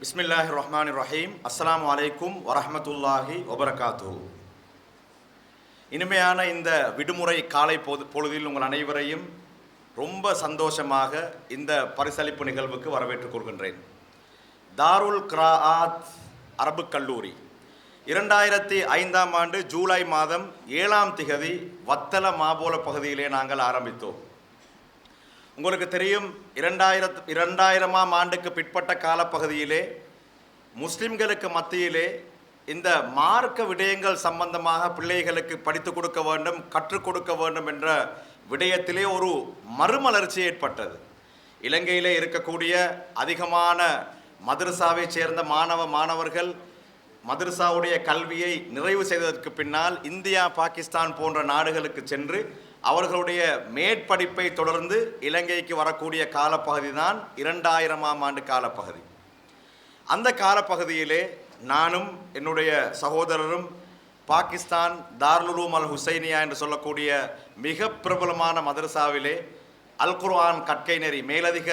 பிஸ்மில்லாஹிர் ரஹ்மானிர் ரஹீம். அஸ்ஸலாமு அலைக்கும் வரஹ்மத்துல்லாஹி வபரகாத்துஹு. இனிமையான இந்த விடுமுறை காலை பொழுதில் உங்கள் அனைவரையும் ரொம்ப சந்தோஷமாக இந்த பரிசளிப்பு நிகழ்வுக்கு வரவேற்றுக் கொள்கின்றேன். தாருல் கிராஆத் அரபு கல்லூரி 2005ஆம் ஆண்டு ஜூலை மாதம் 7ஆம் திகதி வத்தல மாபோல பகுதியிலே நாங்கள் ஆரம்பித்தோம். உங்களுக்கு தெரியும், 2000ஆம் ஆண்டுக்கு பிற்பட்ட காலப்பகுதியிலே முஸ்லிம்களுக்கு மத்தியிலே இந்த மார்க்க விடயங்கள் சம்பந்தமாக பிள்ளைகளுக்கு படித்து கொடுக்க வேண்டும், கற்றுக் கொடுக்க வேண்டும் என்ற விடயத்திலே ஒரு மறுமலர்ச்சி ஏற்பட்டது. இலங்கையிலே இருக்கக்கூடிய அதிகமான மதரசாவை சேர்ந்த மாணவர்கள் மதரசாவுடைய கல்வியை நிறைவு செய்ததற்கு பின்னால் இந்தியா, பாகிஸ்தான் போன்ற நாடுகளுக்கு சென்று அவர்களுடைய மேற்படிப்பை தொடர்ந்து இலங்கைக்கு வரக்கூடிய காலப்பகுதி தான் 2000ஆம் ஆண்டு காலப்பகுதி. அந்த காலப்பகுதியிலே நானும் என்னுடைய சகோதரரும் பாகிஸ்தான் தாருல் உலூம் அல் ஹுசைனியா என்று சொல்லக்கூடிய மிக பிரபலமான மதரசாவிலே அல் குர்ஆன் கற்கை நெறி, மேலதிக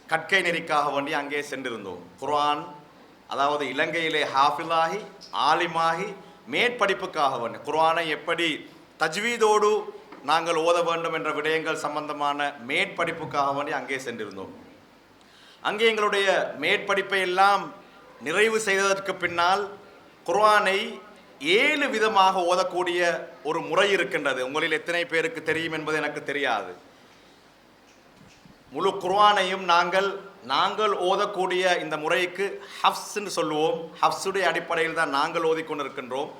கற்கை நெறிக்காக வேண்டி அங்கே சென்றிருந்தோம். குர்ஆன், அதாவது இலங்கையிலே ஹாஃபிலாகி ஆலிமாகி மேற்படிப்புக்காக வேண்டி குர்ஆனை எப்படி தஜ்வீதோடு நாங்கள் ஓத வேண்டும் என்ற விடயங்கள் சம்பந்தமான மேற்படிப்புக்காக வேண்டி அங்கே சென்றிருந்தோம். அங்கே எங்களுடைய மேற்படிப்பை எல்லாம் நிறைவு செய்ததற்கு பின்னால் குர்ஆனை 7 விதமாக ஓதக்கூடிய ஒரு முறை இருக்கின்றது. உங்களில் எத்தனை பேருக்கு தெரியும் என்பது எனக்கு தெரியாது. முழு குர்ஆனையும் நாங்கள் ஓதக்கூடிய இந்த முறைக்கு ஹஃப்ஸ்ன்னு சொல்லுவோம். ஹஃப்ஸுடைய அடிப்படையில் தான் நாங்கள் ஓதிக்கொண்டிருக்கின்றோம்.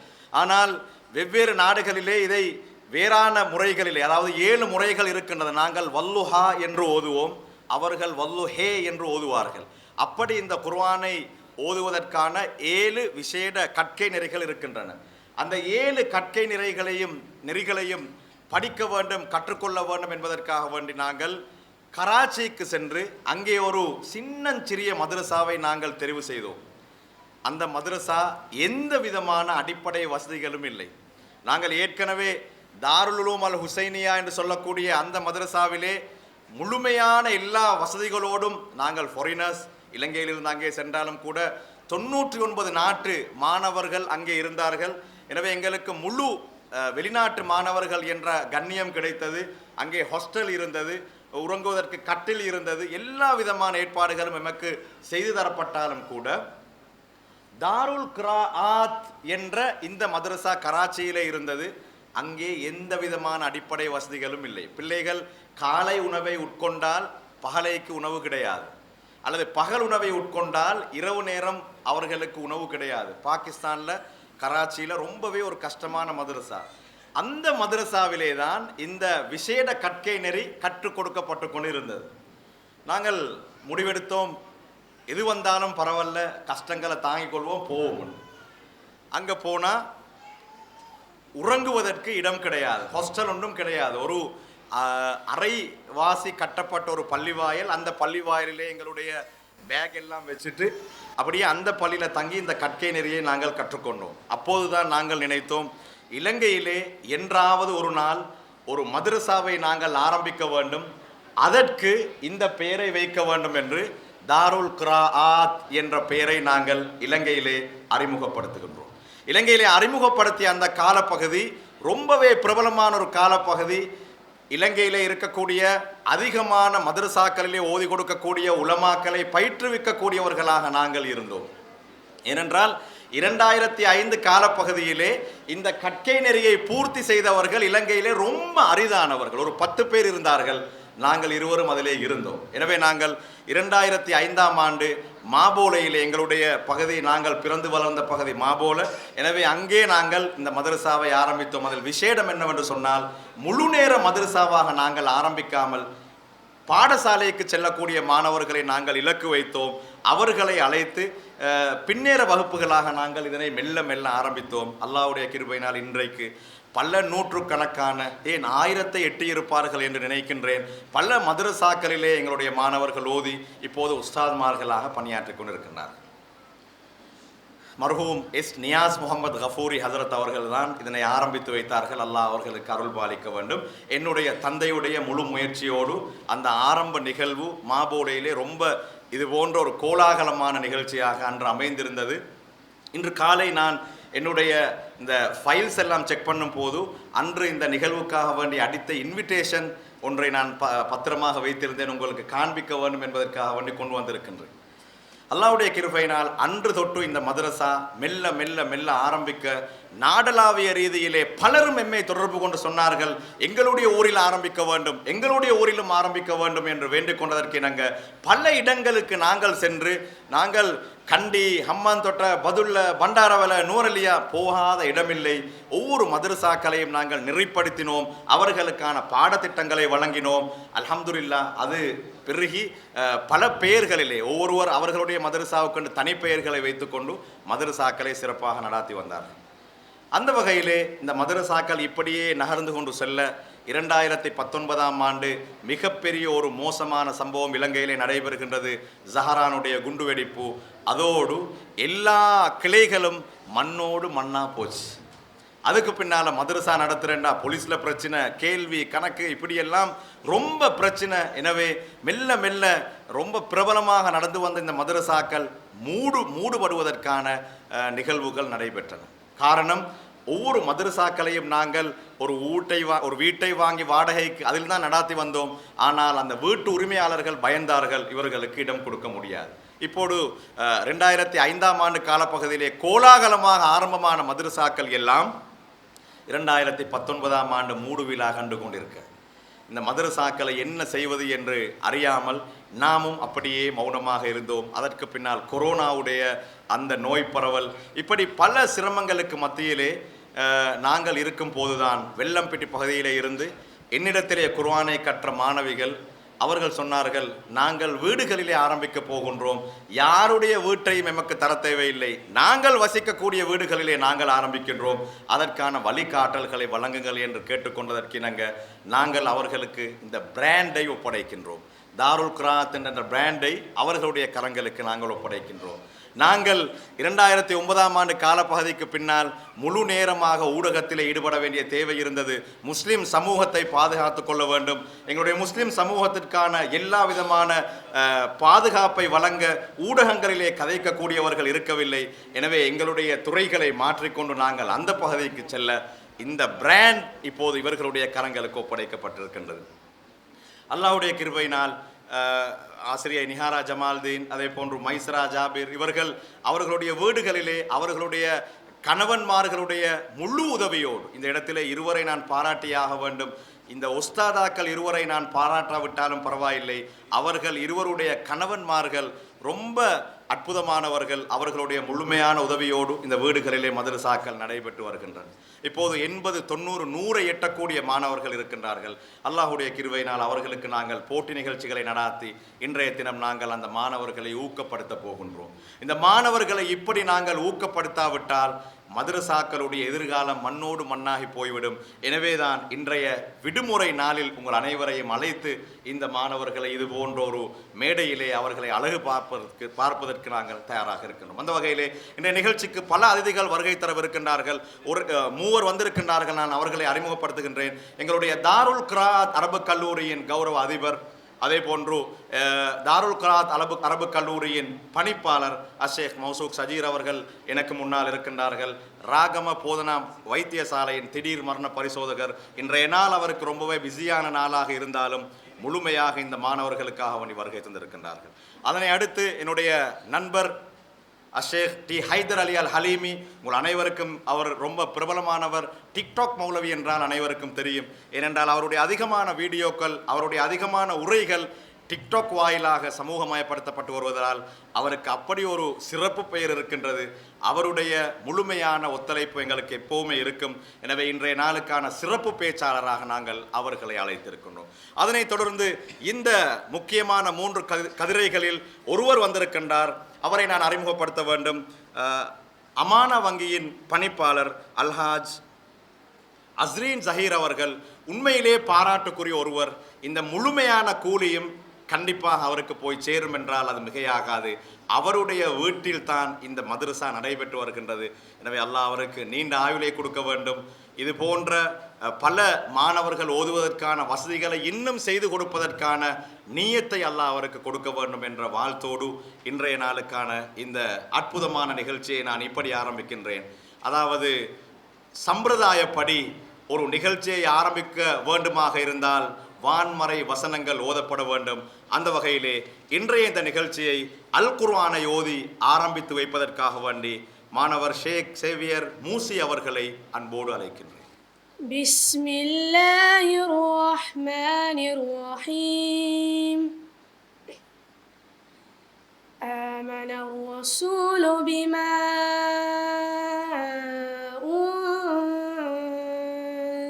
ஆனால் வெவ்வேறு நாடுகளிலே இதை வேறான முறைகளிலே, அதாவது 7 முறைகள் இருக்கின்றது. நாங்கள் வல்லுஹா என்று ஓதுவோம், அவர்கள் வல்லுஹே என்று ஓதுவார்கள். அப்படி இந்த குர்ஆனை ஓதுவதற்கான 7 விசேட கற்கை நெறிகள் இருக்கின்றன. அந்த 7 கற்கை நெறிகளையும் படிக்க வேண்டும், கற்றுக்கொள்ள வேண்டும் என்பதற்காக வேண்டி நாங்கள் கராச்சிக்கு சென்று அங்கே ஒரு சின்னஞ்சிறிய மதரசாவை நாங்கள் தெரிவு செய்தோம். அந்த மதரசா எந்த விதமான அடிப்படை வசதிகளும் இல்லை. நாங்கள் ஏற்கனவே தாருல் உலூம் அல் ஹுசைனியா என்று சொல்லக்கூடிய அந்த மதரசாவிலே முழுமையான எல்லா வசதிகளோடும் நாங்கள் ஃபாரினர்ஸ், இலங்கையிலிருந்து அங்கே சென்றாலும் கூட 99 நாட்டு மாணவர்கள் அங்கே இருந்தார்கள். எனவே எங்களுக்கு முழு வெளிநாட்டு மாணவர்கள் என்ற கண்ணியம் கிடைத்தது. அங்கே ஹாஸ்டல் இருந்தது, உறங்குவதற்கு கட்டில் இருந்தது, எல்லா விதமான ஏற்பாடுகளும் எமக்கு செய்து தரப்பட்டாலும் கூட தாருல் கிராஆத் என்ற இந்த மதரசா கராச்சியிலே இருந்தது. அங்கே எந்த விதமான அடிப்படை வசதிகளும் இல்லை. பிள்ளைகள் காலை உணவை உட்கொண்டால் பகலைக்கு உணவு கிடையாது, அல்லது பகல் உணவை உட்கொண்டால் இரவு நேரம் அவர்களுக்கு உணவு கிடையாது. பாகிஸ்தானில் கராச்சியில் ரொம்பவே ஒரு கஷ்டமான மதரசா. அந்த மதரசாவிலே தான் இந்த விசேட கற்கை நெறி கற்றுக் கொடுக்கப்பட்டு கொண்டு இருந்தது. நாங்கள் முடிவெடுத்தோம், எது வந்தாலும் பரவாயில்ல, கஷ்டங்களை தாங்கிக் கொள்வோம், போவோம். அங்கே போனால் உறங்குவதற்கு இடம் கிடையாது, ஹாஸ்டல் ஒன்றும் கிடையாது. ஒரு அரைவாசி கட்டப்பட்ட ஒரு பள்ளிவாயல், அந்த பள்ளிவாயலிலே எங்களுடைய பேக் எல்லாம் வச்சுட்டு அப்படியே அந்த பள்ளியில் தங்கி இந்த கற்கை நெறியை நாங்கள் கற்றுக்கொண்டோம். அப்போதுதான் நாங்கள் நினைத்தோம், இலங்கையிலே என்றாவது ஒரு நாள் ஒரு மதரசாவை நாங்கள் ஆரம்பிக்க வேண்டும், அதற்கு இந்த பெயரை வைக்க வேண்டும் என்று தாருல் கிராஆத் என்ற பெயரை நாங்கள் இலங்கையிலே அறிமுகப்படுத்துகின்றோம். இலங்கையிலே அறிமுகப்படுத்திய அந்த காலப்பகுதி ரொம்பவே பிரபலமான ஒரு காலப்பகுதி. இலங்கையிலே இருக்கக்கூடிய அதிகமான மதரசாக்களிலே ஓதி கொடுக்கக்கூடிய உலமாக்களை பயிற்றுவிக்கக்கூடியவர்களாக நாங்கள் இருந்தோம். ஏனென்றால் 2005 காலப்பகுதியிலே இந்த கற்கை நெறியை பூர்த்தி செய்தவர்கள் இலங்கையிலே ரொம்ப அரிதானவர்கள். ஒரு 10 பேர் இருந்தார்கள், நாங்கள் இருவரும் அதிலே இருந்தோம். எனவே நாங்கள் 2005ஆம் ஆண்டு மாபோலையில் எங்களுடைய பகுதி, நாங்கள் பிறந்து வளர்ந்த பகுதி மாபோல. எனவே அங்கே நாங்கள் இந்த மதரசாவை ஆரம்பித்தோம். அதில் விசேடம் என்னவென்று சொன்னால், முழு நேர மதரசாவாக நாங்கள் ஆரம்பிக்காமல் பாடசாலைக்கு செல்லக்கூடிய மாணவர்களை நாங்கள் இலக்கு வைத்தோம். அவர்களை அழைத்து பின்னேற வகுப்புகளாக நாங்கள் இதனை மெல்ல மெல்ல ஆரம்பித்தோம். அல்லாஹ்வுடைய கிருபையினால் இன்றைக்கு பல நூற்றுக்கணக்கான, ஏன் 1000 எட்டியிருப்பார்கள் என்று நினைக்கின்றேன், பல மதரசாக்களிலே எங்களுடைய மாணவர்கள் ஓதி இப்போது உஸ்தாத்மார்களாக பணியாற்றி கொண்டிருக்கின்றார். மர்ஹூம் எஸ் நியாஸ் முகமது கஃபூரி ஹசரத் அவர்கள் தான் இதனை ஆரம்பித்து வைத்தார்கள். அல்லாஹ் அவர்களுக்கு அருள் பாலிக்க வேண்டும். என்னுடைய தந்தையுடைய முழு முயற்சியோடு அந்த ஆரம்ப நிகழ்வு மாபோலையிலே ரொம்ப இது போன்ற ஒரு கோலாகலமான நிகழ்ச்சியாக அன்று அமைந்திருந்தது. இன்று காலை நான் என்னுடைய இந்த ஃபைல்ஸ் எல்லாம் செக் பண்ணும் போது அன்று இந்த நிகழ்வுக்காக வேண்டி அடித்த இன்விடேஷன் ஒன்றை நான் பத்திரமாக வைத்திருந்தேன், உங்களுக்கு காண்பிக்க வேண்டும் என்பதற்காக வேண்டி கொண்டு வந்திருக்கின்றேன். அல்லாஹ்வுடைய கிருபையினால் அன்று தொட்டு இந்த மதரசா மெல்ல மெல்ல மெல்ல ஆரம்பிக்க நாடளாவிய ரீதியிலே பலரும் எம்மை தொடர்பு கொண்டு சொன்னார்கள், எங்களுடைய ஊரில் ஆரம்பிக்க வேண்டும், எங்களுடைய ஊரிலும் ஆரம்பிக்க வேண்டும் என்று வேண்டிக் கொண்டதற்கு நாங்கள் பல இடங்களுக்கு நாங்கள் சென்று நாங்கள் கண்டி, ஹம்மாந்தோட்ட, பதுல்ல, பண்டாரவல, நூரலியா போகாத இடமில்லை. ஒவ்வொரு மதரசாக்களையும் நாங்கள் நெறிப்படுத்தினோம், அவர்களுக்கான பாடத்திட்டங்களை வழங்கினோம். அல்ஹம்துலில்லாஹ் அது பெருகி பல பெயர்களிலே ஒவ்வொருவர் அவர்களுடைய மதரசாவுக்கு தனிப்பெயர்களை வைத்துக்கொண்டு மதரசாக்களை சிறப்பாக நடாத்தி வந்தார்கள். அந்த வகையிலே இந்த மதரசாக்கள் இப்படியே நகர்ந்து கொண்டு செல்ல 2019ஆம் ஆண்டு மிகப்பெரிய ஒரு மோசமான சம்பவம் இலங்கையிலே நடைபெறுகின்றது. ஜஹரானுடைய குண்டுவெடிப்பு. அதோடு எல்லா கிளைகளும் மண்ணோடு மண்ணா போச்சு. அதுக்கு பின்னால் மதரசா நடத்துகிறேன்டா போலீஸில் பிரச்சனை, கேள்வி கணக்கு, இப்படியெல்லாம் ரொம்ப பிரச்சனை. எனவே மெல்ல மெல்ல ரொம்ப பிரபலமாக நடந்து வந்த இந்த மதரசாக்கள் மூடுபடுவதற்கான நிகழ்வுகள் நடைபெற்றன. காரணம், ஒவ்வொரு மதரசாக்களையும் நாங்கள் ஒரு வீட்டை வாங்கி வாடகைக்கு அதில் தான் நடாத்தி வந்தோம். ஆனால் அந்த வீட்டு உரிமையாளர்கள் பயந்தார்கள், இவர்களுக்கு இடம் கொடுக்க முடியாது. இப்போது 2005ஆம் ஆண்டு காலப்பகுதியிலே கோலாகலமாக ஆரம்பமான மதரசாக்கள் எல்லாம் 2019ஆம் ஆண்டு மூடுவிழா கண்டு கொண்டிருக்க, இந்த மதரசாக்களை என்ன செய்வது என்று அறியாமல் நாமும் அப்படியே மௌனமாக இருந்தோம். அதற்கு பின்னால் கொரோனாவுடைய அந்த நோய் பரவல், இப்படி பல சிரமங்களுக்கு மத்தியிலே நாங்கள் இருக்கும் போதுதான் வெள்ளம்பிட்டி பகுதியிலே இருந்து என்னிடத்திலே குர்ஆனை கற்ற மாணவிகள் அவர்கள் சொன்னார்கள், நாங்கள் வீடுகளிலே ஆரம்பிக்க போகின்றோம், யாருடைய வீட்டையும் எமக்கு தர தேவையில்லை, நாங்கள் வசிக்கக்கூடிய வீடுகளிலே நாங்கள் ஆரம்பிக்கின்றோம், அதற்கான வழிகாட்டல்களை வழங்குங்கள் என்று கேட்டுக்கொண்டதற்கு நாங்கள் அவர்களுக்கு இந்த பிராண்டை ஒப்படைக்கின்றோம். தாருல் கிராத் என்ற பிராண்டை அவர்களுடைய கரங்களுக்கு நாங்கள் ஒப்படைக்கின்றோம். நாங்கள் 2009ஆம் ஆண்டு காலப்பகுதிக்கு பின்னால் முழு நேரமாக ஊடகத்தில் ஈடுபட வேண்டிய தேவை இருந்தது. முஸ்லீம் சமூகத்தை பாதுகாத்து கொள்ள வேண்டும். எங்களுடைய முஸ்லீம் சமூகத்திற்கான எல்லா விதமான பாதுகாப்பை வழங்க ஊடகங்களிலே கதைக்கக்கூடியவர்கள் இருக்கவில்லை. எனவே எங்களுடைய துறைகளை மாற்றிக்கொண்டு நாங்கள் அந்த பகுதிக்கு செல்ல இந்த பிராண்ட் இப்போது இவர்களுடைய கரங்களுக்கு ஒப்படைக்கப்பட்டிருக்கின்றது. அல்லாஹ்வுடைய கிருபையினால் ஆசிரியர் நிஹாரா ஜமால்தீன், அதே போன்று மைசரா ஜாபிர் இவர்கள் அவர்களுடைய வீடுகளிலே அவர்களுடைய கணவன்மார்களுடைய முழு உதவியோடு, இந்த இடத்திலே இருவரை நான் பாராட்டியாக வேண்டும். இந்த உஸ்தாதாக்கள் இருவரை நான் பாராட்டாவிட்டாலும் பரவாயில்லை, அவர்கள் இருவருடைய கணவன்மார்கள் ரொம்ப அற்புதமானவர்கள். அவர்களுடைய முழுமையான உதவியோடு இந்த வீடுகளிலே மதரசாக்கள் நடைபெற்று வருகின்றன. இப்போது 80, 90, 100 எட்டக்கூடிய மாணவர்கள் இருக்கின்றார்கள். அல்லாஹ்வுடைய கிருபையினால் அவர்களுக்கு நாங்கள் போட்டி நிகழ்ச்சிகளை நடாத்தி இன்றைய தினம் நாங்கள் அந்த மாணவர்களை ஊக்கப்படுத்த போகின்றோம். இந்த மாணவர்களை இப்படி நாங்கள் ஊக்கப்படுத்தாவிட்டால் மதரசாக்களுடைய எதிர்காலம் மண்ணோடு மண்ணாகி போய்விடும். எனவேதான் இன்றைய விடுமுறை நாளில் உங்கள் அனைவரையும் அழைத்து இந்த மாணவர்களை இது போன்ற ஒரு மேடையிலே அவர்களை அழகு பார்ப்பதற்கு நாங்கள் தயாராக இருக்கின்றோம். அந்த வகையிலே இன்றைய நிகழ்ச்சிக்கு பல அதிதிகள் வருகை தரவிருக்கின்றார்கள். ஒரு 3 வந்திருக்கின்றார்கள். நான் அவர்களை அறிமுகப்படுத்துகின்றேன். எங்களுடைய தாருல் கிராத் அரபு கல்லூரியின் கௌரவ அதிபர், அதே போன்று தாருல் கிராத் அரபு கல்லூரியின் பணிப்பாளர் அஷேக் மௌசூக் சஜீர் அவர்கள் எனக்கு முன்னால் இருக்கின்றார்கள். ராகம போதனா வைத்தியசாலையின் திடீர் மரண பரிசோதகர். இன்றைய நாள் அவருக்கு ரொம்பவே பிஸியான நாளாக இருந்தாலும் முழுமையாக இந்த மாணவர்களுக்காக வருகை தந்திருக்கின்றார்கள். அதனை அடுத்து என்னுடைய நண்பர் அஷேக் டி ஹைதர் அலி அல் ஹலீமி, உங்கள் அனைவருக்கும் அவர் ரொம்ப பிரபலமானவர். டிக்டாக் மௌலவி என்றால் அனைவருக்கும் தெரியும். ஏனென்றால் அவருடைய அதிகமான வீடியோக்கள், அவருடைய அதிகமான உரைகள் டிக்டாக் வாயிலாக சமூகமயப்படுத்தப்பட்டு வருவதால் அவருக்கு அப்படி ஒரு சிறப்பு பெயர் இருக்கின்றது. அவருடைய முழுமையான ஒத்துழைப்பு எங்களுக்கு எப்போவுமே இருக்கும். எனவே இன்றைய நாளுக்கான சிறப்பு பேச்சாளராக நாங்கள் அவர்களை அழைத்திருக்கின்றோம். அதனைத் தொடர்ந்து இந்த முக்கியமான 3 கதிரைகளில் ஒருவர் வந்திருக்கின்றார். அவரை நான் அறிமுகப்படுத்த வேண்டும். அமானா வங்கியின் பணிப்பாளர் அல்ஹாஜ் அஸ்ரீன் ஜஹீர் அவர்கள் உண்மையிலே பாராட்டுக்குரிய ஒருவர். இந்த முழுமையான கூலியும் கண்டிப்பாக அவருக்கு போய் சேரும் என்றால் அது மிகையாகாது. அவருடைய வீட்டில் தான் இந்த மதரசா நடைபெற்று வருகின்றது. எனவே அல்லாஹ் அவருக்கு நீண்ட ஆயுளை கொடுக்க வேண்டும். இது போன்ற பல மாணவர்கள் ஓதுவதற்கான வசதிகளை இன்னும் செய்து கொடுப்பதற்கான நீயத்தை அல்லாஹ் அவருக்கு கொடுக்க வேண்டும் என்ற வாழ்த்தோடு இன்றைய நாளுக்கான இந்த அற்புதமான நிகழ்ச்சியை நான் இப்படி ஆரம்பிக்கின்றேன். அதாவது சம்பிரதாயப்படி ஒரு நிகழ்ச்சியை ஆரம்பிக்க வேண்டுமாக இருந்தால் வான்மறை வசனங்கள் ஓதப்பட வேண்டும். அந்த வகையிலே இன்றைய இந்த நிகழ்ச்சியை அல் குர்ஆனை ஓதி ஆரம்பித்து வைப்பதற்காக வேண்டி மாணவர் ஷேக் சேவியர் மூசி அவர்களை அன்போடு அழைக்கின்றேன். பிஸ்மில்லாஹிர் ரஹ்மானிர் ரஹீம். آمن الرسول بما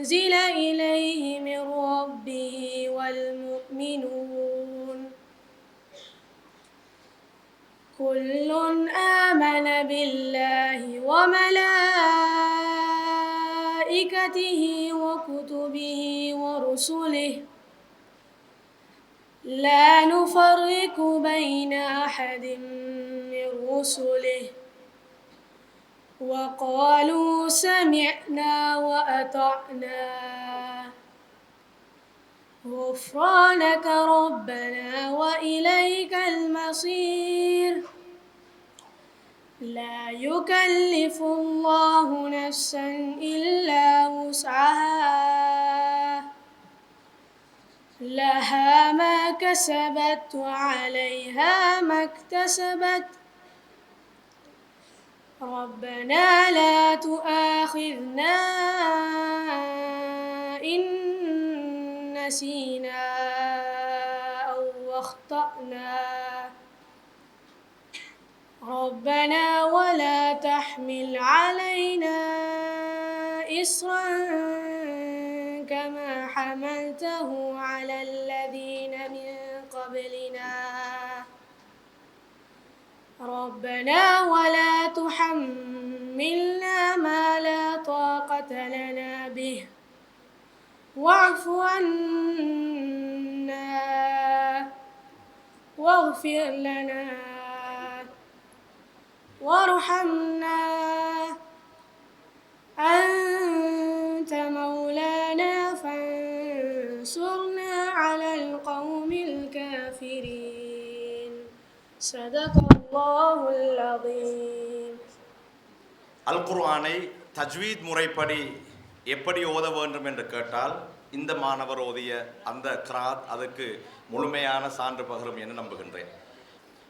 أنزل إليه من ربه والمؤمنون كل آمن بالله وملائكته وكتبه ورسله لا نفرق بين أحد من رسله وقالوا سمعنا وأطعنا غفرانك ربنا وإليك المصير لا يكلف الله نفسا إلا وسعها لها ما كسبت وعليها ما اكتسبت ربنا لا تؤاخذنا إن نسينا أو أخطأنا ربنا ولا تحمل علينا إصرا كما حملته على الذين من قبلنا ربنا ولا تحملنا ما لا طاقة لنا به واعف عنا واغفر لنا وارحمنا أنت مولانا فانصرنا على القوم الكافرين صدق الله العظيم. அல் குர்ஆனை தஜ்வீத் முறைப்படி எப்படி ஓத வேண்டும் என்று கேட்டால் இந்த மாணவர் ஓதிய அந்த கிராத் அதுக்கு முழுமையான சான்று பகரும் என நம்புகின்றேன்.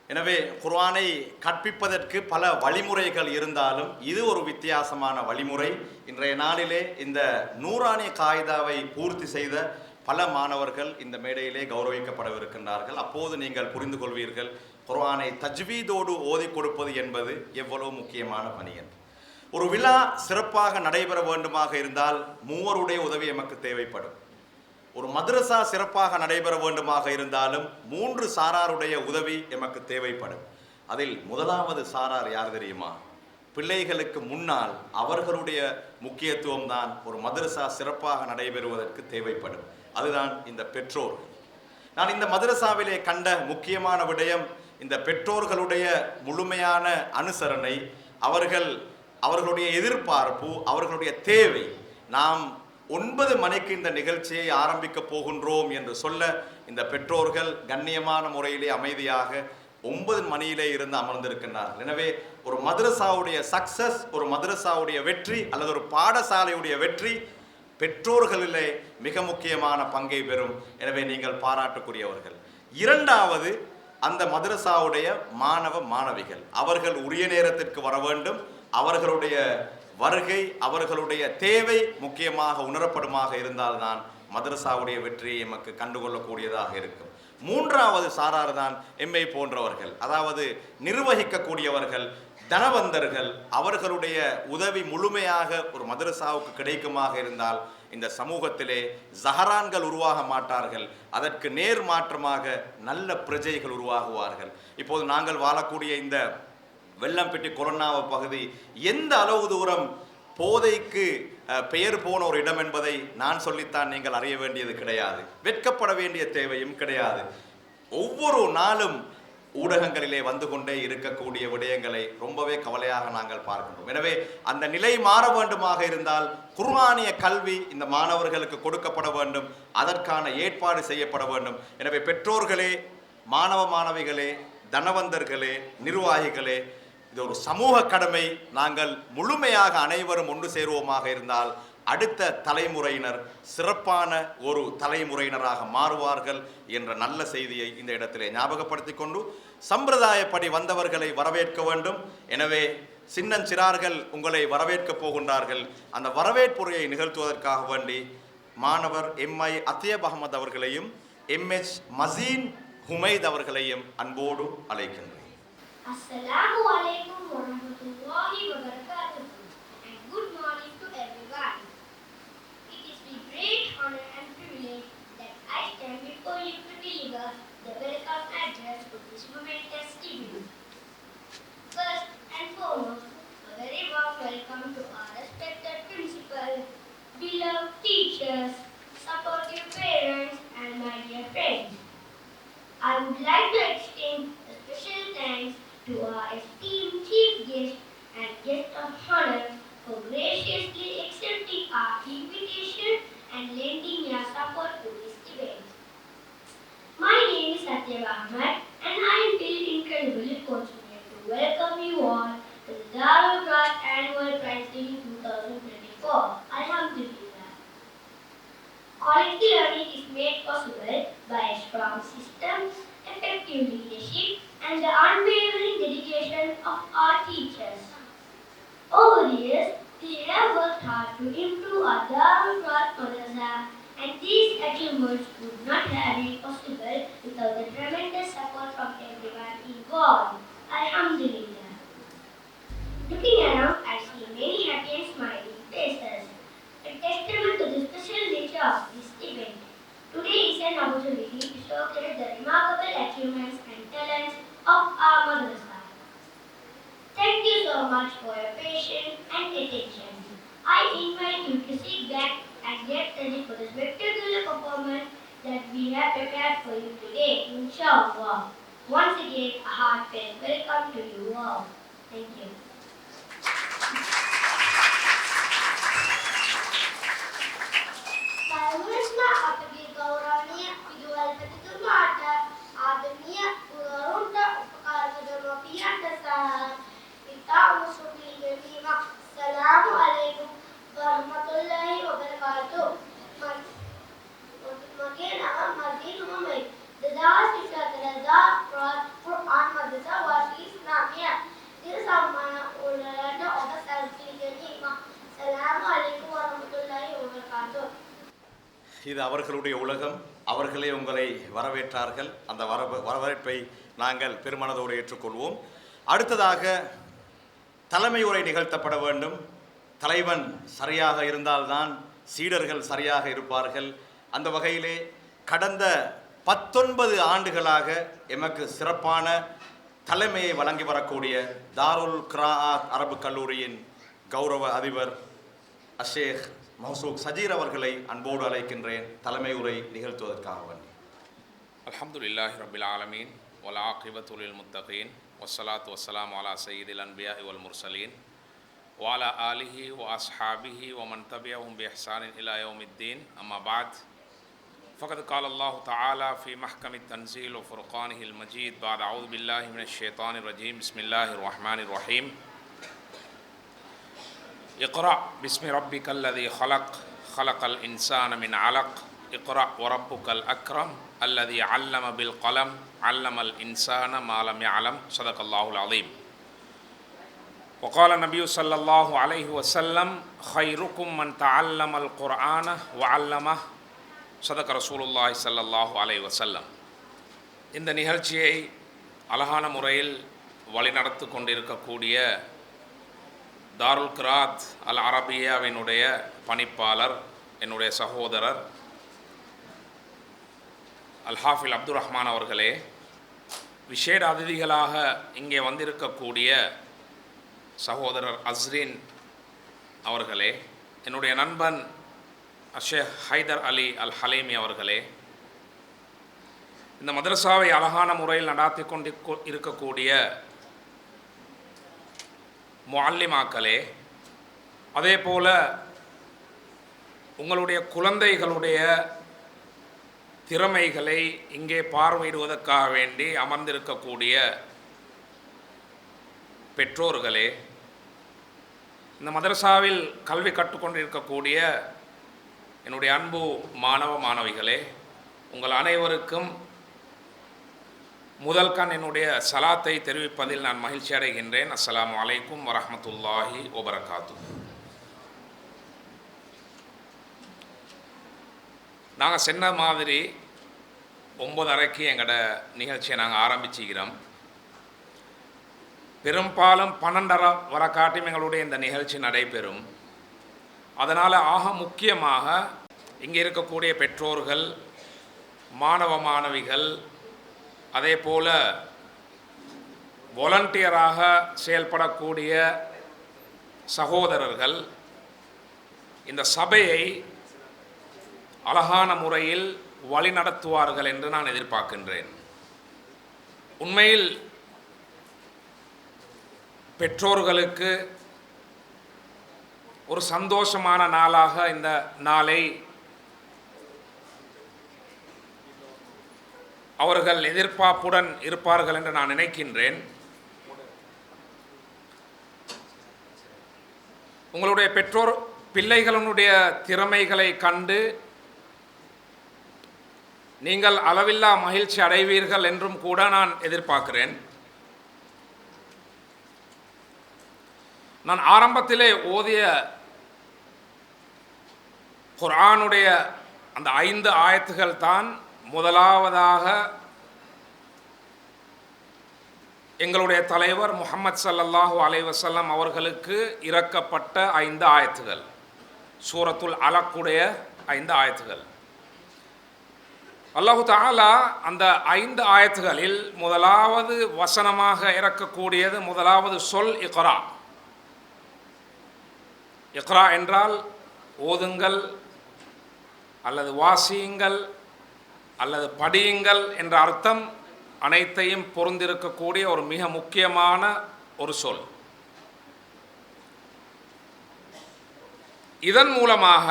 எனவே குர்ஆனை கற்பிப்பதற்கு பல வழிமுறைகள் இருந்தாலும் இது ஒரு வித்தியாசமான வழிமுறை. இன்றைய நாளிலே இந்த நூறானி காயிதாவை பூர்த்தி செய்த பல மாணவர்கள் இந்த மேடையிலே கௌரவிக்கப்படவிருக்கின்றார்கள். அப்போது நீங்கள் புரிந்து கொள்வீர்கள் குர்ஆனை தஜ்வீதோடு ஓதி கொடுப்பது என்பது எவ்வளவு முக்கியமான பணி என்று. ஒரு விழா சிறப்பாக நடைபெற வேண்டுமாக இருந்தால் மூவருடைய உதவி எமக்கு தேவைப்படும். ஒரு மദ്രസா சிறப்பாக நடைபெற வேண்டுமாக இருந்தாலும் 3 சாராருடைய உதவி எமக்கு தேவைப்படும். அதில் முதலாவது சாரார் யார் தெரியுமா? பிள்ளைகளுக்கு முன்னால் அவர்களுடைய முக்கியத்துவம் தான் ஒரு மദ്രസா சிறப்பாக நடைபெறுவதற்கு தேவைப்படும். அதுதான் இந்த பெற்றோர்கள். நான் இந்த மദ്രസാவிலே கண்ட முக்கியமான விடயம் இந்த பெற்றோர்களுடைய முழுமையான அனுசரணை, அவர்களுடைய எதிர்பார்ப்பு, அவர்களுடைய தேவை. நாம் 9 மணிக்கு இந்த நிகழ்ச்சியை ஆரம்பிக்க போகின்றோம் என்று சொல்ல இந்த பெற்றோர்கள் கண்ணியமான முறையிலே அமைதியாக 9 மணியிலே இருந்து அமர்ந்திருக்கின்றார்கள். எனவே ஒரு மദ്രസാவுடைய சக்சஸ், ஒரு மദ്രസാவுடைய வெற்றி அல்லது ஒரு பாடசாலையுடைய வெற்றி பெற்றோர்களிலே மிக முக்கியமான பங்கை பெறும். எனவே நீங்கள் பாராட்டுக்குரியவர்கள். இரண்டாவது, அந்த மദ്രസാவுடைய மாணவ மாணவிகள் அவர்கள் உரிய நேரத்திற்கு வர வேண்டும். அவர்களுடைய வருகை, அவர்களுடைய தேவை முக்கியமாக உணரப்படுமாக இருந்தால்தான் மദ്രസാவுடைய வெற்றியை எமக்கு கண்டுகொள்ளக்கூடியதாக இருக்கும். மூன்றாவது சாரார் தான் எம்மை போன்றவர்கள், அதாவது நிர்வகிக்கக்கூடியவர்கள், தனவந்தர்கள். அவர்களுடைய உதவி முழுமையாக ஒரு மദ്രസാவுக்கு கிடைக்குமாக இருந்தால் இந்த சமூகத்திலே ஜஹரான்கள் உருவாக மாட்டார்கள். அதற்கு நேர் மாற்றமாக நல்ல பிரஜைகள் உருவாகுவார்கள். இப்போது நாங்கள் வாழக்கூடிய இந்த வெள்ளம்பிட்டி கொரோனாவ பகுதி எந்த அளவு தூரம் போதைக்கு பெயர் போன ஒரு இடம் என்பதை நான் சொல்லித்தான் நீங்கள் அறிய வேண்டியது கிடையாது. வெட்கப்பட வேண்டிய தேவையும் கிடையாது. ஒவ்வொரு நாளும் ஊடகங்களிலே வந்து கொண்டே இருக்கக்கூடிய விடயங்களை ரொம்பவே கவலையாக நாங்கள் பார்க்கின்றோம். எனவே அந்த நிலை மாற வேண்டுமாக இருந்தால் குர்ஆனிய கல்வி இந்த மாணவர்களுக்கு கொடுக்கப்பட வேண்டும், அதற்கான ஏற்பாடு செய்யப்பட வேண்டும். எனவே பெற்றோர்களே, மாணவ மாணவிகளே, தனவந்தர்களே, நிர்வாகிகளே, இது ஒரு சமூக கடமை. நாங்கள் முழுமையாக அனைவரும் ஒன்று சேருவோமாக இருந்தால் அடுத்த தலைமுறையினர் சிறப்பான ஒரு தலைமுறையினராக மாறுவார்கள் என்ற நல்ல செய்தியை இந்த இடத்திலே ஞாபகப்படுத்திக் கொண்டு சம்பிரதாயப்படி வந்தவர்களை வரவேற்க வேண்டும். எனவே சின்னஞ்சிறார்கள் உங்களை வரவேற்கப் போகின்றார்கள். அந்த வரவேற்புரையை நிகழ்த்துவதற்காக வேண்டி மாணவர் எம்ஐ அத்தியப் அகமது அவர்களையும் எம்எச் மசீன் ஹுமைத் அவர்களையும் அன்போடு அழைக்கின்றேன். Assalamu alaikum wa rahmatullahi wa barakatuh, and good morning to everyone. It is with great honor and privilege that I stand before you to deliver the welcome address to this momentous evening. First and foremost, a very warm welcome to our respected principal, beloved teachers, supportive parents, and my dear friends. I would like to extend a special thanks to our esteemed chief guest and guest of honor for graciously accepting our invitation and lending your support to this event. My name is Atyab Ahmed, and I feel incredibly fortunate to welcome you all to the Darul Quran Annual Prize Giving 2024. Alhamdulillah. Quality learning is made possible by a strong system, effective leadership, and the unwavering dedication of our teachers. Over the years, they have worked hard to improve our Darul Quran Madrasa, and these achievements would not have been possible without the tremendous support from everyone involved. Alhamdulillah. Looking around, I see many happy and smiling faces, a testament to the special nature of this event. Today is an opportunity to showcase the remarkable achievements and talents of our madrasa. Thank you so much for your patience and attention. I invite you to sit back and get ready for the spectacular performance that we have prepared for you today, inshallah. Once again, a heartfelt welcome to you all. Thank you. आपके गौरवनीय visual माट आदरणीय पुरोहित उपकार जमपिया तसार पिता मुसुबी गनीमा सलाम अलैकुम वरहमतुल्लाहि व बरकातुह मगे नाम मदीन मुहम्मद ददास इस्लातरजा कुरान मदरसा वासी इस्लामिया दिल सम्मान उलरना और सल्फी गनीमा सलाम अलैकुम वरहमतुल्लाहि व बरकातुह. இது அவர்களுடைய உலகம். அவர்களே உங்களை வரவேற்றார்கள். அந்த வரவேற்பை நாங்கள் பெருமனதோடு ஏற்றுக்கொள்வோம். அடுத்ததாக தலைமை உரை நிகழ்த்தப்பட வேண்டும். தலைவன் சரியாக இருந்தால்தான் சீடர்கள் சரியாக இருப்பார்கள். அந்த வகையிலே கடந்த 19 ஆண்டுகளாக எமக்கு சிறப்பான தலைமையை வழங்கி வரக்கூடிய தாருல் கிராஆத் அரபு கல்லூரியின் கௌரவ அதிபர் அஷேக் மஹ்சூக் சஜீர் அவர்களை அன்போடு அழைக்கின்றேன் தலைமை உரை நிகழ்த்துவதற்காக வேண்டி. அல்ஹம்துலில்லாஹி ரப்பில் ஆலமீன் வல் ஆகிபத்து லில் முத்தகீன் வஸ்ஸலாத்து வஸ்ஸலாமு அலா சய்யிதில் அன்பியாஇ வல் முர்சலீன் வ அலா ஆலிஹி வ அஸ்ஹாபிஹி வ மன் தபிஅஹும் பி இஹ்சானின் இலா யௌமித்தீன். அம்மா பஅத். ஃபகத் قال الله تعالى في محكم التنزيل وفرقانه المجيد بعد أعوذ بالله من الشيطان الرجيم بسم الله الرحمن الرحيم. اقرأ باسم ربك الذي خلق خلق الإنسان من علق اقرأ وربك الأكرم الذي علم بالقلم علم الإنسان ما لم يعلم صدق الله العظيم. وقال النبي صلى الله عليه وسلم خيركم من تعلم القرآن وعلمه صدق رسول الله صلى الله عليه وسلم. இந்த நிகழ்ச்சியை அழகான முறையில் வழிநடத்தி கொண்டிருக்கக்கூடிய தாருல் கிராத் அல் அரபியாவினுடைய பணிப்பாளர் என்னுடைய சகோதரர் அல்ஹாஃபில் அப்துல் ரஹ்மான் அவர்களே, விசேட அதிதிகளாக இங்கே வந்திருக்கக்கூடிய சகோதரர் அஸ்ரீன் அவர்களே, என்னுடைய நண்பன் ஷேக் ஹைதர் அலி அல் ஹலீமி அவர்களே, இந்த மதரசாவை அழகான முறையில் நடாத்தி கொண்டு இருக்கக்கூடிய முஅல்லிமாக்களே, அதே போல உங்களுடைய குழந்தைகளுடைய திறமைகளை இங்கே பார்வையிடுவதற்காக வேண்டி அமர்ந்திருக்கக்கூடிய பெற்றோர்களே, இந்த மதரசாவில் கல்வி கற்றுக்கொண்டிருக்கக்கூடிய என்னுடைய அன்பு மாணவ மாணவிகளே, உங்கள் அனைவருக்கும் முதல் கண் என்னுடைய சலாத்தை தெரிவிப்பதில் நான் மகிழ்ச்சி அடைகின்றேன். அஸ்ஸலாமு அலைக்கும் வரஹ்மத்துல்லாஹி வபரகாத்துஹு. நாங்கள் சொன்ன மாதிரி 9:30க்கு எங்களோட நிகழ்ச்சியை நாங்கள் ஆரம்பிச்சுக்கிறோம். பெரும்பாலும் 12:30 வர காட்டியும் எங்களுடைய இந்த நிகழ்ச்சி நடைபெறும். அதனால் ஆக முக்கியமாக இங்கே இருக்கக்கூடிய பெற்றோர்கள், மாணவ மாணவிகள், அதே போல் வாலண்டியராக செயல்படக்கூடிய சகோதரர்கள் இந்த சபையை அழகான முறையில் வழிநடத்துவார்கள் என்று நான் எதிர்பார்க்கின்றேன். உண்மையில் பெற்றோர்களுக்கு ஒரு சந்தோஷமான நாளாக இந்த நாளை அவர்கள் எதிர்பார்ப்புடன் இருப்பார்கள் என்று நான் நினைக்கின்றேன். உங்களுடைய பெற்றோர் பிள்ளைகளுடைய திறமைகளை கண்டு நீங்கள் அளவில்லா மகிழ்ச்சி அடைவீர்கள் என்றும் கூட நான் எதிர்பார்க்கிறேன். நான் ஆரம்பத்திலே ஓதிய குர்ஆனுடைய அந்த 5 ஆயத்துகள் தான் முதலாவதாக எங்களுடைய தலைவர் முஹம்மது ஸல்லல்லாஹு அலைஹி வஸல்லம் அவர்களுக்கு இறக்கப்பட்ட 5 ஆயத்துகள், சூரத்துல் அலக்குடைய 5 ஆயத்துகள். அல்லாஹு தஆலா அந்த 5 ஆயத்துகளில் முதலாவது வசனமாக இறக்கக்கூடியது, முதலாவது சொல் இக்ரா. இக்ரா என்றால் ஓதுங்கள் அல்லது வாசியுங்கள் அல்லது படியுங்கள் என்ற அர்த்தம் அனைத்தையும் பொருந்திருக்கக்கூடிய ஒரு மிக முக்கியமான ஒரு சொல். இதன் மூலமாக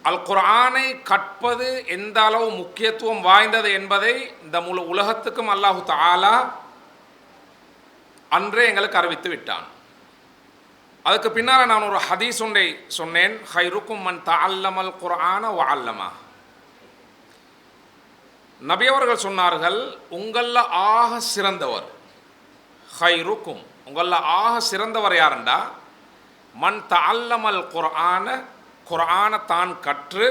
அல் குர்ஆனை கற்பது எந்த அளவு முக்கியத்துவம் வாய்ந்தது என்பதை இந்த முழு உலகத்துக்கும் அல்லாஹு தஆலா அன்றே எங்களுக்கு அறிவித்து விட்டான். அதுக்கு பின்னால் நான் ஒரு ஹதீஸ் ஒன்றை சொன்னேன், ஹைருக்கும் மன் தஅல்லமல் குர்ஆன வ அல்லமா. நபி அவர்கள் சொன்னார்கள், உங்களில் ஆக சிறந்தவர், ஹைருக்கும் உங்களில் ஆக சிறந்தவர் யாருண்டா, மன் தஅல்லமல் குர்ஆன, குர்ஆனை தான் கற்று,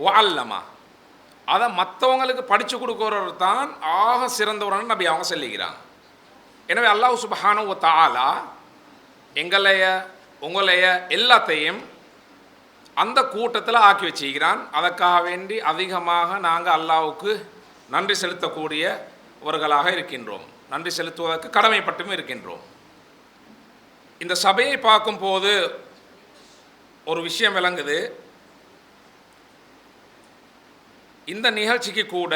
வ அல்லமா, அதை மற்றவங்களுக்கு படித்து கொடுக்குறவர் தான் ஆக சிறந்தவர்னு நபி அவங்க சொல்லிக்கிறாங்க. எனவே அல்லாஹ் சுப்ஹானஹு வ தஆலா எங்களைய உங்களைய எல்லாத்தையும் அந்த கூட்டத்தில் ஆக்கி வச்சுக்கிறான். அதற்காக வேண்டி அதிகமாக நாங்கள் அல்லாஹ்வுக்கு நன்றி செலுத்தக்கூடியவர்களாக இருக்கின்றோம், நன்றி செலுத்துவதற்கு கடமைப்பட்டும் இருக்கின்றோம். இந்த சபையை பார்க்கும்போது ஒரு விஷயம் விளங்குது. இந்த நிகழ்ச்சிக்கு கூட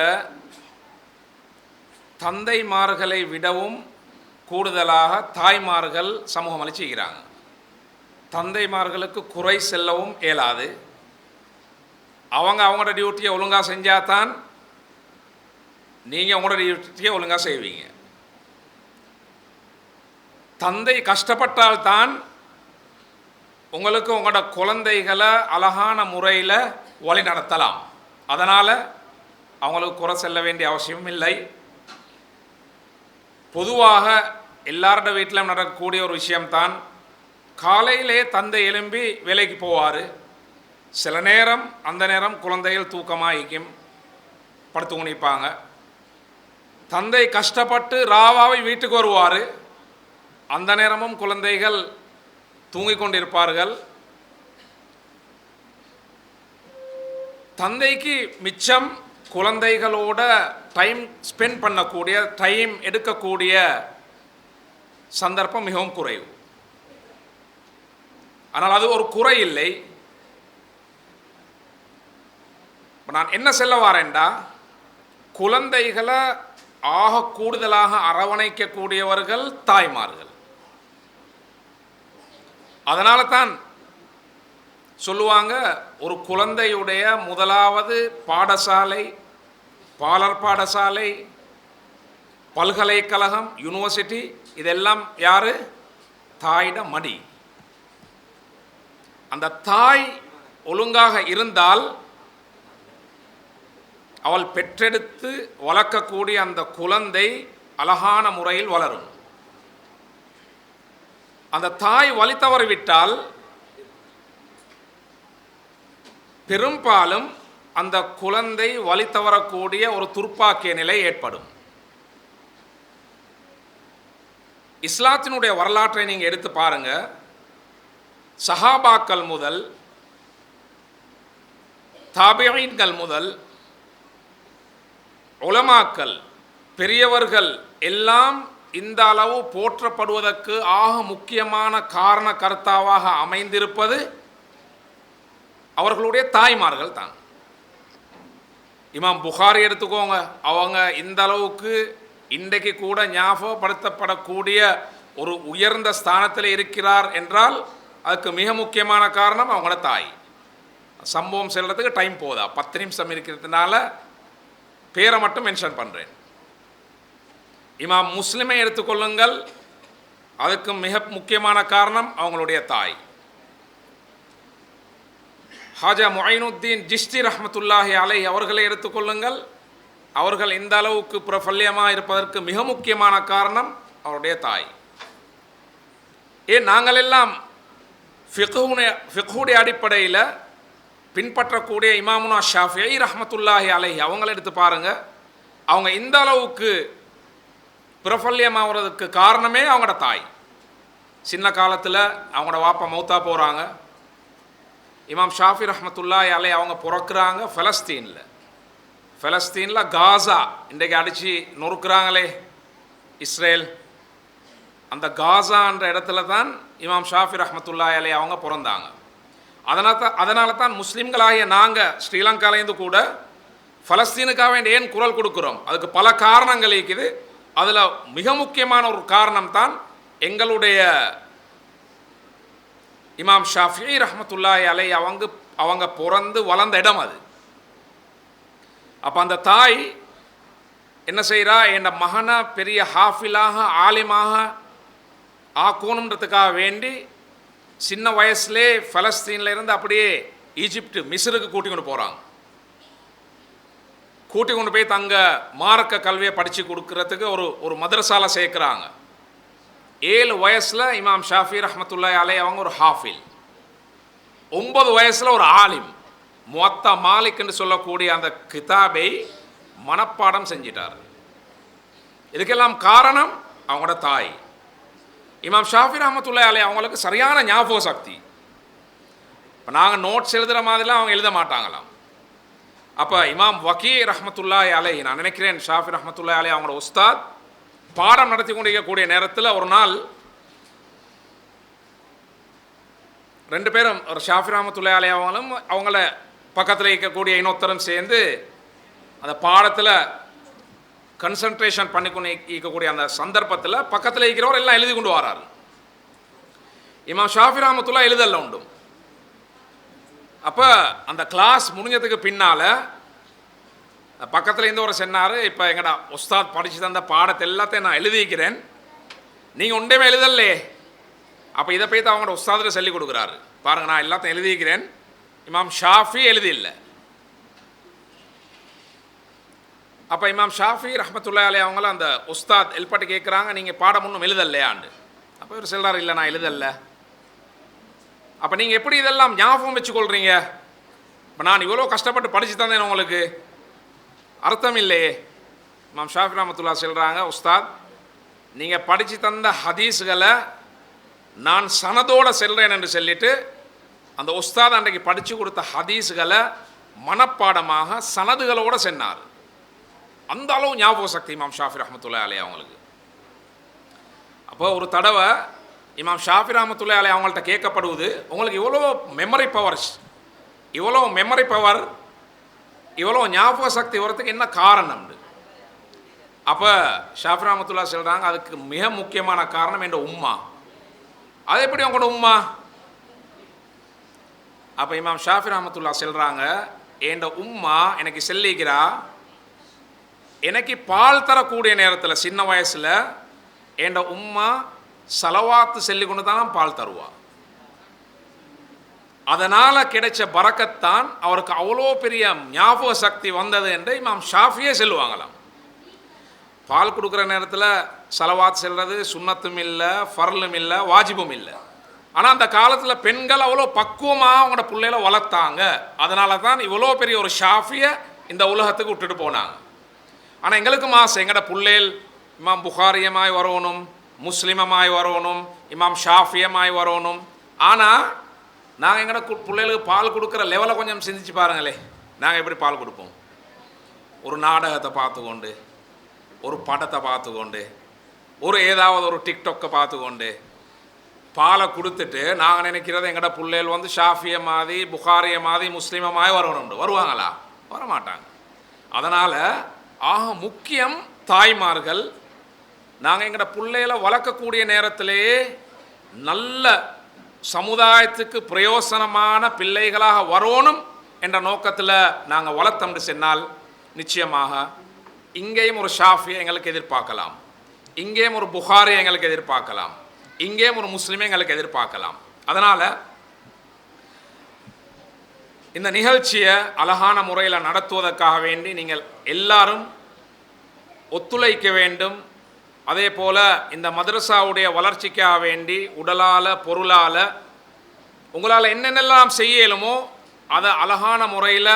தந்தைமார்களை விடவும் கூடுதலாக தாய்மார்கள் சமூகம் அளிச்சுக்கிறாங்க. தந்தைமார்களுக்கு குறை செல்லவும் இயலாது. அவங்களோட டியூட்டியை ஒழுங்காக செஞ்சால் தான் நீங்கள் உங்களோட டியூட்டியை ஒழுங்காக செய்வீங்க. தந்தை கஷ்டப்பட்டால்தான் உங்களுக்கு உங்களோட குழந்தைகளை அழகான முறையில் வழி நடத்தலாம். அதனால் அவங்களுக்கு குறை செல்ல வேண்டிய அவசியமும் இல்லை. பொதுவாக எல்லாரோட வீட்டிலும் நடக்கக்கூடிய ஒரு விஷயம்தான், காலையிலே தந்தை எழும்பி வேலைக்கு போவார். சில நேரம் அந்த நேரம் குழந்தைகள் தூக்கமாகிக்கும், படுத்து உணிப்பாங்க. தந்தை கஷ்டப்பட்டு ராவாவை வீட்டுக்கு வருவார். அந்த நேரமும் குழந்தைகள் தூங்கிக் கொண்டிருப்பார்கள். தந்தைக்கு மிச்சம் குழந்தைகளோட டைம் ஸ்பெண்ட் பண்ணக்கூடிய, டைம் எடுக்கக்கூடிய சந்தர்ப்பம் மிகவும் குறைவு. ஆனால் அது ஒரு குறை இல்லை. நான் என்ன சொல்ல வரேன்டா, குழந்தைகளை ஆக கூடுதலாக அரவணைக்கக்கூடியவர்கள் தாய்மார்கள். அதனால தான் சொல்லுவாங்க, ஒரு குழந்தையுடைய முதலாவது பாடசாலை, பாலர் பாடசாலை, பல்கலைக்கழகம், யூனிவர்சிட்டி, இதெல்லாம் யாரு? தாயிட மடி. அந்த தாய் ஒழுங்காக இருந்தால் அவள் பெற்றெடுத்து வளர்க்கக்கூடிய அந்த குழந்தை அழகான முறையில் வளரும். அந்த தாய் வழி தவறிவிட்டால் பெரும்பாலும் அந்த குழந்தை வழி தவறக்கூடிய ஒரு துர்ப்பாக்கிய நிலை ஏற்படும். இஸ்லாத்தினுடைய வரலாற்றை நீங்கள் எடுத்து பாருங்க. சஹாபாக்கள் முதல், தாபிஈன்கள் முதல், உலமாக்கள், பெரியவர்கள் எல்லாம் இந்த அளவு போற்றப்படுவதற்கு ஆக முக்கியமான காரண கர்த்தாவாக அமைந்திருப்பது அவர்களுடைய தாய்மார்கள் தான். இமாம் புகாரி எடுத்துக்கோங்க, அவங்க இந்த அளவுக்கு இன்றைக்கு கூட ஞாபகப்படுத்தப்படக்கூடிய ஒரு உயர்ந்த ஸ்தானத்தில் இருக்கிறார் என்றால் அதுக்கு மிக முக்கியமான காரணம் அவங்களோட தாய். சம்பவம் செல்றதுக்கு டைம் போதா, 10 நிமிஷம் இருக்கிறதுனால பேரை மட்டும் மென்ஷன் பண்ணுறேன். இமாம் முஸ்லிமை எடுத்துக்கொள்ளுங்கள், அதுக்கு மிக முக்கியமான காரணம் அவங்களுடைய தாய். ஹாஜா முஐனுத்தீன் ஜிஷ்தி ரஹ்மத்துல்லாஹி அலைஹி அவர்களை எடுத்துக்கொள்ளுங்கள், அவர்கள் இந்த அளவுக்கு பிரபல்யமாக இருப்பதற்கு மிக முக்கியமான காரணம் அவருடைய தாய். ஏன் நாங்கள் எல்லாம் ஃபிக்ஹுடைய அடிப்படையில் பின்பற்றக்கூடிய இமாமுனா ஷாஃபிஈ ரஹ்மத்துல்லாஹி அலைஹி அவங்களை எடுத்து பாருங்க. அவங்க இந்த அளவுக்கு பிரபல்யமாகிறதுக்கு காரணமே அவங்களோட தாய். சின்ன காலத்தில் அவங்களோட வாப்பா மௌத்தா போகிறாங்க. இமாம் ஷாஃபி ரஹ்மத்துல்லாஹி அலைஹி அவங்க பிறக்கிறாங்க ஃபலஸ்தீனில் காசா, இன்றைக்கு அடித்து நொறுக்குறாங்களே இஸ்ரேல், அந்த காசான்ற இடத்துல தான் இமாம் ஷாஃபி ரஹ்மத்துல்லாஹி அலைஹி அவங்க பிறந்தாங்க. அதனால தான் முஸ்லீம்களாகிய நாங்கள் ஸ்ரீலங்காலேருந்து கூட ஃபலஸ்தீனுக்காக வேண்டிய ஏன் குரல் கொடுக்குறோம், அதுக்கு பல காரணங்கள் இருக்குது. அதில் மிக முக்கியமான ஒரு காரணம் தான் எங்களுடைய இமாம் ஷாஃபிஈ ரஹ்மத்துல்லாஹி அலைஹி அவங்க பிறந்து வளர்ந்த இடம் அது. அப்போ அந்த தாய் என்ன செய்கிறா, என் மகனை பெரிய ஹாஃபிலாக ஆலிமாக ஆக்கணுன்றதுக்காக வேண்டி சின்ன வயசுலே ஃபலஸ்தீனில் இருந்து அப்படியே ஈஜிப்டு மிஸ்ருக்கு கூட்டி கொண்டு போகிறாங்க. கூட்டி கொண்டு போய் தங்க மார்க்க கல்வியை படித்து கொடுக்கறதுக்கு ஒரு மதரசால சேர்க்குறாங்க. 7 வயசில் இமாம் ஷாஃபி ரஹ்மத்துல்லாஹி அலைஹி அவங்க ஒரு ஹாஃபில், 9 வயசில் ஒரு ஆலிம், முவத்தா மாலிக் என்று சொல்லக்கூடிய அந்த கிதாபை மனப்பாடம் செஞ்சிட்டார். இதுக்கெல்லாம் காரணம் அவங்களோட தாய். இமாம் ஷாஃபி ரஹ்மத்துல்லாஹி அலைஹி அவங்களுக்கு சரியான ஞாபக சக்தி. இப்போ நாங்கள் நோட்ஸ் எழுதுகிற மாதிரிலாம் அவங்க எழுத மாட்டாங்களாம். அப்போ இமாம் வக்கீ ரஹ்மத்துல்லாஹி அலைஹி, நான் நினைக்கிறேன் ஷாஃபி ரஹ்மத்துல்லாஹி அலைஹி அவங்களோட உஸ்தாத் பாடம் நடத்தி கொண்டிருக்கக்கூடிய நேரத்தில் ஒரு நாள் 2 பேரும், ஒரு ஷாஃபி ரஹ்மத்துல்லாஹி அலைஹி அவங்களும் அவங்கள பக்கத்தில் இருக்கக்கூடிய இன்னொருத்தரும் சேர்ந்து அந்த பாடத்தில் கன்சன்ட்ரேஷன் பண்ணி கொண்டு இருக்கக்கூடிய அந்த சந்தர்ப்பத்தில் பக்கத்தில் இருக்கிறவர் எல்லாம் எழுதி கொண்டு வராரு. இமாம் ஷாஃபி ரஹ்மத்துல்லாஹி எழுதல்ல உண்டு. அப்போ அந்த கிளாஸ் முடிஞ்சதுக்கு பின்னால் பக்கத்தில் இருந்தவர் சொன்னார், இப்போ எங்கடா உஸ்தாத் படித்து தந்த பாடத்தை எல்லாத்தையும் நான் எழுதிக்கிறேன், நீங்கள் ஒன்றையுமே எழுதல்லே. அப்போ இதை போய் தான் அவங்களோட உஸ்தாதில் சொல்லி கொடுக்குறாரு, பாருங்கள் நான் எல்லாத்தையும் எழுதிக்கிறேன், இமாம் ஷாஃபி எழுதியில்லை. அப்போ இமாம் ஷாஃபி ரஹ்மத்துல்லாஹி அலைஹி அவங்கள அந்த உஸ்தாத் எழுப்பாட்டு கேட்குறாங்க, நீங்கள் பாடம் ஒன்றும் எழுதல்லையாண்டு. அப்போ இவர் சொல்கிறார், இல்லை நான் எழுதல்ல. அப்போ நீங்கள் எப்படி இதெல்லாம் ஞாபகம் வச்சுக்கொள்கிறீங்க? இப்போ நான் இவ்வளோ கஷ்டப்பட்டு படித்து தந்தேன், உங்களுக்கு அர்த்தம் இல்லையே. இமாம் ஷாஃபி ரஹ்மத்துல்லாஹி சொல்கிறாங்க, உஸ்தாத் நீங்கள் படித்து தந்த ஹதீஸுகளை நான் சனதோடு செல்கிறேன் என்று சொல்லிட்டு அந்த உஸ்தாத் அன்றைக்கு படித்து கொடுத்த ஹதீஸுகளை மனப்பாடமாக சனதுகளோடு சென்னார். அந்த அளவு ஞாபக சக்தி இமாம் ஷாஃபி ரஹ்மத்துல்லாஹி அலைஹி அவங்களுக்கு. அப்போ ஒரு தடவை இமாம் ஷாஃபி ரஹ்மத்துல்லாஹி அலைஹி அவங்கள்ட்ட கேட்கப்படுவது, உங்களுக்கு இவ்வளோ மெமரி பவர்ஸ், இவ்வளோ ஞாபக சக்தி வரத்துக்கு என்ன காரணம்? அப்போ ஷாஃபி ரஹ்மத்துல்லாஹி சொல்கிறாங்க, அதுக்கு மிக முக்கியமான காரணம் என்ற உம்மா. அது எப்படி உங்களோட உம்மா? அப்போ இமாம் ஷாஃபி ரஹ்மத்துல்லாஹி சொல்கிறாங்க, என்ற உம்மா எனக்கு சொல்லிக்கிறா, எனக்கு பால் தரக்கூடிய நேரத்தில் சின்ன வயசில் என்ற உம்மா சலவாத்து சொல்லி கொண்டு தான் பால் தருவா. அதனால் கிடைச்ச பரக்கத்தான் அவருக்கு அவ்வளோ பெரிய ஞாபக சக்தி வந்தது என்று இமாம் ஷாஃபியே சொல்லுவாங்களாம். பால் கொடுக்குற நேரத்தில் சலவாத் செல்வது சுன்னத்தும் இல்லை, ஃபர்லும் இல்லை, வாஜிபும் இல்லை. ஆனால் அந்த காலத்தில் பெண்கள் அவ்வளோ பக்குவமாக அவங்களோட பிள்ளைகளை வளர்த்தாங்க. அதனால தான் இவ்வளோ பெரிய ஒரு ஷாஃபியை இந்த உலகத்துக்கு விட்டுட்டு போனாங்க. ஆனால் எங்களுக்கு மாசம் எங்களோட பிள்ளைகள் இமாம் புகாரியமாய் வரணும், முஸ்லிமமாய் வரணும், இமாம் ஷாஃபியமாய் வரணும். ஆனால் நாங்கள் எங்களோட பிள்ளைகளுக்கு பால் கொடுக்குற லெவலை கொஞ்சம் சிந்திச்சு பாருங்களே. நாங்கள் எப்படி பால் கொடுப்போம்? ஒரு நாடகத்தை பார்த்துக்கொண்டு, ஒரு படத்தை பார்த்துக்கொண்டு, ஒரு ஏதாவது ஒரு டிக்டாக்கை பார்த்துக்கொண்டு பாலை கொடுத்துட்டு நாங்கள் நினைக்கிறது எங்கள்ட பிள்ளைகள் வந்து ஷாஃபிய மாதிரி, புகாரிய மாதிரி, முஸ்லீம மாதிரி வரணுண்டு. வருவாங்களா? வரமாட்டாங்க. அதனால் ஆக முக்கியம் தாய்மார்கள். நாங்கள் எங்கள்ட பிள்ளைகளை வளர்க்கக்கூடிய நேரத்திலேயே நல்ல சமுதாயத்துக்கு பிரயோசனமான பிள்ளைகளாக வரணும் என்ற நோக்கத்தில் நாங்கள் வளர்த்தோம்னு சொன்னால் நிச்சயமாக இங்கேயும் ஒரு ஷாஃபியை எங்களுக்கு எதிர்பார்க்கலாம், இங்கேயும் ஒரு புகாரி எங்களுக்கு எதிர்பார்க்கலாம், இங்கேயும் ஒரு முஸ்லீமை எங்களுக்கு எதிர்பார்க்கலாம். அதனால் இந்த நிகழ்ச்சியை அழகான முறையில் நடத்துவதற்காக வேண்டி நீங்கள் எல்லாரும் ஒத்துழைக்க வேண்டும். அதே போல் இந்த மதரசாவுடைய வளர்ச்சிக்காக வேண்டி உடலால் பொருளால் உங்களால் என்னென்னலாம் செய்யலுமோ அதை அழகான முறையில்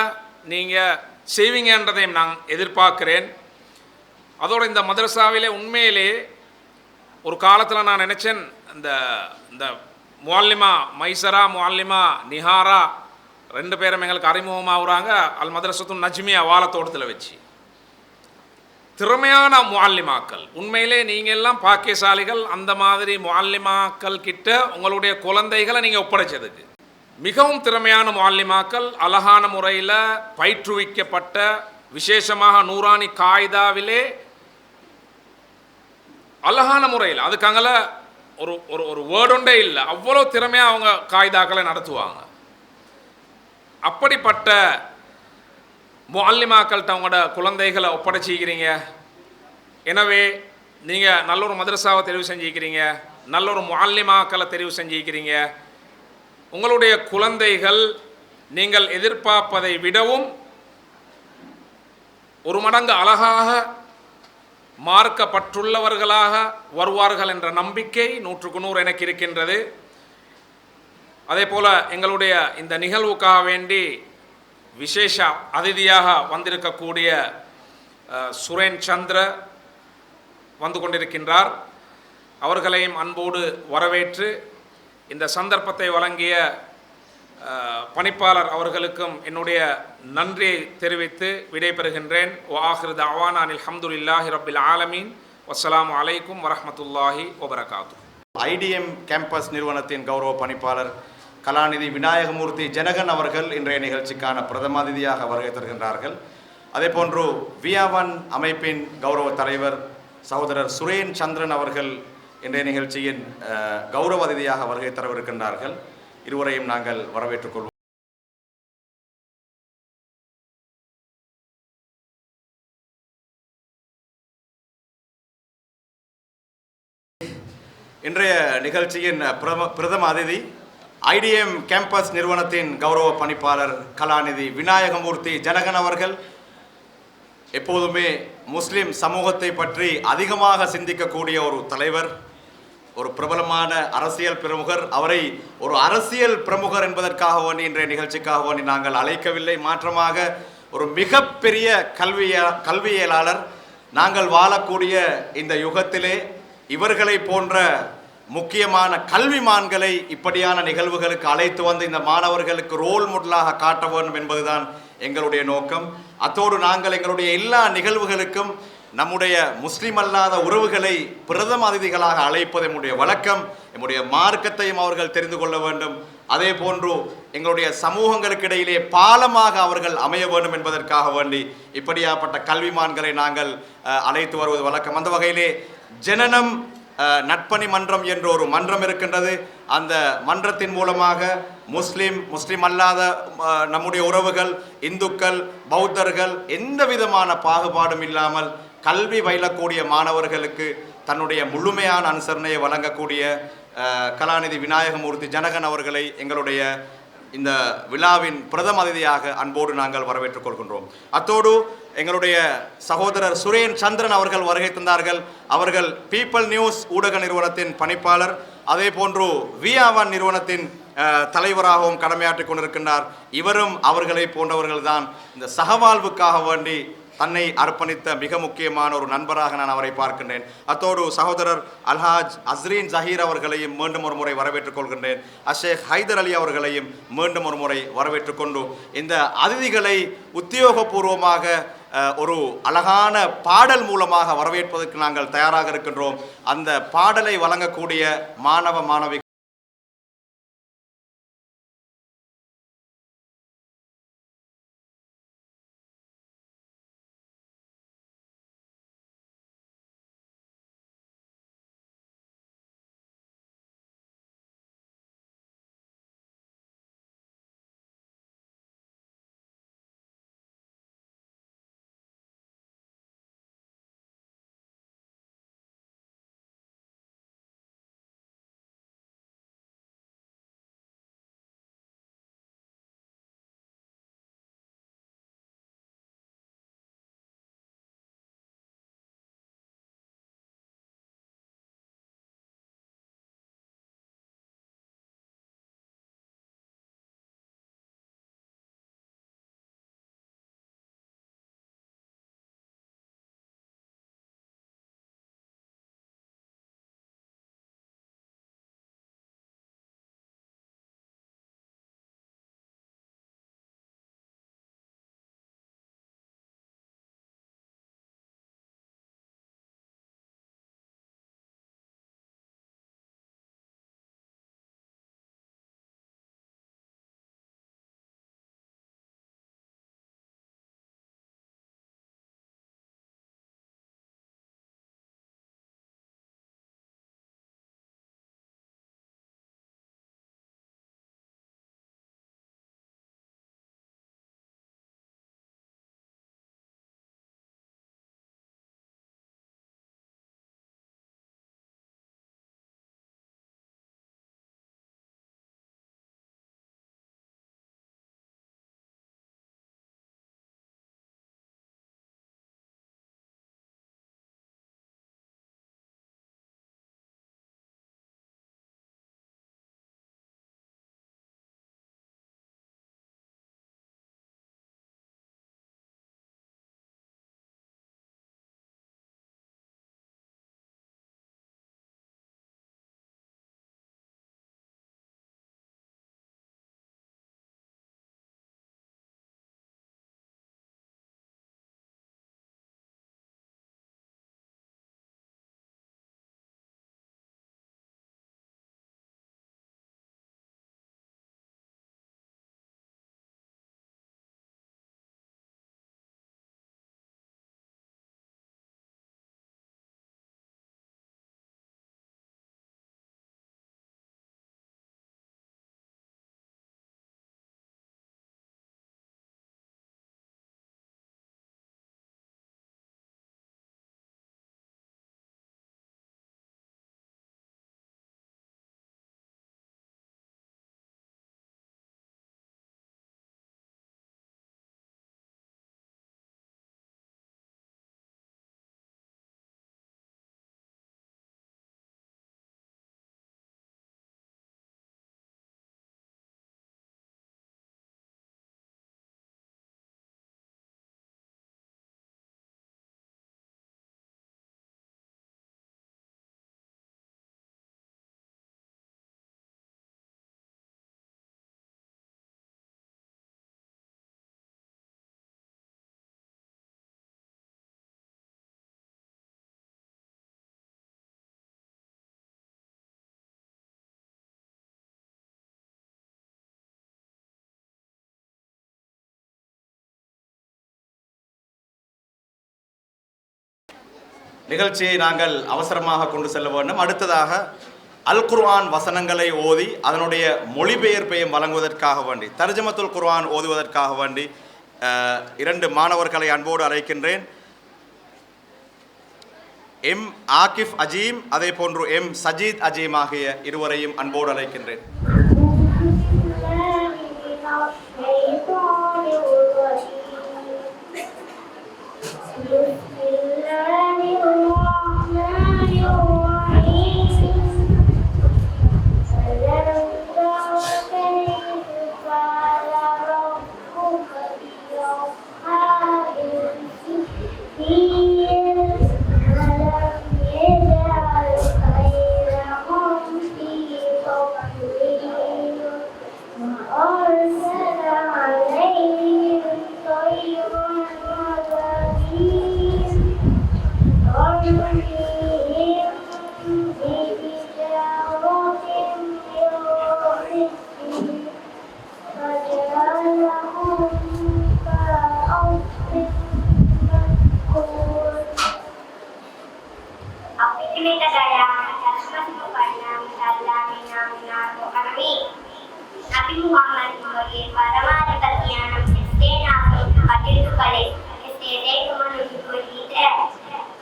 நீங்கள் செய்வீங்கன்றதையும் நான் எதிர்பார்க்கிறேன். அதோடு இந்த மதரசாவிலே உண்மையிலே ஒரு காலத்தில் நான் நினச்சேன், இந்த முஅல்லிமா மைசரா, முஅல்லிமா நிஹாரா 2 பேரும் எங்களுக்கு அறிமுகமாகறாங்க அல் மதரசத்துன் நஜ்மியா வாழத்தோட்டத்தில் வச்சு. திறமையான முஅல்லிமாக்கள், உண்மையிலே நீங்கள் எல்லாம் பாக்கியசாலிகள். அந்த மாதிரி முஅல்லிமாக்கள் கிட்ட உங்களுடைய குழந்தைகளை நீங்கள் ஒப்படைச்சதுக்கு மிகவும் திறமையான முஅல்லிமாக்கள், அழகான முறையில் பயிற்றுவிக்கப்பட்ட, விசேஷமாக நூரானி காய்தாவிலே அழகான முறையில் அதுக்காங்கள ஒரு ஒரு ஒரு வேர்டுண்டே இல்லை, அவ்வளோ திறமையாக அவங்க காய்தாக்களை நடத்துவாங்க. அப்படிப்பட்ட முஅல்லிமாக்கள்கிட்ட அவங்களோட குழந்தைகளை ஒப்படைச்சிக்கிறீங்க. எனவே நீங்கள் நல்ல ஒரு மதரசாவை தெரிவு செஞ்சுக்கிறீங்க, நல்ல ஒரு முஅல்லிமாக்களை தெரிவு செஞ்சுக்கிறீங்க. உங்களுடைய குழந்தைகள் நீங்கள் எதிர்பார்ப்பதை விடவும் ஒரு மடங்கு அழகாக மார்க்கப்பட்டுள்ளவர்களாக வருவார்கள் என்ற நம்பிக்கை 100க்கு 100 எனக்கு இருக்கின்றது. அதே போல் எங்களுடைய இந்த நிகழ்வுக்காக வேண்டி விசேஷ அதிதியாக வந்திருக்கக்கூடிய சுரேன் சந்திர வந்து கொண்டிருக்கின்றார். அவர்களையும் அன்போடு வரவேற்று இந்த சந்தர்ப்பத்தை வழங்கிய பணிப்பாளர் அவர்களுக்கும் என்னுடைய நன்றியை தெரிவித்து விடைபெறுகின்றேன். வஆகிரு தஅவானா அல்ஹம்துலில்லாஹி ரப்பில் ஆலமீன். வஸ்ஸலாமு அலைக்கும் வரஹ்மத்துல்லாஹி வபரகாத்துஹு. ஐடிஎம் கேம்பஸ் நிறுவனத்தின் கௌரவ பணிப்பாளர் கலாநிதி விநாயகமூர்த்தி ஜனகன் அவர்கள் இன்றைய நிகழ்ச்சிக்கான பிரதம அதிதியாக வருகை தருகின்றார்கள். அதேபோன்று வியாவன் அமைப்பின் கௌரவ தலைவர் சகோதரர் சுரேன் சந்திரன் அவர்கள் இன்றைய நிகழ்ச்சியின் கௌரவ அதிதியாக வருகை தரவிருக்கின்றார்கள். இருவரையும் நாங்கள் வரவேற்றுக் கொள்வோம். இன்றைய நிகழ்ச்சியின் பிரதம அதிதி ஐடிஎம் கேம்பஸ் நிறுவனத்தின் கௌரவ பணிப்பாளர் கலாநிதி விநாயகமூர்த்தி ஜனகன் அவர்கள். எப்போதுமே முஸ்லிம் சமூகத்தை பற்றி அதிகமாக சிந்திக்கக்கூடிய ஒரு தலைவர், ஒரு பிரபலமான அரசியல் பிரமுகர். அவரை ஒரு அரசியல் பிரமுகர் என்பதற்காக வேண்டி இன்றைய நிகழ்ச்சிக்காக வேண்டி நாங்கள் அழைக்கவில்லை. மாற்றமாக ஒரு மிகப்பெரிய கல்வியலாளர். நாங்கள் வாழக்கூடிய இந்த யுகத்திலே இவர்களை போன்ற முக்கியமான கல்விமான்களை இப்படியான நிகழ்வுகளுக்கு அழைத்து வந்து இந்த மாணவர்களுக்கு ரோல் மாடலாக காட்ட வேண்டும் என்பதுதான் எங்களுடைய நோக்கம். அத்தோடு நாங்கள் எங்களுடைய எல்லா நிகழ்வுகளுக்கும் நம்முடைய முஸ்லிம் அல்லாத உறவுகளை பிரதம அதிதிகளாக அழைப்பது நம்முடைய வழக்கம். நம்முடைய மார்க்கத்தையும் அவர்கள் தெரிந்து கொள்ள வேண்டும். அதே போன்று எங்களுடைய சமூகங்களுக்கு இடையிலே பாலமாக அவர்கள் அமைய வேண்டும் என்பதற்காக வேண்டி இப்படியாப்பட்ட கல்விமான்களை நாங்கள் அழைத்து வருவது வழக்கம். அந்த வகையிலே ஜனனம் நட்பணி மன்றம் என்ற ஒரு மன்றம் இருக்கின்றது. அந்த மன்றத்தின் மூலமாக முஸ்லிம் அல்லாத நம்முடைய உறவுகள், இந்துக்கள், பௌத்தர்கள் எந்த விதமான பாகுபாடும் இல்லாமல் கல்வி பயிலக்கூடிய மாணவர்களுக்கு தன்னுடைய முழுமையான அனுசரணையை வழங்கக்கூடிய கலாநிதி விநாயகமூர்த்தி ஜனகன் அவர்களை எங்களுடைய இந்த விழாவின் பிரதம அதிதியாக அன்போடு நாங்கள் வரவேற்றுக் கொள்கின்றோம். அத்தோடு எங்களுடைய சகோதரர் சுரேன் சந்திரன் அவர்கள் வருகை தந்தார்கள். அவர்கள் பீப்பிள் நியூஸ் ஊடக நிறுவனத்தின் பணிப்பாளர், அதே போன்று வியாவான் நிறுவனத்தின் தலைவராகவும் கடமையாற்றிக் கொண்டிருக்கின்றார். இவரும் அவர்களை போன்றவர்கள் தான் இந்த சகவாழ்வுக்காக வேண்டி தன்னை அர்ப்பணித்த மிக முக்கியமான ஒரு நண்பராக நான் அவரை பார்க்கின்றேன். அத்தோடு சகோதரர் அல்ஹாஜ் அஸ்ரீன் ஜஹீர் அவர்களையும் மீண்டும் ஒரு முறை வரவேற்றுக் கொள்கின்றேன். அஷேக் ஹைதர் அலி அவர்களையும் மீண்டும் ஒரு முறை வரவேற்றுக் கொண்டு இந்த அதிதிகளை உத்தியோகபூர்வமாக ஒரு அழகான பாடல் மூலமாக வரவேற்பதற்கு நாங்கள் தயாராக இருக்கின்றோம். அந்த பாடலை வழங்கக்கூடிய மாணவி நிகழ்ச்சியை நாங்கள் அவசரமாக கொண்டு செல்ல வேண்டும். அடுத்ததாக அல் குர்ஆன் வசனங்களை ஓதி அதனுடைய மொழிபெயர்ப்பையும் வழங்குவதற்காக வேண்டி, தர்ஜமத்துல் குர்ஆன் ஓதுவதற்காக வேண்டி 2 மாணவர்களை அன்போடு அழைக்கின்றேன். எம் ஆகிஃப் அஜீம், அதே போன்று எம் சஜீத் அஜீம் ஆகிய இருவரையும் அன்போடு அழைக்கின்றேன். Nabi Muhammad sebagai para kalian sesuai hadir kali sesuai dengan kita.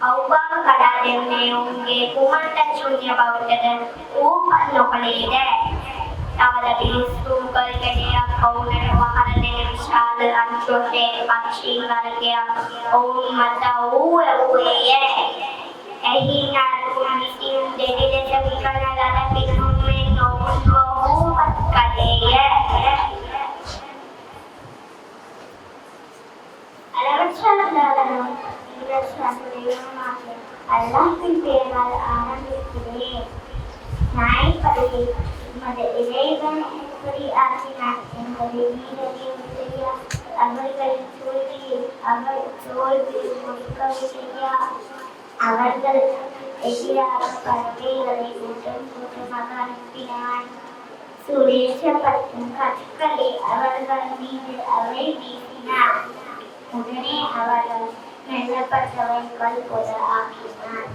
Awal kada demne unge kumantan sunya bawatan upan nokalide. Awal bisu kal kaya kaunan wahana dene misal anchote pakshi karya mata uye. Ehina kumisin dede sabikana lada bisume no kaliye. அல்லாஹ்வின் பெயரால் ஆரம்பிக்கிறேன். நாய் பறவை மத இறைவன் எப்படி ஆக்கினான் என்பதை நீரையும் செய்யா. அவர்களின் தோல்வியை அவர் தோல்வி முடிக்கவில்லையா? அவர்கள் எதிராக பறவைகளை கூட்டம் கூட்டமாக அனுப்பினான். சுரேஷப்பட்டும் கற்களை அவர்கள் மீது அவை வீசினார். உடனே அவர்கள் மெல்லப்பட்டவர்கள் போல ஆக்கினார்.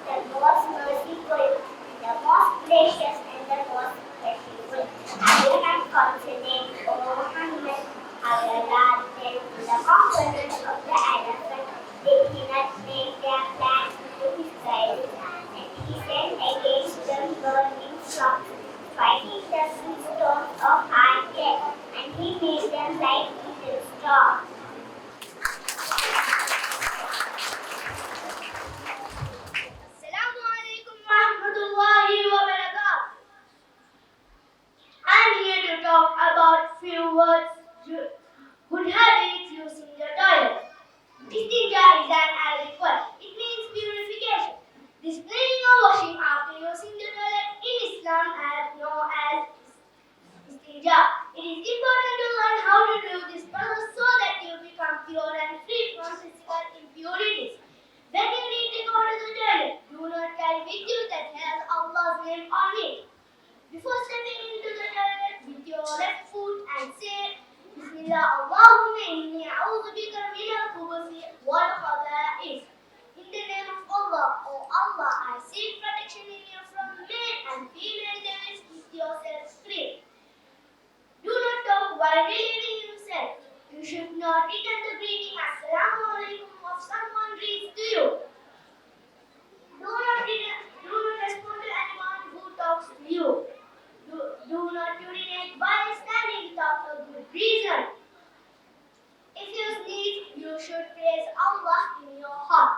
The most merciful, the most gracious, and the most merciful. I have considered, O Muhammad, our Lord said to the components of the elephant, they cannot make their plans to his guide. And he sent against them burning shocks, striking the stones of hard death, and he made them like little straw. Assalamu alaikum warahmatullahi wabarakatuh. I'm here to talk about few words, good habits using the toilet. Istinja is an Arabic word. It means purification. This cleaning or washing after using the toilet in Islam is known as istinja. It is important to learn how to do this process so that you become pure and free from physical impurities. When you need to go to the toilet, do not carry with you that has Allah's name on it. Before stepping into the toilet with your left foot and say, Bismillah Allahumma inni a'udhu bika min al-khubuthi wal khaba'ith. In the name of Allah, O Allah, I seek protection in you from male and female devils. Keep yourself free. Do not talk while relieving yourself. You should not return the greeting Assalamu alaikum if someone reads to you. Do not respond to anyone who talks to you. Do not urinate while standing without a good reason. If you sneeze, you should praise Allah in your heart.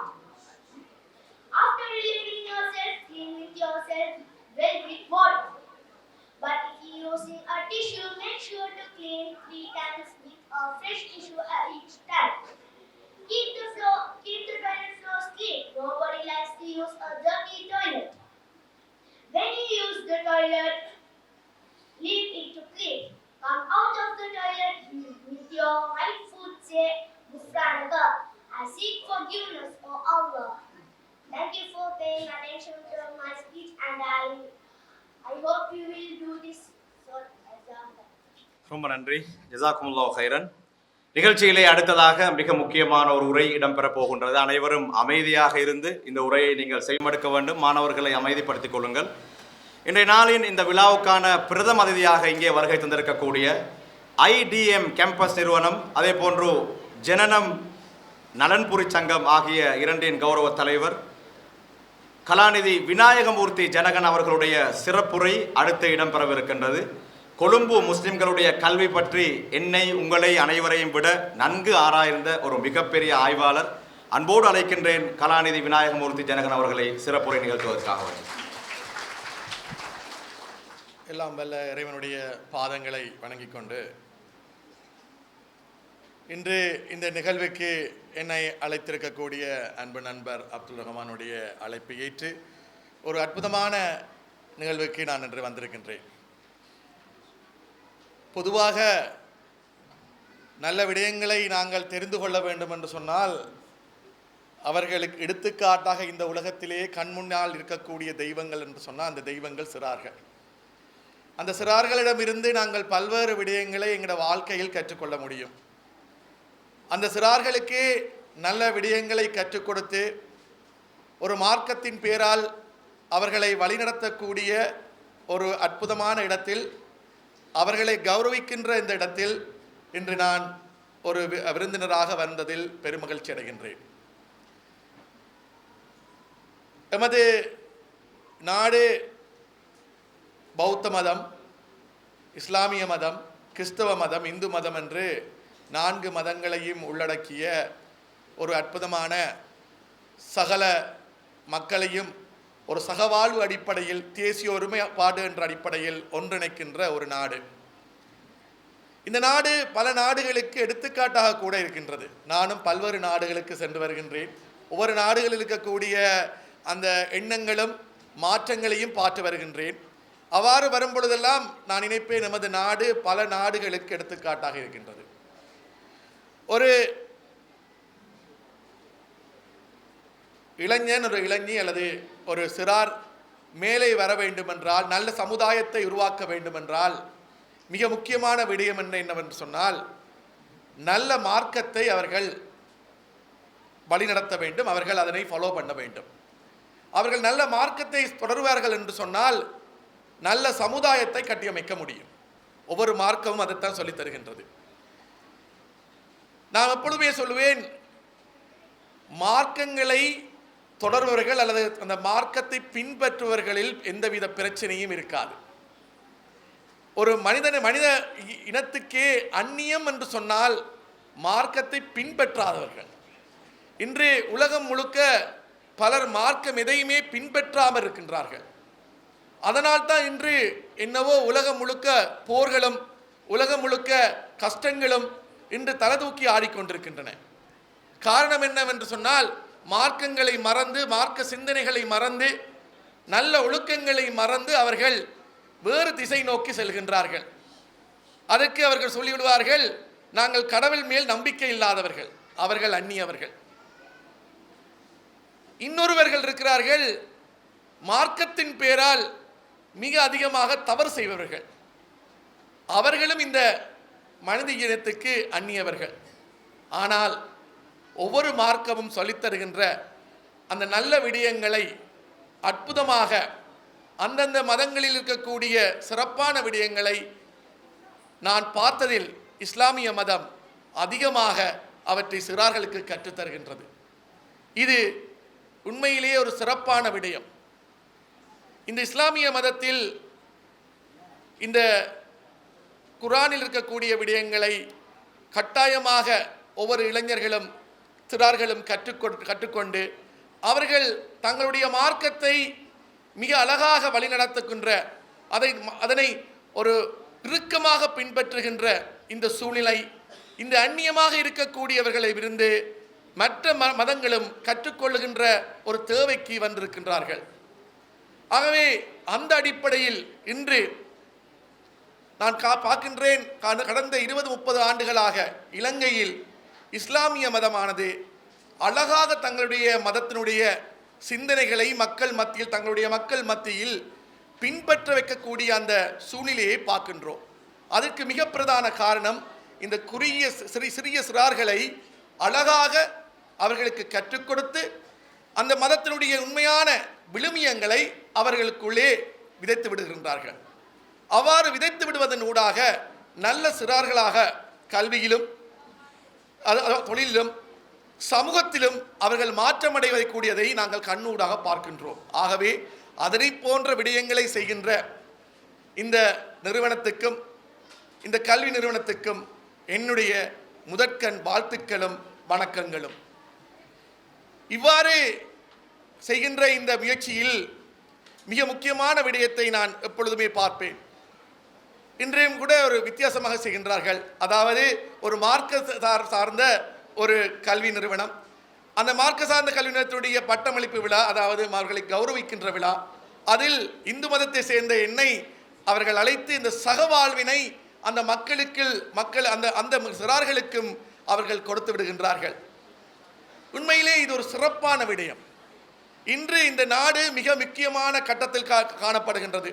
After relieving yourself, clean with yourself well with water. But if you are using a tissue, make sure to clean 3 times with a fresh tissue each time. Keep the toilet floors clean. Nobody likes to use a dirty toilet. When you use the toilet, leave it to clean. Come out of the toilet with your right foot. Say, Ghufranaka, I seek forgiveness, O Allah. Thank you for paying attention to my speech, and I hope you will do this sort of example. ரொம்ப நன்றி. ஜஸாக்குமுல்லாஹ் ஹைரன். நிகழ்ச்சியிலே அடுத்ததாக மிக முக்கியமான ஒரு உரை இடம்பெறப் போகின்றது. அனைவரும் அமைதியாக இருந்து இந்த உரையை நீங்கள் செய்மடுக்க வேண்டும். மாணவர்களை அமைதிப்படுத்திக் கொள்ளுங்கள். இன்றைய நாளின் இந்த விழாவுக்கான பிரதம அதிதியாக இங்கே வருகை தந்திருக்கக்கூடிய IDM கேம்பஸ் நிறுவனம், அதே போன்று ஜனனம் நலன்புரி சங்கம் ஆகிய இரண்டின் கௌரவ தலைவர் கலாநிதி விநாயகமூர்த்தி ஜனகன் அவர்களுடைய சிறப்புரை அடுத்து இடம்பெறவிருக்கின்றது. கொழும்பு முஸ்லிம்களுடைய கல்வி பற்றி என்னை உங்களை அனைவரையும் விட நன்கு ஆராய்ந்த ஒரு மிகப்பெரிய ஆய்வாளர், அன்போடு அழைக்கின்றேன் கலாநிதி விநாயகமூர்த்தி ஜனகன் அவர்களை சிறப்புரை நிகழ்த்துவதற்காக. எல்லாம் வல்ல இறைவனுடைய பாதங்களை வணங்கிக் கொண்டு இன்று இந்த நிகழ்வுக்கு என்னை அழைத்திருக்கக்கூடிய அன்பு நண்பர் அப்துல் ரஹ்மானுடைய அழைப்பை ஏற்று ஒரு அற்புதமான நிகழ்வுக்கு நான் இன்று வந்திருக்கின்றேன். பொதுவாக நல்ல விடயங்களை நாங்கள் தெரிந்து கொள்ள வேண்டும் என்று சொன்னால் அவர்களுக்கு எடுத்துக்காட்டாக இந்த உலகத்திலே கண்முன்னால் இருக்கக்கூடிய தெய்வங்கள் என்று சொன்னால் அந்த தெய்வங்கள் சிறார்கள். அந்த சிறார்களிடமிருந்து நாங்கள் பல்வேறு விடயங்களை எங்களோட வாழ்க்கையில் கற்றுக்கொள்ள முடியும். அந்த சிறார்களுக்கு நல்ல விடயங்களை கற்றுக் கொடுத்து ஒரு மார்க்கத்தின் பேரால் அவர்களை வழிநடத்தக்கூடிய ஒரு அற்புதமான இடத்தில், அவர்களை கௌரவிக்கின்ற இந்த இடத்தில் இன்று நான் ஒரு விருந்தினராக வந்ததில் பெருமகிழ்ச்சி அடைகின்றேன். எமது நாடு பௌத்த மதம், இஸ்லாமிய மதம், கிறிஸ்தவ மதம், இந்து மதம் என்று 4 மதங்களையும் உள்ளடக்கிய ஒரு அற்புதமான சகல மக்களையும் ஒரு சகவாழ்வு அடிப்படையில், தேசிய ஒருமைப்பாடு என்ற அடிப்படையில் ஒன்றிணைக்கின்ற ஒரு நாடு. இந்த நாடு பல நாடுகளுக்கு எடுத்துக்காட்டாக கூட இருக்கின்றது. நானும் பல்வேறு நாடுகளுக்கு சென்று வருகின்றேன். ஒவ்வொரு நாடுகளில் இருக்கக்கூடிய அந்த எண்ணங்களும் மாற்றங்களையும் பார்த்து வருகின்றேன். அவ்வாறு வரும்பொழுதெல்லாம் நான் நினைப்பேன், நமது நாடு பல நாடுகளுக்கு எடுத்துக்காட்டாக இருக்கின்றது. ஒரு இளைஞன், ஒரு இளைஞி அல்லது ஒரு சிறார் மேலே வர வேண்டுமென்றால், நல்ல சமுதாயத்தை உருவாக்க வேண்டுமென்றால் மிக முக்கியமான விடயம் என்னவென்று சொன்னால், நல்ல மார்க்கத்தை அவர்கள் வழிநடத்த வேண்டும், அவர்கள் அதனை ஃபாலோ பண்ண வேண்டும். அவர்கள் நல்ல மார்க்கத்தை தொடர்வார்கள் என்று சொன்னால் நல்ல சமுதாயத்தை கட்டியமைக்க முடியும். ஒவ்வொரு மார்க்கமும் அதைத்தான் சொல்லித் தருகின்றது. நான் எப்பொழுதுமே சொல்லுவேன், மார்க்கங்களை தொடர்பவர்கள் அல்லது அந்த மார்க்கத்தை பின்பற்றுபவர்களில் எந்தவித பிரச்சனையும் இருக்காது. ஒரு மனித இனத்துக்கே அந்நியம் என்று சொன்னால் மார்க்கத்தை பின்பற்றாதவர்கள். இன்று உலகம் முழுக்க பலர் மார்க்கம் எதையுமே பின்பற்றாமல் இருக்கின்றார்கள். அதனால்தான் இன்று என்னவோ உலகம் முழுக்க போர்களும் உலகம் முழுக்க கஷ்டங்களும் இன்று தலதூக்கி ஆடிக்கொண்டிருக்கின்றன. காரணம் என்னவென்று சொன்னால், மார்க்கங்களை மறந்து, மார்க்க சிந்தனைகளை மறந்து, நல்ல ஒழுக்கங்களை மறந்து அவர்கள் வேறு திசை நோக்கி செல்கின்றார்கள். அதற்கு அவர்கள் சொல்லிவிடுவார்கள், நாங்கள் கடவுள் மேல் நம்பிக்கை இல்லாதவர்கள், அவர்கள் அந்நியவர்கள். இன்னொருவர்கள் இருக்கிறார்கள், மார்க்கத்தின் பேரால் மிக அதிகமாக தவறு செய்பவர்கள். அவர்களும் இந்த மனித இனத்துக்கு அந்நியவர்கள். ஆனால் ஒவ்வொரு மார்க்கமும் சொல்லித்தருகின்ற அந்த நல்ல விடயங்களை அற்புதமாக அந்தந்த மதங்களில் இருக்கக்கூடிய சிறப்பான விடயங்களை நான் பார்த்ததில் இஸ்லாமிய மதம் அதிகமாக அவற்றை சிறார்களுக்கு கற்றுத்தருகின்றது. இது உண்மையிலேயே ஒரு சிறப்பான விடயம். இந்த இஸ்லாமிய மதத்தில் இந்த குர்ஆனில் இருக்கக்கூடிய விடயங்களை கட்டாயமாக ஒவ்வொரு இளைஞர்களும் சிறார்களும் கற்றுக்கொண்டு அவர்கள் தங்களுடைய மார்க்கத்தை மிக அழகாக வழிநடத்துகின்ற, அதனை ஒரு இறுக்கமாக பின்பற்றுகின்ற இந்த சூழ்நிலை, இந்த அந்நியமாக இருக்கக்கூடியவர்களை விருந்து மற்ற மதங்களும் கற்றுக்கொள்ளுகின்ற ஒரு தேவைக்கு வந்திருக்கின்றார்கள். ஆகவே அந்த அடிப்படையில் இன்று நான் பார்க்கின்றேன், கடந்த 20-30 ஆண்டுகளாக இலங்கையில் இஸ்லாமிய மதமானது அழகாக தங்களுடைய மதத்தினுடைய சிந்தனைகளை மக்கள் மத்தியில், தங்களுடைய மக்கள் மத்தியில் பின்பற்ற வைக்கக்கூடிய அந்த சூழ்நிலையை பார்க்கின்றோம். அதற்கு மிக பிரதான காரணம் இந்த சிறிய சிறார்களை அழகாக அவர்களுக்கு கற்றுக் கொடுத்து அந்த மதத்தினுடைய உண்மையான விழுமியங்களை அவர்களுக்குள்ளே விதைத்து விடுகின்றார்கள். அவ்வாறு விதைத்து விடுவதன் ஊடாக நல்ல சிறார்களாக கல்வியிலும் தொழிலிலும் சமூகத்திலும் அவர்கள் மாற்றமடைவதை கூடியதை நாங்கள் கண்ணூடாக பார்க்கின்றோம். ஆகவே அதனை போன்ற விடயங்களை செய்கின்ற இந்த நிறுவனத்துக்கும் இந்த கல்வி நிறுவனத்துக்கும் என்னுடைய முதற்கண் வாழ்த்துக்களும் வணக்கங்களும். இவ்வாறு செய்கின்ற இந்த முயற்சியில் மிக முக்கியமான விடயத்தை நான் எப்பொழுதுமே பார்ப்பேன். இன்றையும் கூட ஒரு வித்தியாசமாக செய்கின்றார்கள். அதாவது ஒரு மார்க்க சார்ந்த ஒரு கல்வி நிறுவனம், அந்த மார்க்க சார்ந்த கல்வி நிறுவனத்துடைய பட்டமளிப்பு விழா, அதாவது அவர்களை கௌரவிக்கின்ற விழா, அதில் இந்து மதத்தை சேர்ந்த என்னை அவர்கள் அழைத்து இந்த சகவாழ்வினை அந்த மக்கள் அந்த சிறார்களுக்கும் அவர்கள் கொடுத்து விடுகின்றார்கள். உண்மையிலே இது ஒரு சிறப்பான விடயம். இன்று இந்த நாடு மிக முக்கியமான கட்டத்தில் காணப்படுகின்றது.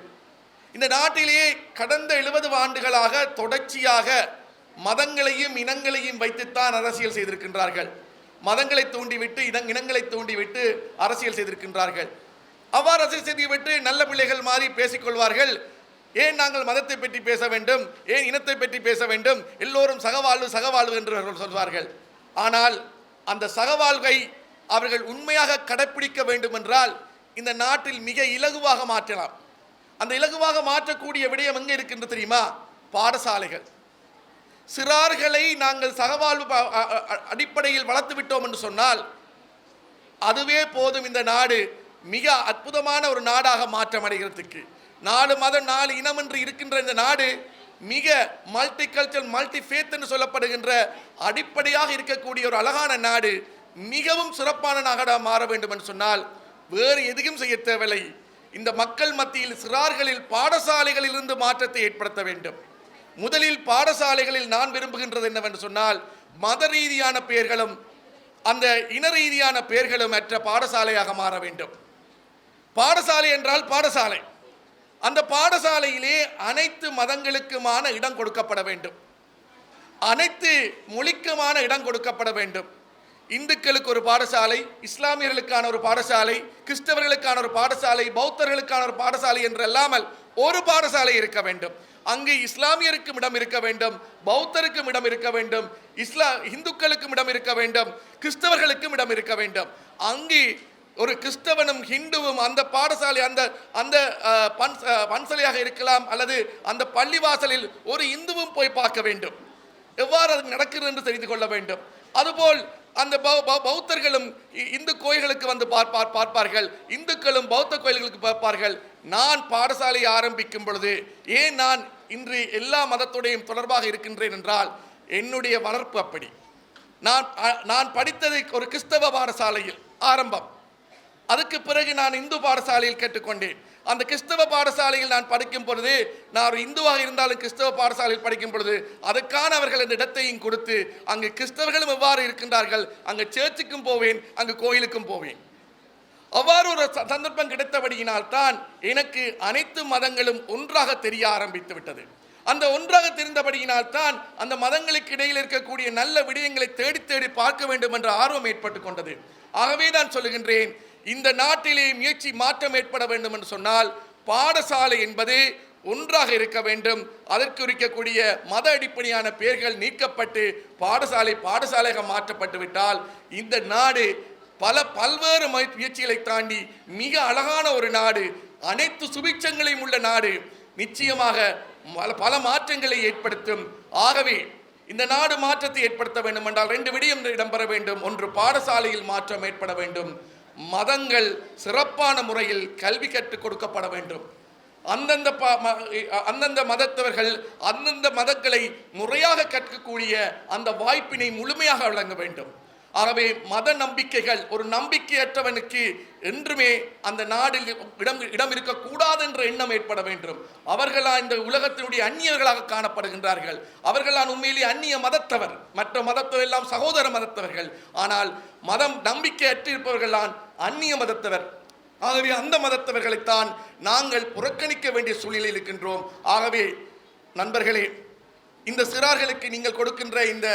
இந்த நாட்டிலேயே கடந்த 70 ஆண்டுகளாக தொடர்ச்சியாக மதங்களையும் இனங்களையும் வைத்துத்தான் அரசியல் செய்திருக்கின்றார்கள். மதங்களை தூண்டிவிட்டு இனங்களை தூண்டிவிட்டு அரசியல் செய்திருக்கின்றார்கள். அவ்வாறு அரசியல் செய்துவிட்டு நல்ல பிள்ளைகள் மாதிரி பேசிக்கொள்வார்கள். ஏன் நாங்கள் மதத்தை பற்றி பேச வேண்டும், ஏன் இனத்தை பற்றி பேச வேண்டும், எல்லோரும் சகவாழ்வு என்று அவர்கள் சொல்வார்கள். ஆனால் அந்த சகவாழ்வை அவர்கள் உண்மையாக கடைப்பிடிக்க வேண்டும் என்றால் இந்த நாட்டில் மிக இலகுவாக மாற்றலாம். அந்த இலகுவாக மாற்றக்கூடிய விடயம் எங்கே இருக்கின்றது தெரியுமா? பாடசாலைகள். சிறார்களை நாங்கள் சகவாழ்வு அடிப்படையில் வளர்த்து விட்டோம் என்று சொன்னால் அதுவே போதும் இந்த நாடு மிக அற்புதமான ஒரு நாடாக மாற்றமடைகிறதுக்கு. 4 மதம் 4 இனம் என்று இருக்கின்ற இந்த நாடு மிக மல்டி கல்ச்சர் மல்டி ஃபேத் என்று சொல்லப்படுகின்ற அடிப்படையாக இருக்கக்கூடிய ஒரு அழகான நாடு மிகவும் சிறப்பான நாடாக மாற வேண்டும் என்று சொன்னால் வேறு எதையும் செய்ய தேவையில்லை. இந்த மக்கள் மத்தியில் சிறார்களில் பாடசாலைகளிலிருந்து மாற்றத்தை ஏற்படுத்த வேண்டும். முதலில் பாடசாலைகளில் நான் விரும்புகின்றது என்னவென்று சொன்னால் மத ரீதியான பெயர்களும் அந்த இன ரீதியான பெயர்களும் அற்ற பாடசாலையாக மாற வேண்டும். பாடசாலை என்றால் பாடசாலை, அந்த பாடசாலையிலே அனைத்து மதங்களுக்குமான இடம் கொடுக்கப்பட வேண்டும், அனைத்து மொழிக்குமான இடம் கொடுக்கப்பட வேண்டும். இந்துக்களுக்கு ஒரு பாடசாலை, இஸ்லாமியர்களுக்கான ஒரு பாடசாலை, கிறிஸ்தவர்களுக்கான ஒரு பாடசாலை, பௌத்தர்களுக்கான ஒரு பாடசாலை என்று அல்லாமல் ஒரு பாடசாலை இருக்க வேண்டும். அங்கு இஸ்லாமியருக்கும் இடம் இருக்க வேண்டும், பௌத்தருக்கும் இடம் இருக்க வேண்டும், இந்துக்களுக்கும் இடம் இருக்க வேண்டும், கிறிஸ்தவர்களுக்கும் இடம் இருக்க வேண்டும். அங்கு ஒரு கிறிஸ்தவனும் ஹிந்துவும் அந்த பாடசாலை அந்த பன்சலையாக இருக்கலாம், அல்லது அந்த பள்ளிவாசலில் ஒரு இந்துவும் போய் பார்க்க வேண்டும். எவ்வாறு அது நடக்கிறது என்று தெரிந்து கொள்ள வேண்டும். அதுபோல் அந்த பௌத்தர்களும் இந்து கோயில்களுக்கு வந்து பார்ப்பார்கள், இந்துக்களும் பௌத்த கோயில்களுக்கு பார்ப்பார்கள். நான் பாடசாலையை ஆரம்பிக்கும் பொழுது ஏன் நான் இன்று எல்லா மதத்துடையும் தொடர்பாக இருக்கின்றேன் என்றால் என்னுடைய வளர்ப்பு அப்படி. நான் படித்தது ஒரு கிறிஸ்தவ பாடசாலையில் ஆரம்பம், அதுக்கு பிறகு நான் இந்து பாடசாலையில் கேட்டுக்கொண்டேன். அந்த கிறிஸ்தவ பாடசாலையில் நான் படிக்கும் பொழுது, நான் ஒரு இந்துவாக இருந்தாலும் கிறிஸ்தவ பாடசாலையில் படிக்கும் பொழுது அதற்கான அவர்கள் அந்த இடத்தையும் கொடுத்து அங்கு கிறிஸ்தவர்களும் எவ்வாறு இருக்கின்றார்கள், அங்கு சர்ச்சுக்கும் போவேன், அங்கு கோயிலுக்கும் போவேன். அவ்வாறு ஒரு சந்தர்ப்பம் கிடைத்தபடியினால் தான் எனக்கு அனைத்து மதங்களும் ஒன்றாக தெரிய ஆரம்பித்து விட்டது. அந்த ஒன்றாக தெரிந்தபடியினால் தான் அந்த மதங்களுக்கு இடையில் இருக்கக்கூடிய நல்ல விடயங்களை தேடி தேடி பார்க்க வேண்டும் என்ற ஆர்வம் ஏற்பட்டு கொண்டது. ஆகவே நான் சொல்லுகின்றேன், இந்த நாட்டிலே முயற்சி மாற்றம் ஏற்பட வேண்டும் என்று சொன்னால் பாடசாலை என்பது ஒன்றாக இருக்க வேண்டும். அதற்கு இருக்கக்கூடிய மத அடிப்படையான பெயர்கள் நீக்கப்பட்டு பாடசாலையாக மாற்றப்பட்டு விட்டால் இந்த நாடு பல்வேறு முயற்சிகளை தாண்டி மிக அழகான ஒரு நாடு, அனைத்து சுபிட்சங்களையும் உள்ள நாடு, நிச்சயமாக பல மாற்றங்களை ஏற்படுத்தும். ஆகவே இந்த நாடு மாற்றத்தை ஏற்படுத்த வேண்டும் என்றால் 2 விடயம் இடம்பெற வேண்டும். ஒன்று, பாடசாலையில் மாற்றம் ஏற்பட வேண்டும். மதங்கள் சிறப்பான முறையில் கல்வி கற்றுக் கொடுக்கப்பட வேண்டும். அந்தந்த மதத்தவர்கள் அந்தந்த மதங்களை முறையாக கற்கக்கூடிய அந்த வாய்ப்பினை முழுமையாக வழங்க வேண்டும். ஆகவே மத நம்பிக்கைகள் ஒரு நம்பிக்கையற்றவனுக்கு என்றுமே அந்த நாடில் இடம் இருக்கக்கூடாது என்ற எண்ணம் ஏற்பட வேண்டும். அவர்களா இந்த உலகத்தினுடைய அந்நியர்களாக காணப்படுகின்றார்கள். அவர்களான் உண்மையிலே அந்நிய மதத்தவர், மற்ற மதத்தவர் எல்லாம் சகோதர மதத்தவர்கள். ஆனால் மதம் நம்பிக்கை அற்றிருப்பவர்களான் அந்நிய மதத்தவர். ஆகவே அந்த மதத்தவர்களைத்தான் நாங்கள் புறக்கணிக்க வேண்டிய சூழ்நிலையில் இருக்கின்றோம். ஆகவே நண்பர்களே, இந்த சிறார்களுக்கு நீங்கள் கொடுக்கின்ற இந்த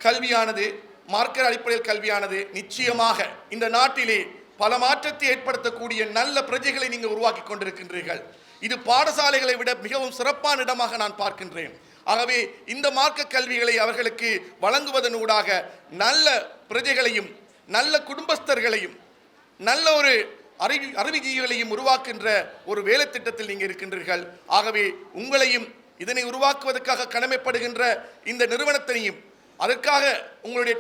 கல்வியானது, மார்க்க அடிப்படையில் கல்வியானது நிச்சயமாக இந்த நாட்டிலே பல மாற்றத்தை ஏற்படுத்தக்கூடிய நல்ல பிரஜைகளை நீங்கள் உருவாக்கி கொண்டிருக்கின்றீர்கள். இது பாடசாலைகளை விட மிகவும் சிறப்பான இடமாக நான் பார்க்கின்றேன். ஆகவே இந்த மார்க்க கல்விகளை அவர்களுக்கு வழங்குவதனூடாக நல்ல பிரஜைகளையும் நல்ல குடும்பஸ்தர்களையும் நல்ல ஒரு அறிவுஜீவிகளையும் உருவாக்குகின்ற ஒரு வேலை திட்டத்தில் நீங்கள் இருக்கின்றீர்கள். ஆகவே உங்களையும் இதனை உருவாக்குவதற்காக கடமைப்படுகின்ற இந்த நிறுவனத்தையும் அதற்காக உங்களுடைய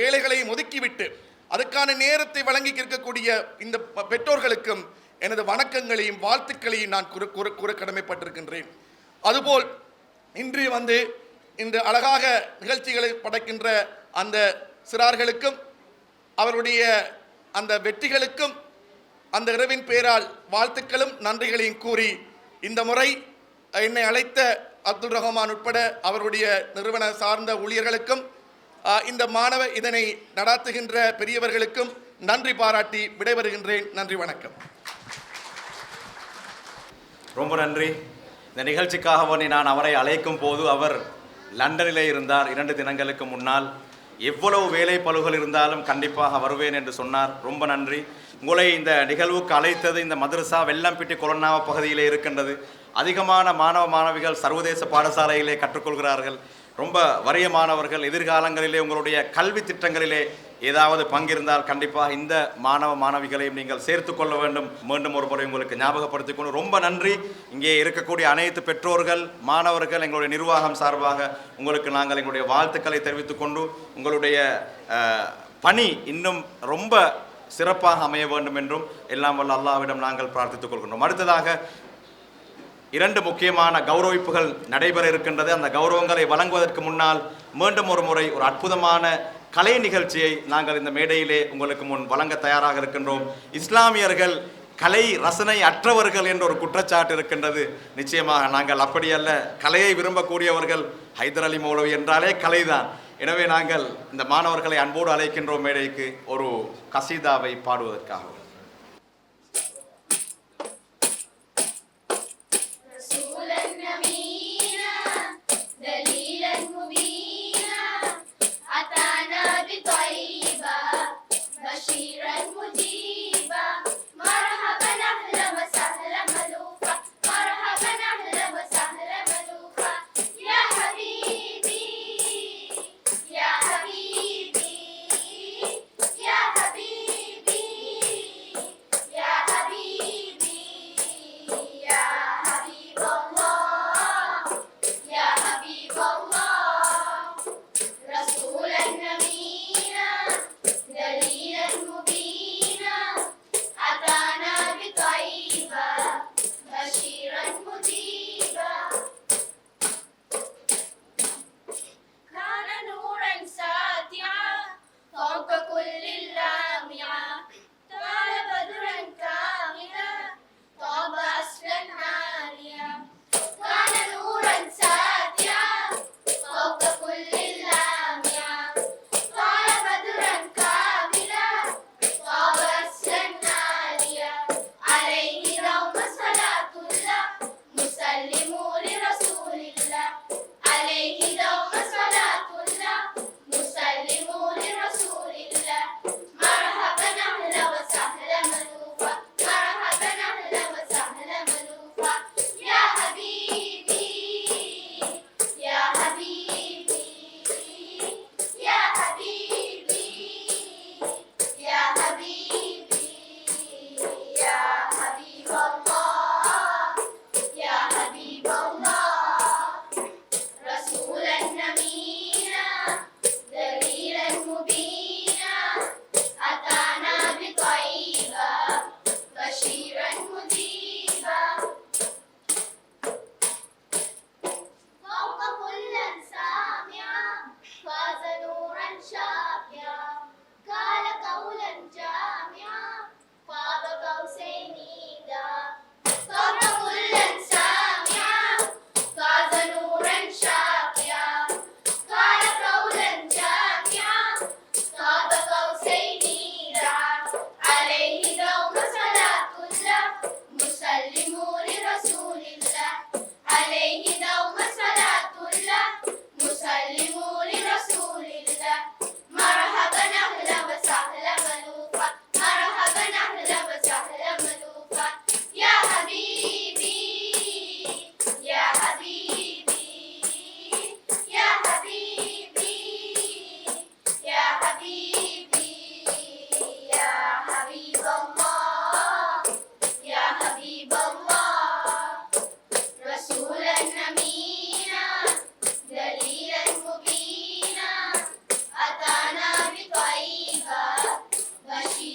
வேலைகளையும் ஒதுக்கிவிட்டு அதுக்கான நேரத்தை வழங்கி இருக்கக்கூடிய இந்த பெற்றோர்களுக்கும் எனது வணக்கங்களையும் வாழ்த்துக்களையும் நான் கூற கடமைப்பட்டிருக்கின்றேன். அதுபோல் இன்று இந்த அழகாக நிகழ்ச்சிகளை படைக்கின்ற அந்த சிறார்களுக்கும் அவருடைய அந்த வெற்றிகளுக்கும் அந்த இரவின் பேரால் வாழ்த்துக்களும் நன்றிகளையும் கூறி, இந்த முறை என்னை அழைத்த அப்துல் ரஹ்மான் உட்பட அவருடைய நிறுவன சார்ந்த ஊழியர்களுக்கும் இந்த இதனை நடாத்துகின்ற பெரியவர்களுக்கும் நன்றி பாராட்டி விடைபெறுகின்றேன். நன்றி, வணக்கம். ரொம்ப நன்றி. இந்த நிகழ்ச்சிக்காக நான் அவரை அழைக்கும் போது அவர் லண்டனிலே இருந்தார். 2 தினங்களுக்கு முன்னால் எவ்வளவு வேலை பளுகள் இருந்தாலும் கண்டிப்பாக வருவேன் என்று சொன்னார். ரொம்ப நன்றி. உங்களை இந்த நிகழ்வுக்கு அழைத்தது இந்த மதரசா வெள்ளம்பிட்டி கொலன்னாவ பகுதியிலே இருக்கின்றது. அதிகமான மாணவ மாணவிகள் சர்வதேச பாடசாலையிலே கற்றுக்கொள்கிறார்கள். ரொம்ப வறிய மாணவர்கள். எதிர்காலங்களிலே உங்களுடைய கல்வி திட்டங்களிலே ஏதாவது பங்கிருந்தால் கண்டிப்பாக இந்த மாணவ மாணவிகளையும் நீங்கள் சேர்த்து கொள்ள வேண்டும். மீண்டும் ஒரு முறை உங்களுக்கு ஞாபகப்படுத்திக் கொண்டு ரொம்ப நன்றி. இங்கே இருக்கக்கூடிய அனைத்து பெற்றோர்கள், மாணவர்கள், எங்களுடைய நிர்வாகம் சார்பாக உங்களுக்கு நாங்கள் எங்களுடைய வாழ்த்துக்களை தெரிவித்துக் கொண்டு உங்களுடைய பணி இன்னும் ரொம்ப சிறப்பாக அமைய வேண்டும் என்றும் எல்லாம் வல்ல அல்லாஹ்விடம் நாங்கள் பிரார்த்தித்துக் கொள்கின்றோம். அடுத்ததாக 2 முக்கியமான கௌரவிப்புகள் நடைபெற இருக்கின்றது. அந்த கௌரவங்களை வழங்குவதற்கு முன்னால் மீண்டும் ஒரு முறை ஒரு அற்புதமான கலை நிகழ்ச்சியை நாங்கள் இந்த மேடையிலே உங்களுக்கு முன் வழங்க தயாராக இருக்கின்றோம். இஸ்லாமியர்கள் கலை ரசனை அற்றவர்கள் என்ற ஒரு குற்றச்சாட்டு இருக்கின்றது. நிச்சயமாக நாங்கள் அப்படியல்ல. கலையை விரும்பக்கூடியவர்கள். ஹைதர் அலி மௌலவி என்றாலே கலைதான். எனவே நாங்கள் இந்த மாணவர்களை அன்போடு அழைக்கின்றோம் மேடைக்கு ஒரு கசீதாவை பாடுவதற்காக.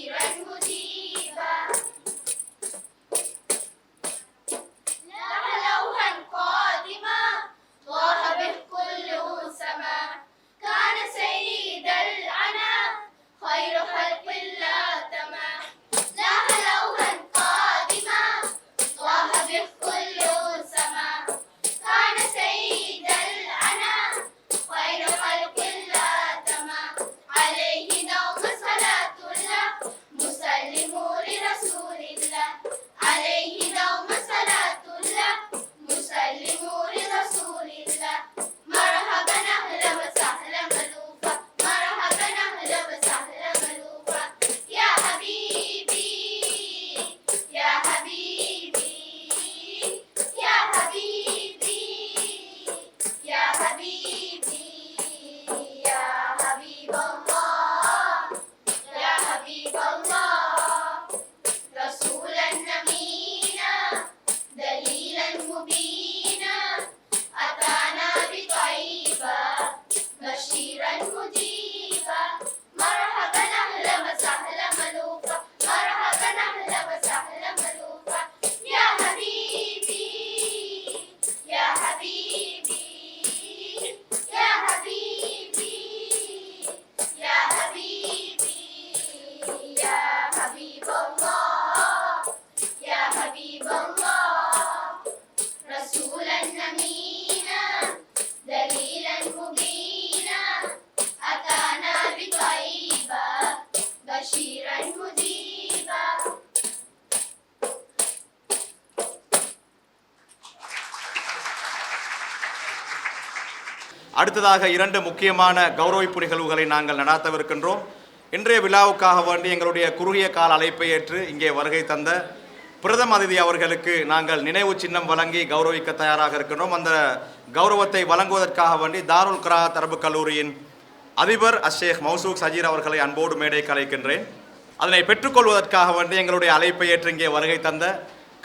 بشيرا مجيبا لوحا قادما ضاح به كل سما كان سيد العنا خير خلق الله تما لوحا قادما ضاح به كل سما كان سيد العنا خير خلق الله تما عليه دوم صلاة الله مسلموا لرسول الله عليه دوم صلاة الله مسلموا لرسول الله مرحبا أهلا وسهلا ملوفا مرحبا أهلا وسهلا ملوفا يا حبيبي يا حبيبي يا حبيبي يا حبيبي يا حبيب الله يا حبيب الله رسولا أمينا دليلا مبينا أتانا بطيبة بشيرا مجيبا مرحبا أهلا وسهلا ملوفا مرحبا أهلا وسهلا ملوفا يا حبيبي يا حبيبي يا حبيبي يا حبيبي يا حبيب الله يا حبيب الله رسولا أمينا دليلا مبينا أتانا بطيبة بشيرا مجيبا அடுத்ததாக இரண்டு முக்கியமான கௌரவிப்பு நிகழ்வுகளை நாங்கள் நடாத்தவிருக்கின்றோம். இன்றைய விழாவுக்காக வேண்டி எங்களுடைய குறுகிய கால அழைப்பை ஏற்று இங்கே வருகை தந்த பிரதம அதிதி அவர்களுக்கு நாங்கள் நினைவு சின்னம் வழங்கி கௌரவிக்க தயாராக இருக்கின்றோம். அந்த கௌரவத்தை வழங்குவதற்காக வேண்டி தாருல் கிராத் அரபு கல்லூரியின் அதிபர் அஷேக் மௌசூக் சஜீர் அவர்களை அன்போடு மேடைக்கு அழைக்கின்றேன். அதனை பெற்றுக்கொள்வதற்காக வேண்டி எங்களுடைய அழைப்பை ஏற்று இங்கே வருகை தந்த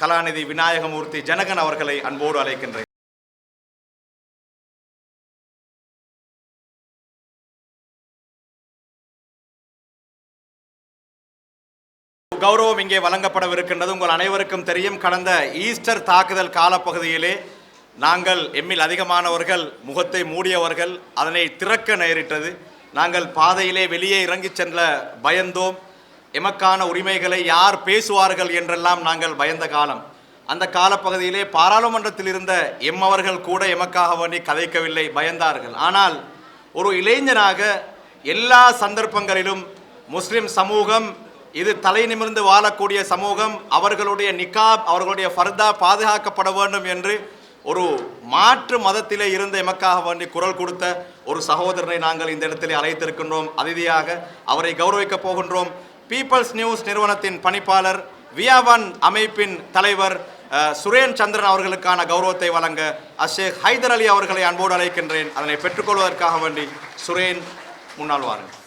கலாநிதி விநாயகமூர்த்தி ஜனகன் அவர்களை அன்போடு அழைக்கின்றேன். கௌரவம் இங்கே வழங்கப்படவிருக்கின்றது. உங்கள் அனைவருக்கும் தெரியும், கடந்த ஈஸ்டர் தாக்குதல் காலப்பகுதியிலே நாங்கள் எம்மில் அதிகமானவர்கள் முகத்தை மூடியவர்கள், அதனை திறக்க நேரிட்டது. நாங்கள் பாதையிலே வெளியே இறங்கி சென்ற பயந்தோம். எமக்கான உரிமைகளை யார் பேசுவார்கள் என்றெல்லாம் நாங்கள் பயந்த காலம். அந்த காலப்பகுதியிலே பாராளுமன்றத்தில் இருந்த எம்மவர்கள் கூட எமக்காக வேண்டி கதைக்கவில்லை, பயந்தார்கள். ஆனால் ஒரு இளைஞனாக எல்லா சந்தர்ப்பங்களிலும் முஸ்லிம் சமூகம் இது தலை நிமிர்ந்து வாழக்கூடிய சமூகம், அவர்களுடைய நிகாப் அவர்களுடைய ஃபர்தா பாதுகாக்கப்பட வேண்டும் என்று ஒரு மாற்று மதத்திலே இருந்த எமக்காக வேண்டி குரல் கொடுத்த ஒரு சகோதரனை நாங்கள் இந்த இடத்திலே அழைத்திருக்கின்றோம். அதிதியாக அவரை கௌரவிக்கப் போகின்றோம். பீப்பிள்ஸ் நியூஸ் நிறுவனத்தின் பணிப்பாளர், வியாவன் அமைப்பின் தலைவர் சுரேன் சந்திரன் அவர்களுக்கான கௌரவத்தை வழங்க அஷேக் ஹைதர் அலி அவர்களை அன்போடு அழைக்கின்றேன். அதனை பெற்றுக்கொள்வதற்காக வேண்டி சுரேன் முன்னால் வாருங்கள்.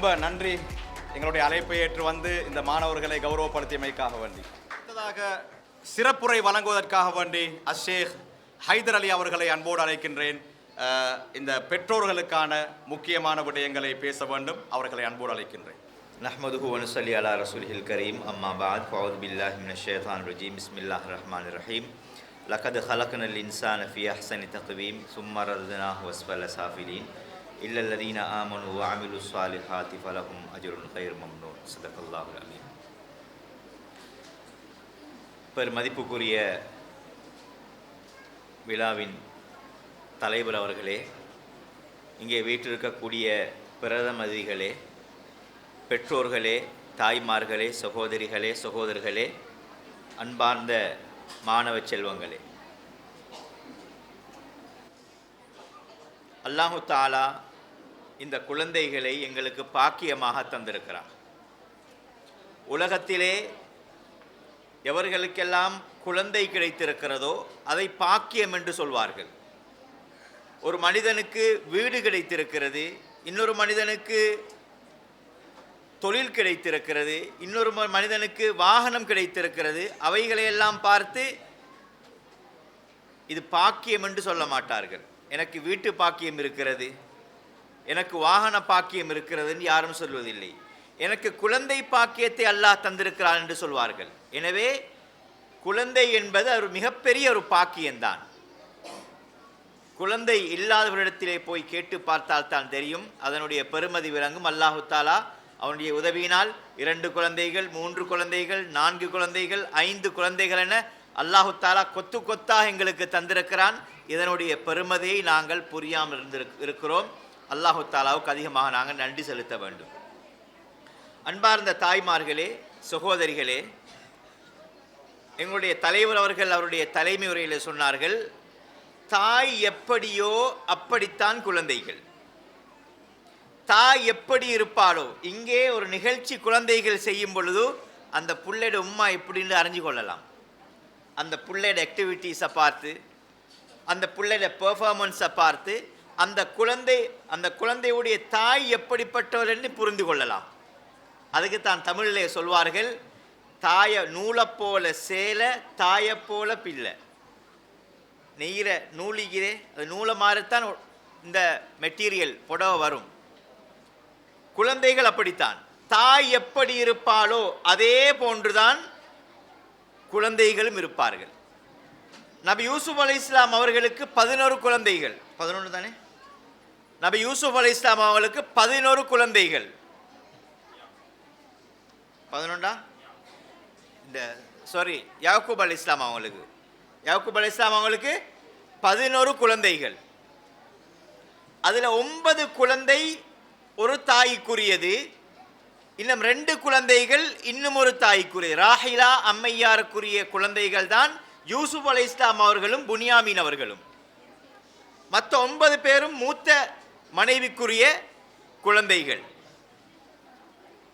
ரொம்ப நன்றி எங்களுடைய அழைப்பை ஏற்று வந்து இந்த மாணவர்களை கௌரவப்படுத்தியமைக்காக வேண்டி. அடுத்ததாக சிறப்புரை வழங்குவதற்காக வேண்டி அஷேக் ஹைதர் அலி அவர்களை அன்போடு அழைக்கின்றேன். இந்த பெற்றோர்களுக்கான முக்கியமான விடயங்களை பேச வேண்டும். அவர்களை அன்போடு அழைக்கின்றேன். நஹ்மதுஹு வ நுஸல்லி அலா ரசூலிஹில் கரீம் அம்மா பஅத் ஃபஅஊது பில்லாஹி மினஷ் ஷைத்தானிர் ரஜீம் பிஸ்மில்லாஹிர் ரஹ்மானிர் ரஹீம் லகத் ஹலக்னல் இன்சான ஃபீ அஹ்ஸனி தக்வீம் சும்ம ரதத்னாஹு அஸ்ஃபல சாஃபிலீன் இல்லல் லதீன ஆமனு வ அமிலுஸ் ஸாலிஹாத்தி ஃபலஹும் அஜ்ருன் கைரு மம்னூன் ஸதகல்லாஹுல் அலீம். பெருமதிப்புக்குரிய விழாவின் தலைவர் அவர்களே, இங்கே வீற்றிருக்கக்கூடிய பிரதம அதிதிகளே, பெற்றோர்களே, தாய்மார்களே, சகோதரிகளே, சகோதரர்களே, அன்பார்ந்த மாணவ செல்வங்களே, அல்லாஹு தாலா இந்த குழந்தைகளை எங்களுக்கு பாக்கியமாக தந்திருக்கிறார். உலகத்திலே எவர்களுக்கெல்லாம் குழந்தை கிடைத்திருக்கிறதோ அதை பாக்கியம் என்று சொல்வார்கள். ஒரு மனிதனுக்கு வீடு கிடைத்திருக்கிறது, இன்னொரு மனிதனுக்கு தொழில் கிடைத்திருக்கிறது, இன்னொரு மனிதனுக்கு வாகனம் கிடைத்திருக்கிறது. அவைகளையெல்லாம் பார்த்து இது பாக்கியம் என்று சொல்ல மாட்டார்கள். எனக்கு வீட்டு பாக்கியம் இருக்கிறது, எனக்கு வாகன பாக்கியம் இருக்கிறது என்று யாரும் சொல்வதில்லை. எனக்கு குழந்தை பாக்கியத்தை அல்லாஹ் தந்திருக்கிறான் என்று சொல்வார்கள். எனவே குழந்தை என்பது ஒரு மிகப்பெரிய ஒரு பாக்கியம்தான். குழந்தை இல்லாதவரிடத்திலே போய் கேட்டு பார்த்தால் தான் தெரியும், அதனுடைய பெருமதி விளங்கும். அல்லாஹு தாலா அவனுடைய உதவியினால் 2 குழந்தைகள், 3 குழந்தைகள், 4 குழந்தைகள், 5 குழந்தைகள் என அல்லாஹு தாலா கொத்து கொத்தாக எங்களுக்கு தந்திருக்கிறான். இதனுடைய பெருமதியை நாங்கள் புரியாமல் இருக்கிறோம். அல்லாஹு தாலாவுக்கு அதிகமாக நாங்கள் நன்றி செலுத்த வேண்டும். அன்பார்ந்த தாய்மார்களே, சகோதரிகளே, எங்களுடைய தலைவர் அவர்கள் அவருடைய தலைமை உரையில் சொன்னார்கள், தாய் எப்படியோ அப்படித்தான் குழந்தைகள். தாய் எப்படி இருப்பாளோ, இங்கே ஒரு நிகழ்ச்சி குழந்தைகள் செய்யும் பொழுது அந்த புள்ளையோட உம்மா எப்படின்னு அறிஞ்சு கொள்ளலாம். அந்த புள்ளையோட ஆக்டிவிட்டீஸை பார்த்து, அந்த புள்ளையோட பெர்ஃபார்மன்ஸை பார்த்து அந்த குழந்தையுடைய தாய் எப்படிப்பட்டவர் என்று புரிந்து கொள்ளலாம். அதுக்கு தான் தமிழிலே சொல்வார்கள், நூலைப்போல சேலை, தாயைப்போல பிள்ளை. நெய்கிற நூலிக்கிறே அது நூலை மாதிரித்தான் இந்த மெட்டீரியல் புடவை வரும். குழந்தைகள் அப்படித்தான். தாய் எப்படி இருப்பாளோ அதே போன்றுதான் குழந்தைகளும் இருப்பார்கள். நபி யூசுப் அலைஹிஸ்ஸலாம் அவர்களுக்கு 11 குழந்தைகள். 11 தானே? நபி யூசுப் அலைஹிஸ்ஸலாம் அவர்களுக்கு 11 குழந்தைகள். 11 இந்த யாக்கூப் அலைஹிஸ்ஸலாம் அவங்களுக்கு 11 குழந்தைகள். அதில் 9 குழந்தை ஒரு தாய்க்குரியது, இன்னும் 2 குழந்தைகள் இன்னும் ஒரு தாய்க்குரிய ராஹிலா அம்மையாருக்குரிய குழந்தைகள் தான் யூசுப் அலைஹிஸ்ஸலாம் அவர்களும் புனியாமீன் அவர்களும். மற்ற 9 பேரும் மூத்த மனைவிக்குரிய குழந்தைகள்.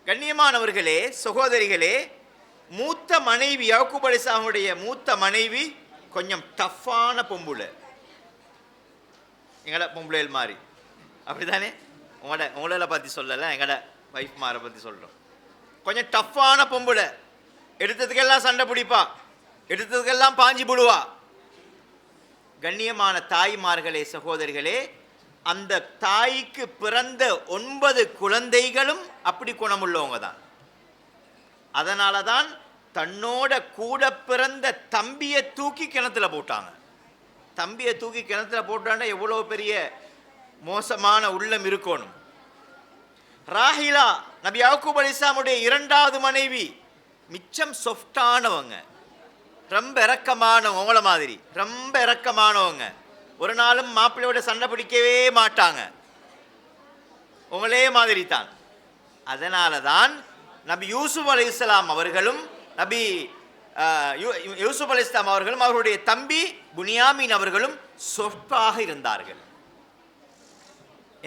கண்ணியமானவர்களே, சகோதரிகளே, மூத்த மனைவி யாக்கூப் அலைஹிஸ்ஸலாமுடைய மூத்த மனைவி கொஞ்சம் டஃப்பான பொம்புளை. எங்களோட பொம்பளைகள் மாதிரி அப்படித்தானே? உங்களோட பற்றி சொல்லலை, எங்களோட வைஃப் மாரை பற்றி சொல்கிறோம். கொஞ்சம் டஃப்பான பொம்புளை. எடுத்ததுக்கெல்லாம் சண்டை பிடிப்பா, எடுத்ததுக்கெல்லாம் பாஞ்சி புடுவா. கண்ணியமான தாய்மார்களே, சகோதரிகளே, அந்த தாய்க்கு பிறந்த 9 குழந்தைகளும் அப்படி குணமுள்ளவங்க தான். அதனால தான் தன்னோட கூட பிறந்த தம்பியை தூக்கி கிணத்துல போட்டாங்க. தம்பியை தூக்கி கிணத்துல போட்டாண்டா எவ்வளோ பெரிய மோசமான உள்ளம் இருக்கணும். ராஹிலா நபி யாக்கூப் அலைஹிஸ்ஸலாமுடைய 2வது மனைவி மிச்சம் சொஃப்டானவங்க, ரொம்ப இரக்கமானவங்க. உங்கள மாதிரி ரொம்ப இரக்கமானவங்க. ஒரு நாளும் மாப்பிள்ளையோட சண்டை பிடிக்கவே மாட்டாங்க. உங்களே மாதிரி தான். அதனால தான் நபி யூசுப் அலைஹிஸ்ஸலாம் அவர்களும் அவர்களுடைய தம்பி புனியாமீன் அவர்களும் சொஃப்டாக இருந்தார்கள்.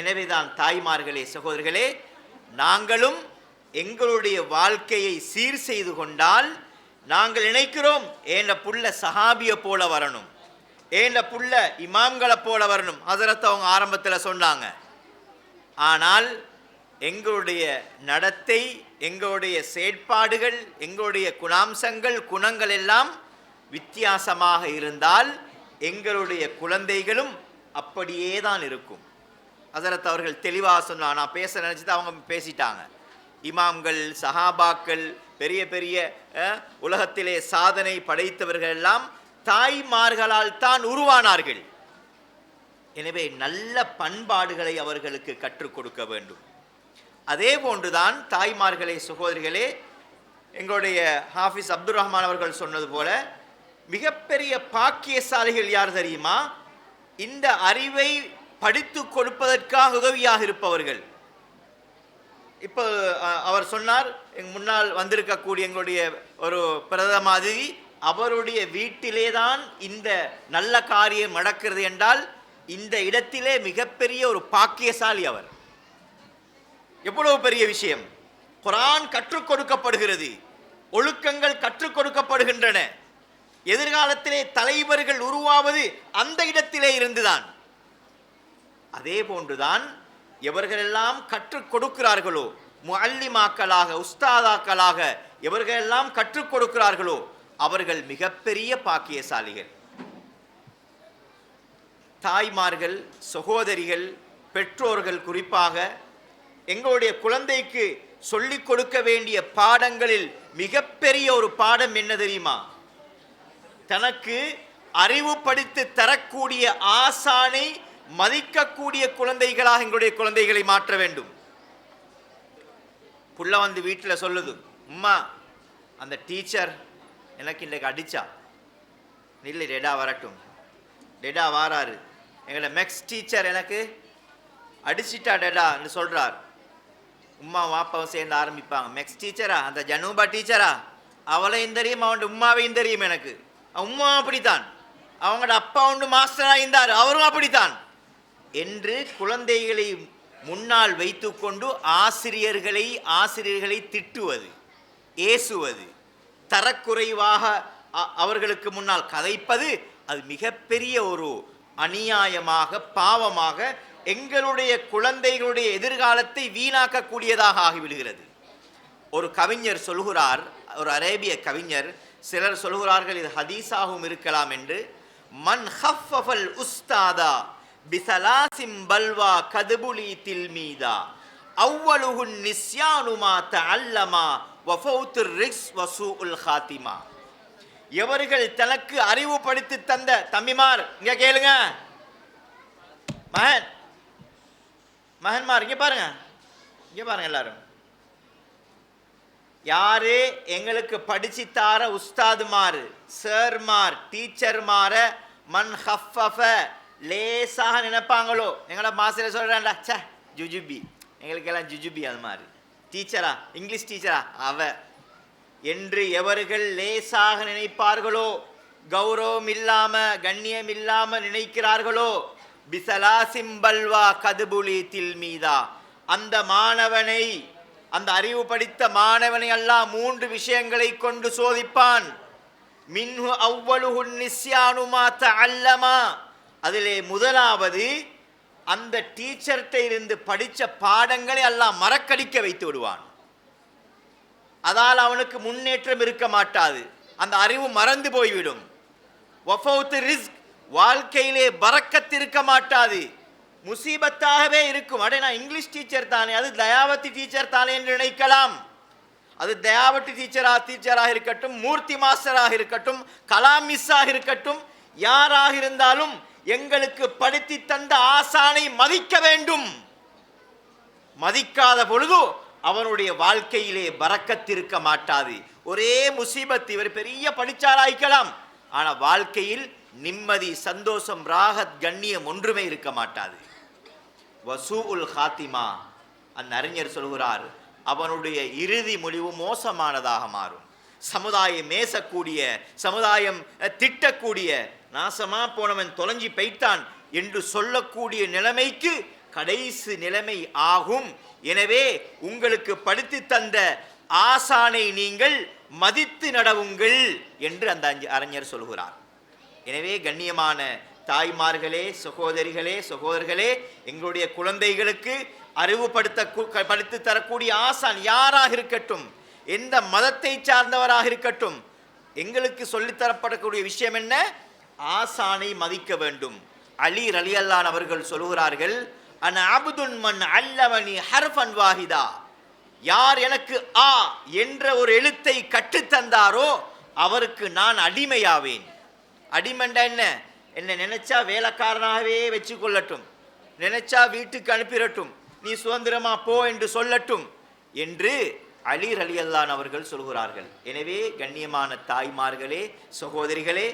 எனவேதான் தாய்மார்களே, சகோதரர்களே, நாங்களும் எங்களுடைய வாழ்க்கையை சீர் செய்து கொண்டால் நாங்கள் நினைக்கிறோம், ஏண்ட புள்ள சஹாபியை போல வரணும், ஏண்ட புள்ள இமாம்களை போல வரணும். ஹஸரத் அவங்க ஆரம்பத்தில் சொன்னாங்க. ஆனால் எங்களுடைய நடத்தை, எங்களுடைய செயற்பாடுகள், எங்களுடைய குணாம்சங்கள், குணங்கள் எல்லாம் வித்தியாசமாக இருந்தால் எங்களுடைய குழந்தைகளும் அப்படியே தான் இருக்கும். ஹஸரத் அவர்கள் தெளிவாக சொன்னாங்க. நான் பேச நினச்சிட்டு அவங்க பேசிட்டாங்க. இமாம்கள், சஹாபாக்கள், பெரிய பெரிய உலகத்திலே சாதனை படைத்தவர்கள் எல்லாம் தாய்மார்களால் தான் உருவானார்கள். எனவே நல்ல பண்பாடுகளை அவர்களுக்கு கற்றுக் கொடுக்க வேண்டும். அதே போன்றுதான் தாய்மார்களே, சகோதரிகளே, எங்களுடைய ஹாஃபிஸ் அப்துல் ரஹ்மான் அவர்கள் சொன்னது போல மிகப்பெரிய பாக்கியசாலிகள் யார் தெரியுமா? இந்த அறிவை படித்து கொடுப்பதற்காக உதவியாக இருப்பவர்கள். இப்போ அவர் சொன்னார், முன்னால் வந்திருக்கக்கூடிய எங்களுடைய ஒரு பிரதம அதிதி, அவருடைய வீட்டிலே தான் இந்த நல்ல காரியம் நடக்கிறது என்றால் இந்த இடத்திலே மிகப்பெரிய ஒரு பாக்கியசாலி அவர். எவ்வளவு பெரிய விஷயம்! குர்ஆன் கற்றுக் கொடுக்கப்படுகிறது, ஒழுக்கங்கள் கற்றுக் கொடுக்கப்படுகின்றன. எதிர்காலத்திலே தலைவர்கள் உருவாவது அந்த இடத்திலே இருந்துதான். அதே போன்றுதான் எவர்களெல்லாம் கற்றுக் கொடுக்கிறார்களோ, முஅல்லிமாக்களாக, உஸ்தாதாக்களாக எவர்களெல்லாம் கற்றுக் கொடுக்கிறார்களோ அவர்கள் மிகப்பெரிய பாக்கியசாலிகள். தாய்மார்கள், சகோதரிகள், பெற்றோர்கள் குறிப்பாக எங்களுடைய குழந்தைக்கு சொல்லிக் கொடுக்க வேண்டிய பாடங்களில் மிகப்பெரிய ஒரு பாடம் என்ன தெரியுமா? தனக்கு அறிவு படித்து தரக்கூடிய ஆசானை மதிக்கக்கூடிய குழந்தைகளாக எங்களுடைய குழந்தைகளை மாற்ற வேண்டும். புள்ள வந்து வீட்டில் சொல்லுது, அம்மா அந்த டீச்சர் எனக்கு இன்றைக்கு அடிச்சா. இல்லை, டெடா வரட்டும், டெடா வாராரு, எங்களை மேக்ஸ் டீச்சர் எனக்கு அடிச்சிட்டா டெடா என்று சொல்கிறார். உம்மா வாப்பாவும் சேர்ந்து ஆரம்பிப்பாங்க, மேக்ஸ் டீச்சரா, அந்த ஜனூபா டீச்சரா, அவளையும் தெரியும், அவன் உம்மாவையும் தெரியும் எனக்கு. உம்மா அப்படித்தான், அவங்களோட அப்பா ஒன்று மாஸ்டராக இருந்தார், அவரும் அப்படித்தான் என்று குழந்தைகளை முன்னால் வைத்து கொண்டு ஆசிரியர்களை திட்டுவது, ஏசுவது, தரக்குறைவாக அவர்களுக்கு முன்னால் கதைப்பது, அது மிகப்பெரிய ஒரு அநியாயமாக, பாவமாக, எங்களுடைய குழந்தைகளுடைய எதிர்காலத்தை வீணாக்கக்கூடியதாக ஆகிவிடுகிறது. ஒரு கவிஞர் சொல்கிறார், ஒரு அரேபிய கவிஞர், சிலர் சொல்கிறார்கள் இது ஹதீஸாகவும் இருக்கலாம் என்று, மன் ஹஃபஃபல் உஸ்தாதா பிஸலாசிம் பல்வா கதுபுலி தில்மீதா அவ்வலுஹுன் நிஸ்யானுமா தஅல்லமா வஃபௌத்துர் ரிஸ் வசூஉல் ஹாத்திமா. எவர்கள் தனக்கு அறிவு படித்து தந்த தம்பிமார், இங்க கேளுங்க, மகன்மார் இங்க பாருங்க, எல்லாரும் யாரு எங்களுக்கு படிச்சுத்தார உஸ்தாதுமார், சேர்மார், டீச்சர்மார மன் ஹஃபஃப லேசாக நினைப்பாங்களோ, எங்களோட மாஸ்டர் சொல்றான்டா, சே ஜுஜுபி, எங்களுக்கெல்லாம் ஜுஜுபி, அது மாதிரி டீச்சரா, இங்கிலீஷ் டீச்சரா அவ என்று எவர்கள் லேசாக நினைப்பார்களோ, கௌரவம் இல்லாம, கண்ணியம் இல்லாம நினைக்கிறார்களோ, பிஸலாசிம் பல்வா கதுபுலி தில்மீதா, அந்த மாணவனை, அந்த அறிவு படித்த மாணவனை அல்லாஹ் 3 விஷயங்களை கொண்டு சோதிப்பான். மின்ஹு அவ்வலுஹுன் நிஸ்யானுமா தஅல்லமா, அதிலே முதலாவது அந்த டீச்சர்கிட்ட இருந்து படித்த பாடங்களை அல்லாஹ் மறக்கடிக்க வைத்து விடுவான். அதால் அவனுக்கு முன்னேற்றம் இருக்க மாட்டாது, அந்த அறிவு மறந்து போய்விடும். வஃபௌத்து ரிஸ்க், வாழ்க்கையிலே பரக்கத் இருக்க மாட்டாது, முசீபத்தாகவே இருக்கும். அடே நான் இங்கிலீஷ் டீச்சர் தானே, அது தயாவதி டீச்சர் தானே என்று நினைக்கலாம். அது தயாவதி டீச்சராக இருக்கட்டும், மூர்த்தி மாஸ்டராக இருக்கட்டும், கலாம் மிஸ்ஸாக இருக்கட்டும், யாராக இருந்தாலும் எங்களுக்கு படித்து தந்த ஆசானை மதிக்க வேண்டும். மதிக்காத பொழுது அவனுடைய வாழ்க்கையிலே பரக்கத் இருக்க மாட்டாது, ஒரே முசீபத். இவர் பெரிய படிச்சாராய்க்கலாம், ஆனால் வாழ்க்கையில் நிம்மதி, சந்தோஷம், ராகத், கண்ணியம் ஒன்றுமே இருக்க மாட்டாது. வசூஉல் ஹாத்திமா, அந்த அறிஞர் சொல்கிறார், அவனுடைய இறுதி முடிவு மோசமானதாக மாறும். சமுதாயம் மேசக்கூடிய, சமுதாயம் திட்டக்கூடிய, நாசமா போனவன் தொலைஞ்சி போய்த்தான் என்று சொல்லக்கூடிய நிலைமைக்கு கடைசி நிலைமை ஆகும். எனவே உங்களுக்கு படித்து தந்த ஆசானை நீங்கள் மதித்து நடவுங்கள் என்று அந்த அறிஞர் சொல்கிறார். எனவே கண்ணியமான தாய்மார்களே, சகோதரிகளே, சகோதரர்களே, எங்களுடைய குழந்தைகளுக்கு படித்து தரக்கூடிய ஆசான் யாராக இருக்கட்டும், எந்த மதத்தை சார்ந்தவராக இருக்கட்டும், எங்களுக்கு சொல்லித்தரப்படக்கூடிய விஷயம் என்ன? ஆசானை மதிக்க வேண்டும். அலி ரலியல்லாஹு அவர்கள் சொல்கிறார்கள், அன அப்துன் மன் அல்லமனி ஹர்ஃபன் வாஹிதா, யார் எனக்கு ஆ என்ற ஒரு எழுத்தை கற்றுத்தந்தாரோ அவருக்கு நான் அடிமையாவேன். அடிமைண்டா என்ன? என்னை நினைச்சா வேலைக்காரனாகவே வச்சு கொள்ளட்டும், நினைச்சா வீட்டுக்கு அனுப்பிடட்டும், நீ சுதந்திரமா போ என்று சொல்லட்டும் என்று அலி ரலியல்லாஹு அவர்கள் சொல்கிறார்கள். எனவே கண்ணியமான தாய்மார்களே, சகோதரிகளே,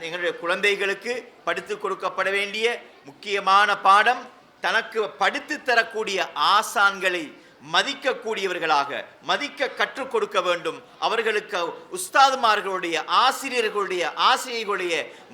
எங்களுடைய குழந்தைகளுக்கு படித்து கொடுக்கப்பட வேண்டிய முக்கியமான பாடம், தனக்கு படித்து தரக்கூடிய ஆசான்களை மதிக்கக்கூடியவர்களாக மதிக்க கற்றுக் கொடுக்க வேண்டும். அவர்களுக்கு உஸ்தாதுமார்களுடைய ஆசிரியர்களுடைய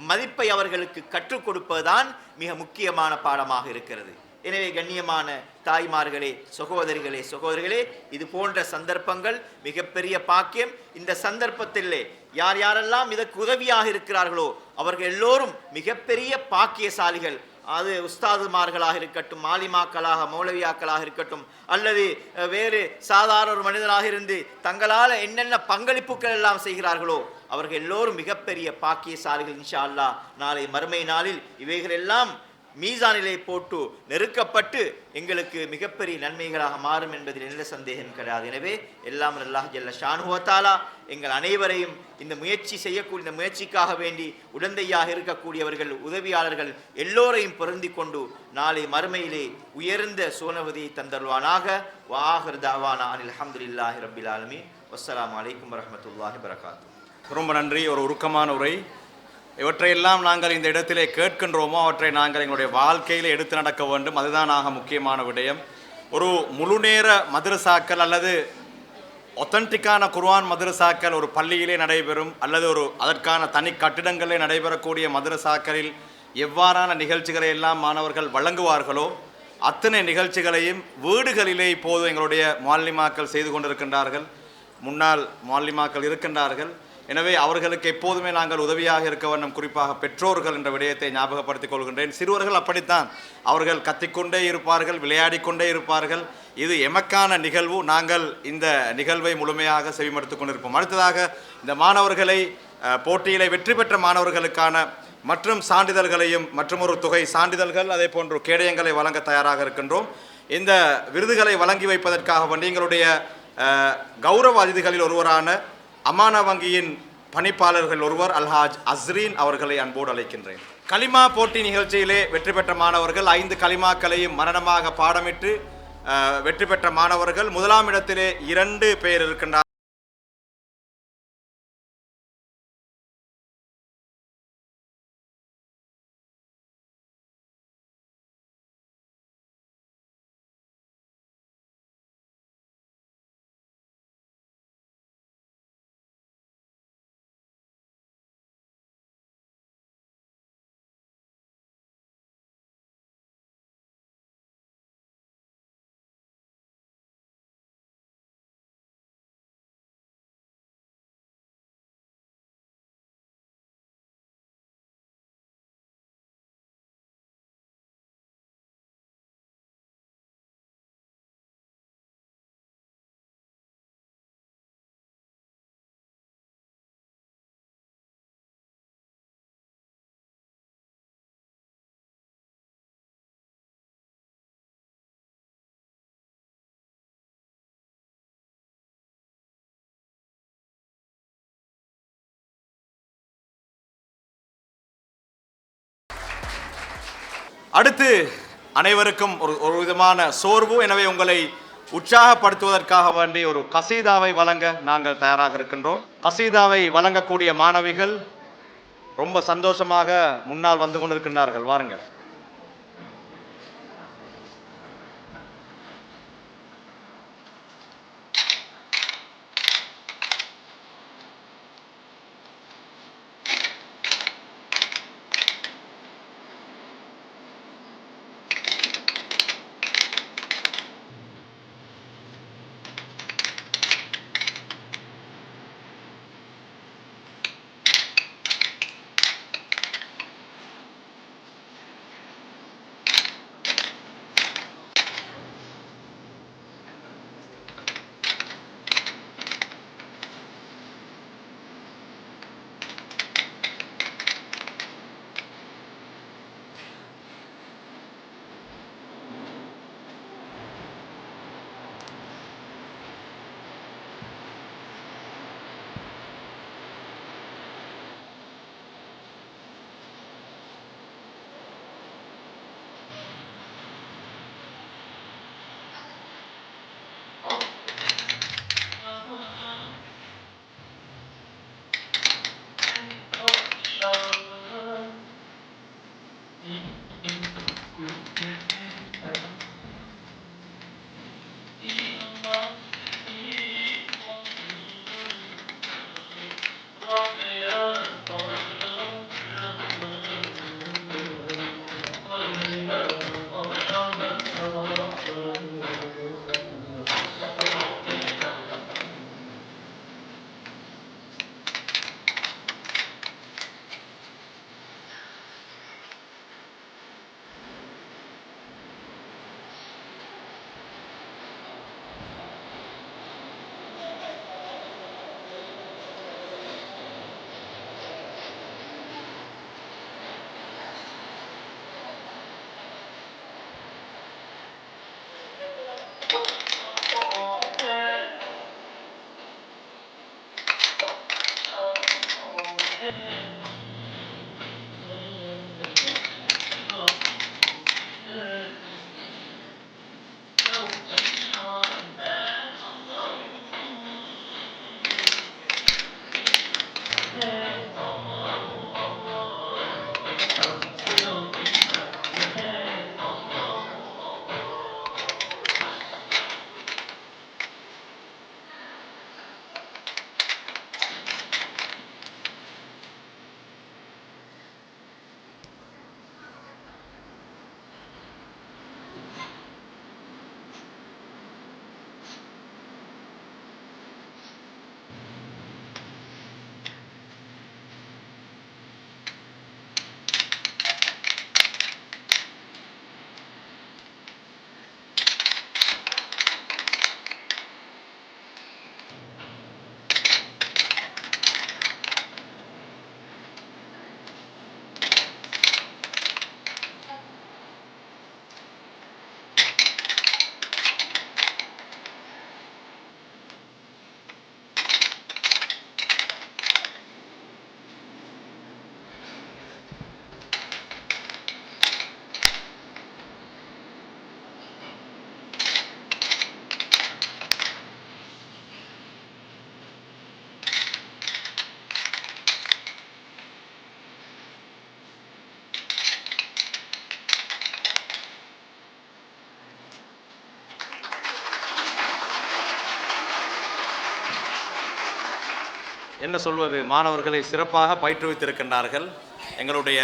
மதிப்பை அவர்களுக்கு கற்றுக் கொடுப்பதுதான் மிக முக்கியமான பாடமாக இருக்கிறது. எனவே கண்ணியமான தாய்மார்களே, சகோதரிகளே, இது போன்ற சந்தர்ப்பங்கள் மிகப்பெரிய பாக்கியம். இந்த சந்தர்ப்பத்திலே யார் யாரெல்லாம் இதற்கு உதவியாக இருக்கிறார்களோ அவர்கள் எல்லோரும் மிகப்பெரிய பாக்கியசாலிகள். அது உஸ்தாதுமார்களாக இருக்கட்டும், மாலிமாக்களாக, மௌலவியாக்களாக இருக்கட்டும், அல்லது வேறு சாதாரண ஒரு மனிதனாக இருந்து தங்களால் என்னென்ன பங்களிப்புகள் எல்லாம் செய்கிறார்களோ அவர்கள் எல்லோரும் மிகப்பெரிய பாக்கியசாலிகள். இன்ஷா அல்லாஹ் நாளை மறுமை நாளில் இவைகள் எல்லாம் மீசானிலே போட்டு நெருக்கப்பட்டு எங்களுக்கு மிகப்பெரிய நன்மைகளாக மாறும் என்பதில் எந்த சந்தேகம் கிடையாது. எனவே எல்லாம் அல்லாஹ் ஜல்ல ஷானுஹு வ தஆலா எங்கள் அனைவரையும் இந்த முயற்சிக்காக வேண்டி உடந்தையாக இருக்கக்கூடியவர்கள், உதவியாளர்கள் எல்லோரையும் பொருந்தி கொண்டு நாளை மறுமையிலே உயர்ந்த சுவனவதியை தந்தருவானாக. வாஹிர் தஅவானா அனில் ஹம்துலில்லாஹி ரப்பில் ஆலமீன். வஸ்ஸலாமு அலைக்கும் வரஹ்மத்துல்லாஹி வபரகாத்துஹு. ரொம்ப நன்றி. ஒரு உருக்கமான உரை. இவற்றையெல்லாம் நாங்கள் இந்த இடத்திலே கேட்கின்றோமோ அவற்றை நாங்கள் எங்களுடைய வாழ்க்கையில் எடுத்து நடக்க வேண்டும். அதுதான் ஆக முக்கியமான விடயம். ஒரு முழுநேர மதரசாக்கள் அல்லது ஒத்தன்டிக்கான குர்ஆன் மதரசாக்கள் ஒரு பள்ளியிலே நடைபெறும், அல்லது அதற்கான தனி கட்டிடங்களே நடைபெறக்கூடிய மதரசாக்களில் எவ்வாறான நிகழ்ச்சிகளை எல்லாம் மாணவர்கள் வழங்குவார்களோ அத்தனை நிகழ்ச்சிகளையும் வீடுகளிலே இப்போது எங்களுடைய முஅல்லிமாக்கள் செய்து கொண்டிருக்கின்றார்கள். முன்னாள் முஅல்லிமாக்கள் இருக்கின்றார்கள். எனவே அவர்களுக்கு எப்போதுமே நாங்கள் உதவியாக இருக்க வேண்டும். குறிப்பாக பெற்றோர்கள் என்ற விடயத்தை ஞாபகப்படுத்திக் கொள்கின்றேன். சிறுவர்கள் அப்படித்தான், அவர்கள் கத்திக்கொண்டே இருப்பார்கள், விளையாடிக்கொண்டே இருப்பார்கள். இது எமக்கான நிகழ்வு. நாங்கள் இந்த நிகழ்வை முழுமையாக செவிமடுத்துக் கொண்டிருப்போம். அடுத்ததாக இந்த மாணவர்களை, போட்டியிலே வெற்றி பெற்ற மாணவர்களுக்கான மற்றும் சான்றிதழ்களையும் மற்றும் ஒரு தொகை சான்றிதழ்கள் அதே போன்று கேடயங்களை வழங்க தயாராக இருக்கின்றோம். இந்த விருதுகளை வழங்கி வைப்பதற்காக வேண்டி எங்களுடைய கௌரவ அதிதிகளில் ஒருவரான அமானா வங்கியின் பணிப்பாளர்கள் ஒருவர் அல்ஹாஜ் அஸ்ரீன் அவர்களை அன்போடு அழைக்கின்றேன். கலிமா போட்டி நிகழ்ச்சியிலே வெற்றி பெற்ற மாணவர்கள் 5 கலிமாக்களையும் மரணமாக பாடமிட்டு வெற்றி பெற்ற மாணவர்கள் முதலாம் இடத்திலே 2 பேர் இருக்கின்றார். அடுத்து அனைவருக்கும் ஒரு விதமான சோர்வு. எனவே உங்களை உற்சாகப்படுத்துவதற்காக வேண்டி ஒரு கசீதாவை வழங்க நாங்கள் தயாராக இருக்கின்றோம். கசீதாவை வழங்கக்கூடிய மாணவிகள் ரொம்ப சந்தோஷமாக முன்னால் வந்து கொண்டிருக்கின்றார்கள். வாருங்கள். என்ன சொல்வது, மாணவர்களை சிறப்பாக பயிற்றுவித்திருக்கின்றார்கள். எங்களுடைய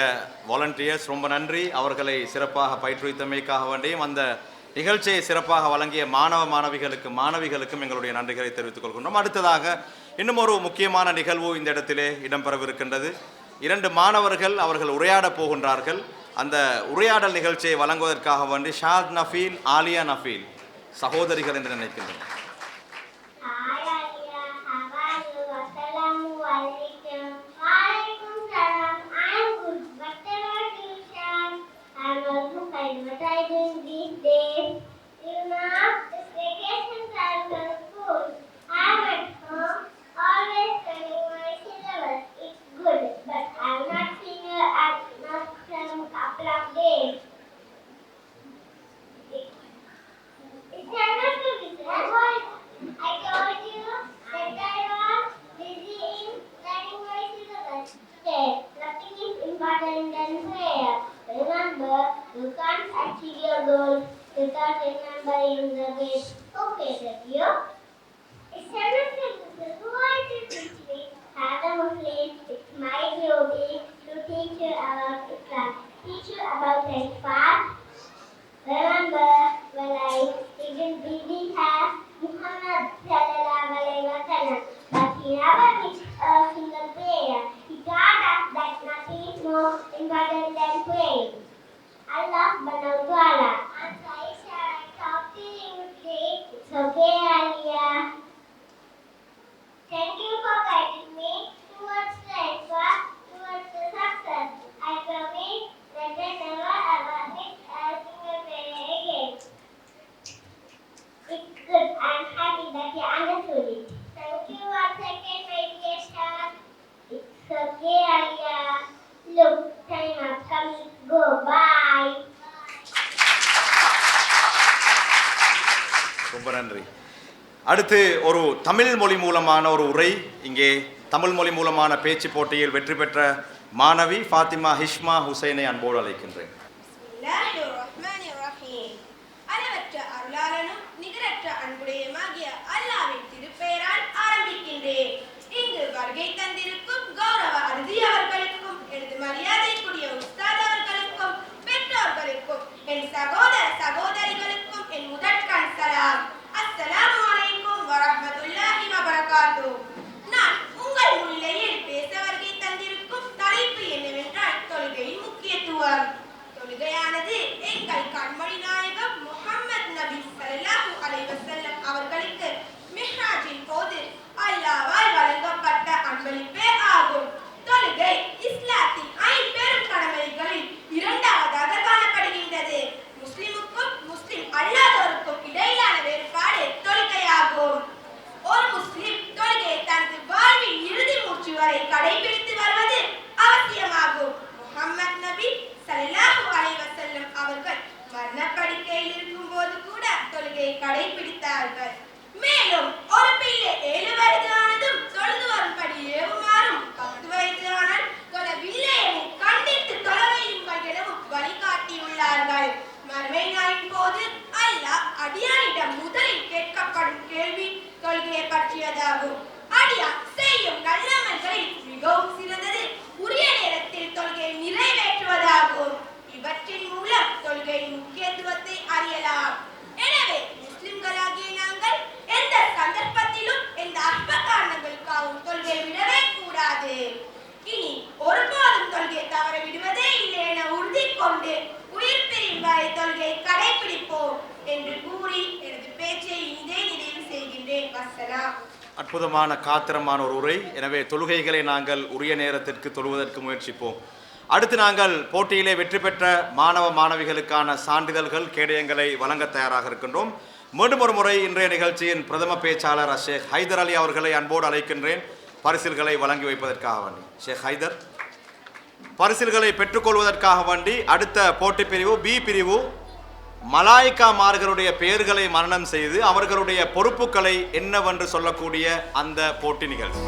வாலண்டியர்ஸ் ரொம்ப நன்றி. அவர்களை சிறப்பாக பயிற்றுவித்தமைக்காக வேண்டியும் அந்த நிகழ்ச்சியை சிறப்பாக வழங்கிய மாணவிகளுக்கும் எங்களுடைய நன்றிகளை தெரிவித்துக் கொள்கின்றோம். அடுத்ததாக இன்னும் ஒரு முக்கியமான நிகழ்வு இந்த இடத்திலே இடம்பெறவிருக்கின்றது. 2 மாணவர்கள் அவர்கள் உரையாடப் போகின்றார்கள். அந்த உரையாடல் நிகழ்ச்சியை வழங்குவதற்காக வேண்டி ஷாத் நஃபீல், ஆலியா நஃபீல் சகோதரிகள் என்று நினைக்கின்றனர். You can't achieve your goals without remembering the way. Okay, Rabio. It's everything. Who are you teach me? As a Muslim, it's my duty to teach you about Islam. Teach you about my fast. Remember when I didn't believe Muhammad sallallahu alaihi wasallam, but he never missed a single prayer. He taught us that nothing is more important than praying. Allah subhanahu wa ta'ala. I'm sorry, sir. I talked to you today. It's okay, Aliyah. Thank you for guiding me towards the effort, towards the success. I promise that I never ever miss a single prayer again. It's good. I'm happy that you understood it. Thank you once again, my dear sir. It's okay, Aliyah. Look, time up. Come, go. Bye. ரொம்ப நன்றி. அடுத்து ஒரு தமிழ் மொழி மூலமான ஒரு உரை. இங்கே தமிழ் மொழி மூலமான பேச்சு போட்டியில் வெற்றி பெற்ற மாணவி ஃபாத்திமா ஹிஷ்மா ஹுசைனை அன்போடு அழைக்கின்றேன். அளவற்ற அருளாளனும் நிகரற்ற அன்புடையமாகிய அல்லாஹ்வின் திருப்பெயரால் ஆரம்பிக்கின்றேன். இங்கு வருகை தந்திருக்கும் கௌரவ அதிதி அவர்களுக்கும், எனது மரியாதைக்குரிய உஸ்தாத் அவர்களுக்கும், பெற்றோர்களுக்கும், என் சகோதர சகோதரிகளுக்கும் என் முதற்கண் சலாம். அஸ்ஸலாமு அலைக்கும் வரஹ்மத்துல்லாஹி வபரகாத்துஹு. நான் உங்கள் முன்னிலையில் பேச வருகை தந்திருக்கும் தலைப்பு என்னவென்றால் தொழுகையின் முக்கியத்துவம். தொழுகையானது எங்கள் கண்மணி நாயகம் முஹம்மது நபி ஸல்லல்லாஹு அலைஹி வஸல்லம் அவர்களுக்கு மிஹ்ராஜின் போது அல்லாஹ்வால் வழங்கப்பட்ட அன்பளிப்பே ஆகும். தொழுகை இஸ்லாத்தின் ஐம்பெரும் கடமைகளில் இரண்டாவதாக காணப்படுகின்றது. முஸ்லிமுக்கும் முஸ்லிம் அல்லாதோருக்கும் இடையிலான வேறுபாடு தொழுகையாகும். ஒரு முஸ்லிம் தொழுகையை தனது வாழ்வின் இறுதி மூச்சு வரை கடைபிடித்து வருவது அவசியமாகும். முஹம்மது நபி ஸல்லல்லாஹு அலைஹி வஸல்லம் அவர்கள் மரணப்படுக்கையில் இருக்கும் போது கூட தொழுகையை கடைபிடித்தார்கள். மேலும் ஒரு பிள்ளை 7 வயது ஆனதும் தொழுது வரும்படி ஏவுமாறும், 10 வயது ஆனால் தொழவில்லை என கண்டித்து தொழ வையுங்கள் எனவும் வழிகாட்டியுள்ளார்கள். மறுமை நாளின் போது அல்லாஹ் அடியானிடம் முதலில் கேட்கப்படும் கேள்வி தொழுகையை பற்றியதாகும். அடியான் செய்யும் நல்லமல்களில் மிகவும் சிறந்தது உரிய நேரத்தில் தொழுகையை நிறைவேற்றுவதாகும். இவற்றின் மூலம் தொழுகையின் முக்கியத்துவத்தை அறியலாம். எனவே முஸ்லிம்களாகிய நாங்கள் எந்த சந்தர்ப்பத்திலும் எந்த அற்ப காரணங்களுக்காகவும் தொழுகை விடவே கூடாது. இனி ஒருபோதும் தொழுகை தவற விடுவதே இல்லை என உறுதி கொண்டு உயிர் பிரியும் வரை தொழுகையை கடைபிடிப்போம் என்று கூறி எனது பேச்சை இனிதே நிறைவு செய்கின்றேன். வஸ்ஸலாம். அற்புதமான காத்திரமான ஒரு உரை. எனவே தொழுகைகளை நாங்கள் உரிய நேரத்திற்கு தொழுவதற்கு முயற்சிப்போம். அடுத்து நாங்கள் போட்டியிலே வெற்றி பெற்ற மாணவ மாணவிகளுக்கான சான்றிதழ்கள் கேடயங்களை வழங்க தயாராக இருக்கின்றோம். மீண்டும் ஒரு முறை இன்றைய நிகழ்ச்சியின் பிரதம பேச்சாளர் ஷேக் ஹைதர் அலி அவர்களை அன்போடு அழைக்கின்றேன் பரிசில்களை வழங்கி வைப்பதற்காக வேண்டி. ஷேக் ஹைதர், பரிசில்களை பெற்றுக்கொள்வதற்காக வேண்டி அடுத்த போட்டி பிரிவு பி பிரிவு மலாய்க்கா மார்களுடைய பெயர்களை மரணம் செய்து அவர்களுடைய பொறுப்புகளை என்னவென்று சொல்லக்கூடிய அந்த போட்டி நிகழ்ச்சி.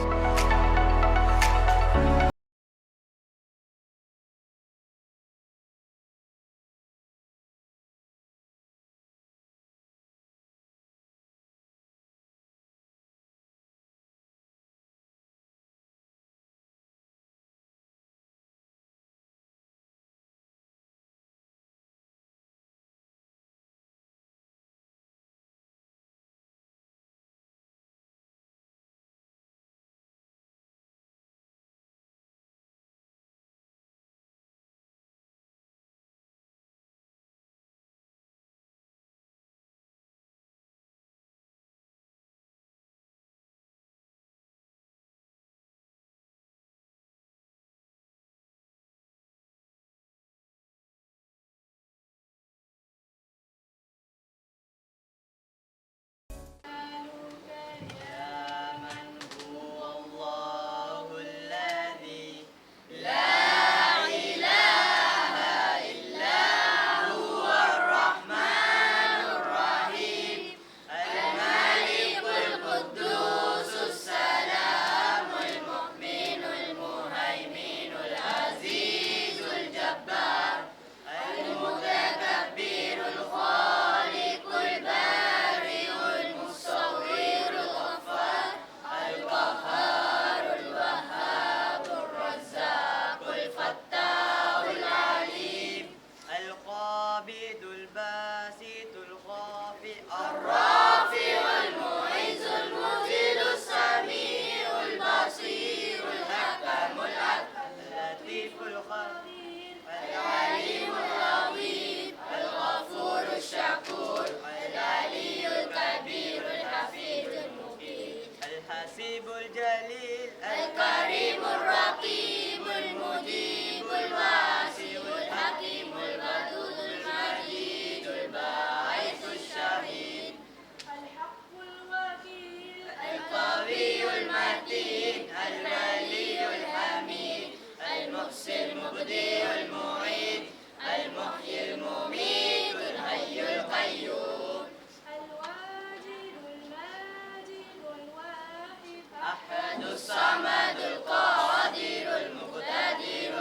الصمد القادر المقتدر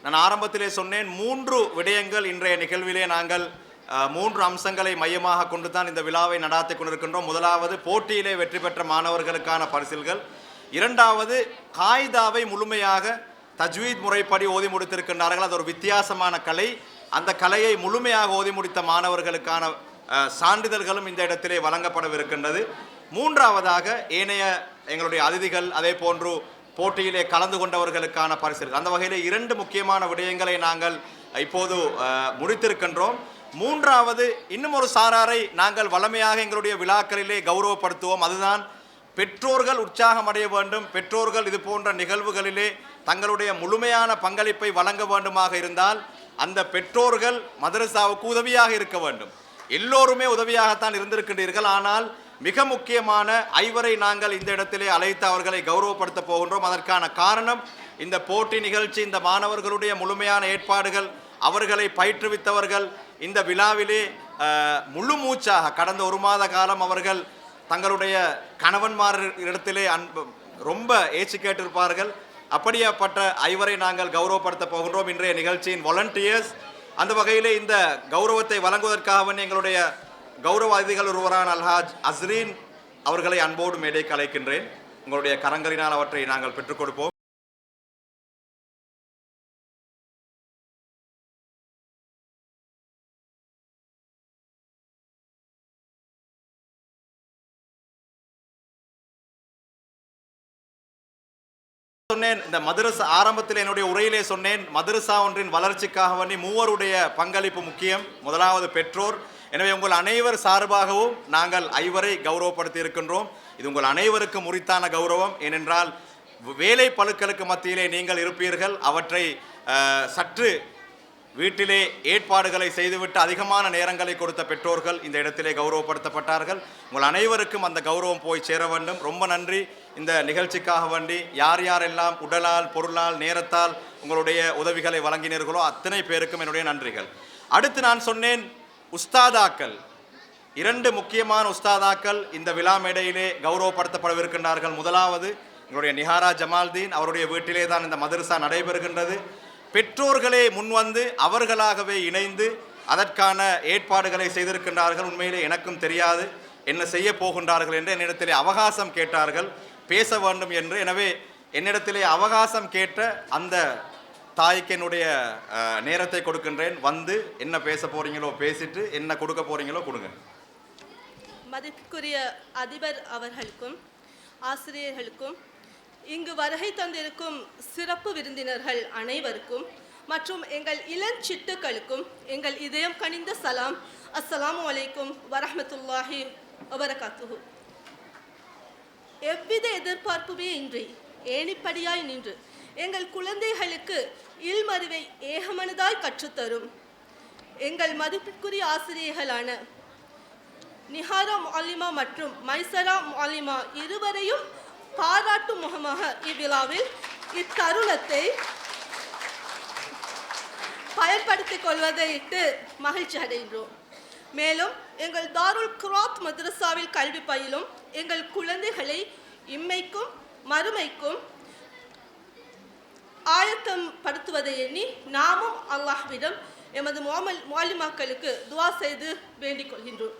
நான் ஆரம்பத்திலே சொன்னேன் 3 விடயங்கள் இன்றைய நிகழ்விலே நாங்கள் 3 அம்சங்களை மையமாக கொண்டு தான் இந்த விழாவை நடாத்தி கொண்டிருக்கின்றோம். முதலாவது போட்டியிலே வெற்றி பெற்ற மாணவர்களுக்கான பரிசில்கள், இரண்டாவது காயிதாவை முழுமையாக தஜ்வீத் முறைப்படி ஓதி முடித்திருக்கின்றார்கள். அது ஒரு வித்தியாசமான கலை. அந்த கலையை முழுமையாக ஓதி முடித்த மாணவர்களுக்கான சான்றிதழ்களும் இந்த இடத்திலே வழங்கப்படவிருக்கின்றது. மூன்றாவதாக ஏனைய எங்களுடைய அதிதிகள், அதே போன்று போட்டியிலே கலந்து கொண்டவர்களுக்கான பரிசுகள். அந்த வகையில் 2 முக்கியமான விடயங்களை நாங்கள் இப்போது முடித்திருக்கின்றோம். மூன்றாவது இன்னும் ஒரு சாராரை நாங்கள் வளமையாக எங்களுடைய விழாக்களிலே கௌரவப்படுத்துவோம். அதுதான் பெற்றோர்கள் உற்சாகம் அடைய வேண்டும். பெற்றோர்கள் இது போன்ற நிகழ்வுகளிலே தங்களுடைய முழுமையான பங்களிப்பை வழங்க வேண்டுமாக இருந்தால் அந்த பெற்றோர்கள் மதரசாவுக்கு உதவியாக இருக்க வேண்டும். எல்லோருமே உதவியாகத்தான் இருந்திருக்கின்றீர்கள். ஆனால் மிக முக்கியமான 5 நாங்கள் இந்த இடத்திலே அழைத்து அவர்களை கௌரவப்படுத்த போகின்றோம். அதற்கான காரணம் இந்த போட்டி நிகழ்ச்சி, இந்த மாணவர்களுடைய முழுமையான ஏற்பாடுகள், அவர்களை பயிற்றுவித்தவர்கள் இந்த விழாவிலே முழு மூச்சாக கடந்த 1 மாத காலம் அவர்கள் தங்களுடைய கணவன்மாரிடத்திலே ரொம்ப ஏச்சு கேட்டிருப்பார்கள். அப்படியாப்பட்ட 5 நாங்கள் கௌரவப்படுத்த போகின்றோம். இன்றைய நிகழ்ச்சியின் வாலண்டியர்ஸ். அந்த வகையிலே இந்த கௌரவத்தை வழங்குவதற்காக எங்களுடைய கௌரவ அதிதிகள் ஒருவரான அல்ஹாஜ் அஸ்ரீன் அவர்களை அன்போடு மேடைக்கு அழைக்கின்றேன். உங்களுடைய கரங்களினால் அவற்றை நாங்கள் பெற்றுக் கொடுப்போம். சொன்னேன், இந்த மதரசா ஆரம்பத்தில் என்னுடைய உரையிலே சொன்னேன், மதரசா ஒன்றின் வளர்ச்சிக்காக வேண்டி 3 பங்களிப்பு முக்கியம். முதலாவது பெற்றோர். எனவே உங்கள் அனைவர் சார்பாகவும் நாங்கள் 5 கௌரவப்படுத்தி இருக்கின்றோம். இது உங்கள் அனைவருக்கும் உரித்தான கௌரவம். ஏனென்றால் வேலை பளுக்களுக்கு மத்தியிலே நீங்கள் இருப்பீர்கள். அவற்றை சற்று வீட்டிலே ஏற்பாடுகளை செய்துவிட்டு அதிகமான நேரங்களை கொடுத்த பெற்றோர்கள் இந்த இடத்திலே கௌரவப்படுத்தப்பட்டார்கள். உங்கள் அனைவருக்கும் அந்த கௌரவம் போய் சேர வேண்டும். ரொம்ப நன்றி. இந்த நிகழ்ச்சிக்காக வேண்டி யார் யாரெல்லாம் உடலால், பொருளால், நேரத்தால் உங்களுடைய உதவிகளை வழங்கினீர்களோ அத்தனை பேருக்கும் என்னுடைய நன்றிகள். அடுத்து நான் சொன்னேன், உஸ்தாதாக்கள். 2 முக்கியமான உஸ்தாதாக்கள் இந்த விழா மேடையிலே கௌரவப்படுத்தப்படவிருக்கின்றார்கள். முதலாவது எங்களுடைய நிஹாரா ஜமால்தீன். அவருடைய வீட்டிலே தான் இந்த மதரசா நடைபெறுகின்றது. பெற்றோர்களே முன்வந்து அவர்களாகவே இணைந்து அதற்கான ஏற்பாடுகளை செய்திருக்கின்றார்கள். உண்மையிலே எனக்கும் தெரியாது என்ன செய்ய போகின்றார்கள் என்று என்னிடத்திலே அவகாசம் கேட்டார்கள், பேச வேண்டும் என்று. எனவே என்னிடத்திலே அவகாசம் கேட்ட அந்த தாய்க்கு என்னுடைய நேரத்தை கொடுக்கின்றேன். வந்து என்ன பேச போறீங்களோ பேசிட்டு என்ன கொடுக்க போறீங்களோ கொடுங்க. மதிப்புக்குரிய அதிபர் அவர்களுக்கும் ஆசிரியர்களுக்கும் இங்கு வருகை தந்திருக்கும் சிறப்பு விருந்தினர்கள் அனைவருக்கும் மற்றும் எங்கள் இளஞ்சிட்டுக்களுக்கும் எங்கள் இதயம் கனிந்த சலாம். அஸ்ஸலாமு அலைக்கும் வரஹ்மத்துல்லாஹி வபரகாத்துஹு. எவ்வித எதிர்பார்ப்புமே இன்றி ஏணிப்படியாய் நின்று எங்கள் குழந்தைகளுக்கு இல்மறிவை ஏகமனதாய் கற்றுத்தரும் எங்கள் மதிப்புக்குரிய ஆசிரியர்களான நிஹாரா முஅல்லிமா மற்றும் மைசரா முஅல்லிமா இருவரையும் பாராட்டும் முகமாக இவ்விழாவில் இத்தருணத்தை பயன்படுத்திக் கொள்வதையிட்டு மகிழ்ச்சி அடைகின்றோம். மேலும் எங்கள் தாருல் குராத் மதரசாவில் கல்வி பயிலும் எங்கள் குழந்தைகளை இம்மைக்கும் மறுமைக்கும் ஆயத்தம் படுத்துவதை எண்ணி நாமும் அல்லாஹ்விடம் எமது முஅல்லிமாக்களுக்கு துஆ செய்து வேண்டிக் கொள்கின்றோம்.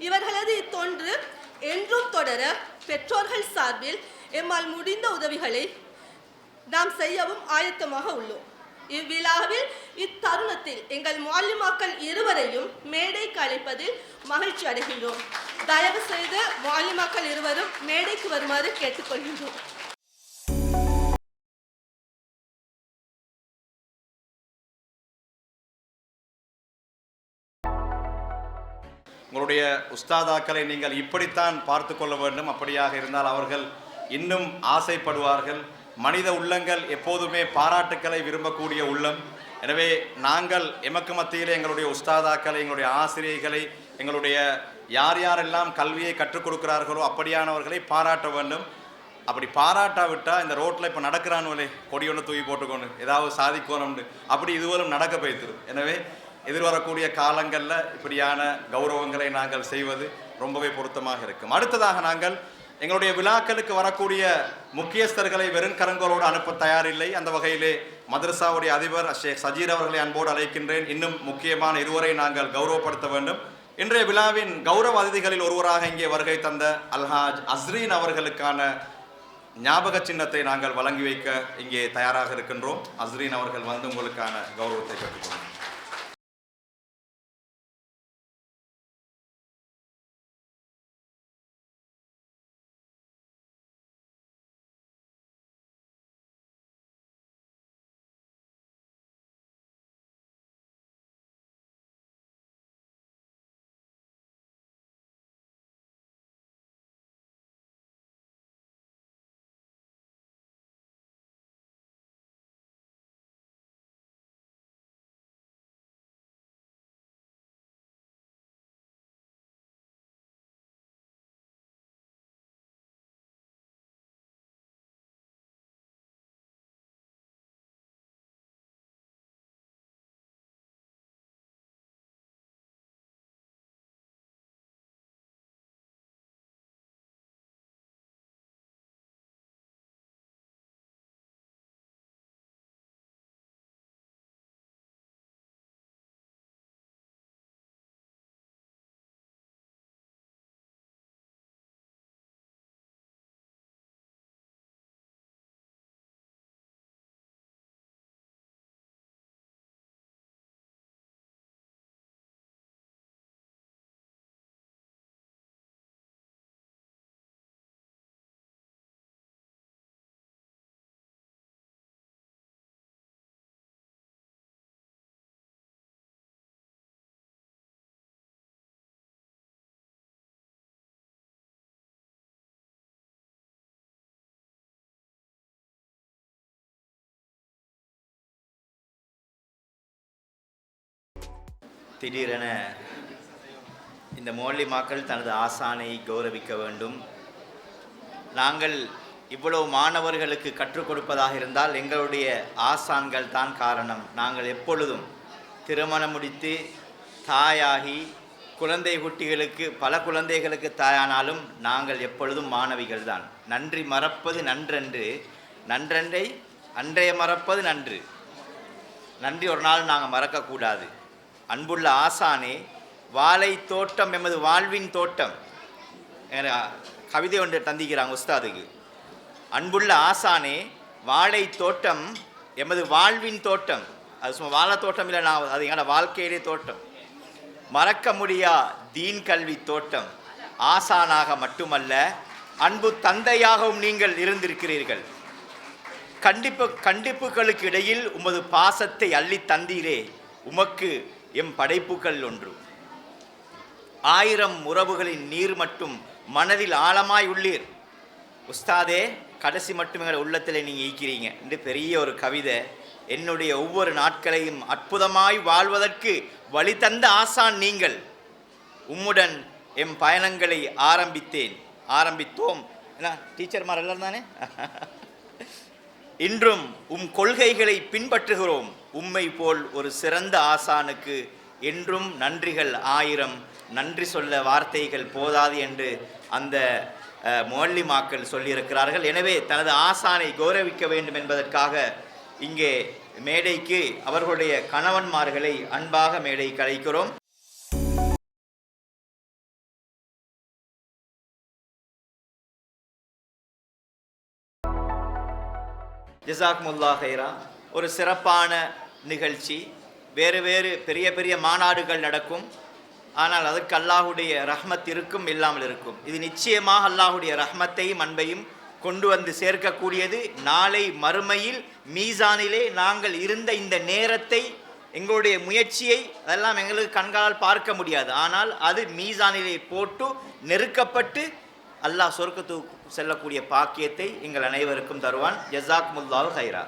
இவர்களது இத்தொன்று என்றும் தொடர பெற்றோர்கள் சார்பில் எம்மால் முடிந்த உதவிகளை நாம் செய்யவும் ஆயத்தமாக உள்ளோம். இவ்விழாவில் இத்தருணத்தில் எங்கள் முஅல்லிமாக்கள் இருவரையும் மேடைக்கு அழைப்பதில் மகிழ்ச்சி அடைகின்றோம். தயவு செய்து முஅல்லிமாக்கள் இருவரும் மேடைக்கு வருமாறு கேட்டுக்கொள்கின்றோம். உங்களுடைய உஸ்தாதாக்களை நீங்கள் இப்படித்தான் பார்த்து கொள்ள வேண்டும். அப்படியாக இருந்தால் அவர்கள் இன்னும் ஆசைப்படுவார்கள். மனித உள்ளங்கள் எப்போதுமே பாராட்டுக்களை விரும்பக்கூடிய உள்ளம். எனவே நாங்கள் எமக்கு மத்தியிலே எங்களுடைய உஸ்தாதாக்களை, எங்களுடைய ஆசிரியர்களை, எங்களுடைய யார் யாரெல்லாம் கல்வியை கற்றுக் கொடுக்கிறார்களோ அப்படியானவர்களை பாராட்ட வேண்டும். அப்படி பாராட்டாவிட்டால் இந்த ரோட்டில் இப்போ நடக்கிறானுவலே கொடி ஒன்று தூக்கி போட்டுக்கொண்டு ஏதாவது சாதிக்கணும்னு அப்படி இதுவரும் நடக்க போய்த்துரும். எனவே எதிர்வரக்கூடிய காலங்களில் இப்படியான கௌரவங்களை நாங்கள் செய்வது ரொம்பவே பொருத்தமாக இருக்கும். அடுத்ததாக நாங்கள் எங்களுடைய விழாக்களுக்கு வரக்கூடிய முக்கியஸ்தர்களை வெறும் கரங்களோடு அனுப்ப தயாரில்லை. அந்த வகையிலே மதரசாவுடைய அதிபர் ஷேக் சஜீர் அவர்களை அன்போடு அழைக்கின்றேன். இன்னும் முக்கியமான இருவரை நாங்கள் கௌரவப்படுத்த வேண்டும். இன்றைய விழாவின் கௌரவ அதிதிகளில் ஒருவராக இங்கே வருகை தந்த அல்ஹாஜ் அஸ்ரீன் அவர்களுக்கான ஞாபக சின்னத்தை நாங்கள் வழங்கி வைக்க இங்கே தயாராக இருக்கின்றோம். அஸ்ரீன் அவர்கள் வந்து உங்களுக்கான கௌரவத்தை பெற்றுக்கொள்ளும். திடீரென இந்த மௌலிமாக்கள் தனது ஆசானை கௌரவிக்க வேண்டும். நாங்கள் இவ்வளவு மாணவர்களுக்கு கற்றுக் கொடுப்பதாக இருந்தால் எங்களுடைய ஆசான்கள் தான் காரணம். நாங்கள் எப்பொழுதும் திருமணம் முடித்து தாயாகி குழந்தை குட்டிகளுக்கு பல குழந்தைகளுக்கு தாயானாலும் நாங்கள் எப்பொழுதும் மாணவிகள் தான். நன்றி மறப்பது நன்றன்று, நன்றன்றை அன்றைய மறப்பது நன்று. நன்றி ஒரு நாள் நாங்கள் மறக்கக்கூடாது. அன்புள்ள ஆசானே, வாழை தோட்டம் எமது வாழ்வின் தோட்டம். கவிதை ஒன்று தந்திக்கிறாங்க உஸ்தாதுக்கு. அன்புள்ள ஆசானே, வாழை தோட்டம் எமது வாழ்வின் தோட்டம். அது சும்மா வாழை தோட்டம் இல்லை, நான் அது எங்களோட வாழ்க்கையிலே தோட்டம். மறக்க முடியா தீன் கல்வி தோட்டம். ஆசானாக மட்டுமல்ல, அன்பு தந்தையாகவும் நீங்கள் இருந்திருக்கிறீர்கள். கண்டிப்புகளுக்கு இடையில் உமது பாசத்தை அள்ளி தந்தீரே, உமக்கு எம் படைப்புகள் ஒன்று. 1000 உறவுகளின் நீர் மட்டும் மனதில் ஆழமாய் உள்ளீர். உஸ்தாதே, கடைசி மட்டும் எங்கள் உள்ளத்தில் நீங்கள் ஈக்கிறீங்க என்று பெரிய ஒரு கவிதை. என்னுடைய ஒவ்வொரு நாட்களையும் அற்புதமாய் வாழ்வதற்கு வழி தந்த ஆசான் நீங்கள். உம்முடன் எம் பயணங்களை ஆரம்பித்தோம். என்ன டீச்சர்மார் எல்லாம் தானே? இன்றும் உம் கொள்கைகளை பின்பற்றுகிறோம். உம்மை போல் ஒரு சிறந்த ஆசானுக்கு என்றும் நன்றிகள் 1000. நன்றி சொல்ல வார்த்தைகள் போதாது என்று அந்த முஅல்லிமாக்கள் சொல்லியிருக்கிறார்கள். எனவே தனது ஆசானை கௌரவிக்க வேண்டும் என்பதற்காக இங்கே மேடைக்கு அவர்களுடைய கணவன்மார்களை அன்பாக மேடைக்கு அழைக்கிறோம். ஜஸாக்குமுல்லாஹ் ஹைரா. ஒரு சிறப்பான நிகழ்ச்சி. வேறு பெரிய பெரிய மாநாடுகள் நடக்கும். ஆனால் அதற்கு அல்லாஹுடைய ரஹ்மத் இருக்கும், இல்லாமல் இருக்கும். இது நிச்சயமாக அல்லாஹுடைய ரஹ்மத்தையும் அன்பையும் கொண்டு வந்து சேர்க்கக்கூடியது. நாளை மறுமையில் மீசானிலே நாங்கள் இருந்த இந்த நேரத்தை, எங்களுடைய முயற்சியை அதெல்லாம் எங்களுக்கு கண்களால் பார்க்க முடியாது. ஆனால் அது மீசானிலே போட்டு நெருக்கப்பட்டு அல்லாஹ் சொர்க்கத்துக்கு செல்லக்கூடிய பாக்கியத்தை எங்கள் அனைவருக்கும் தருவான். ஜஸாக்குமுல்லாஹ் ஹைரா.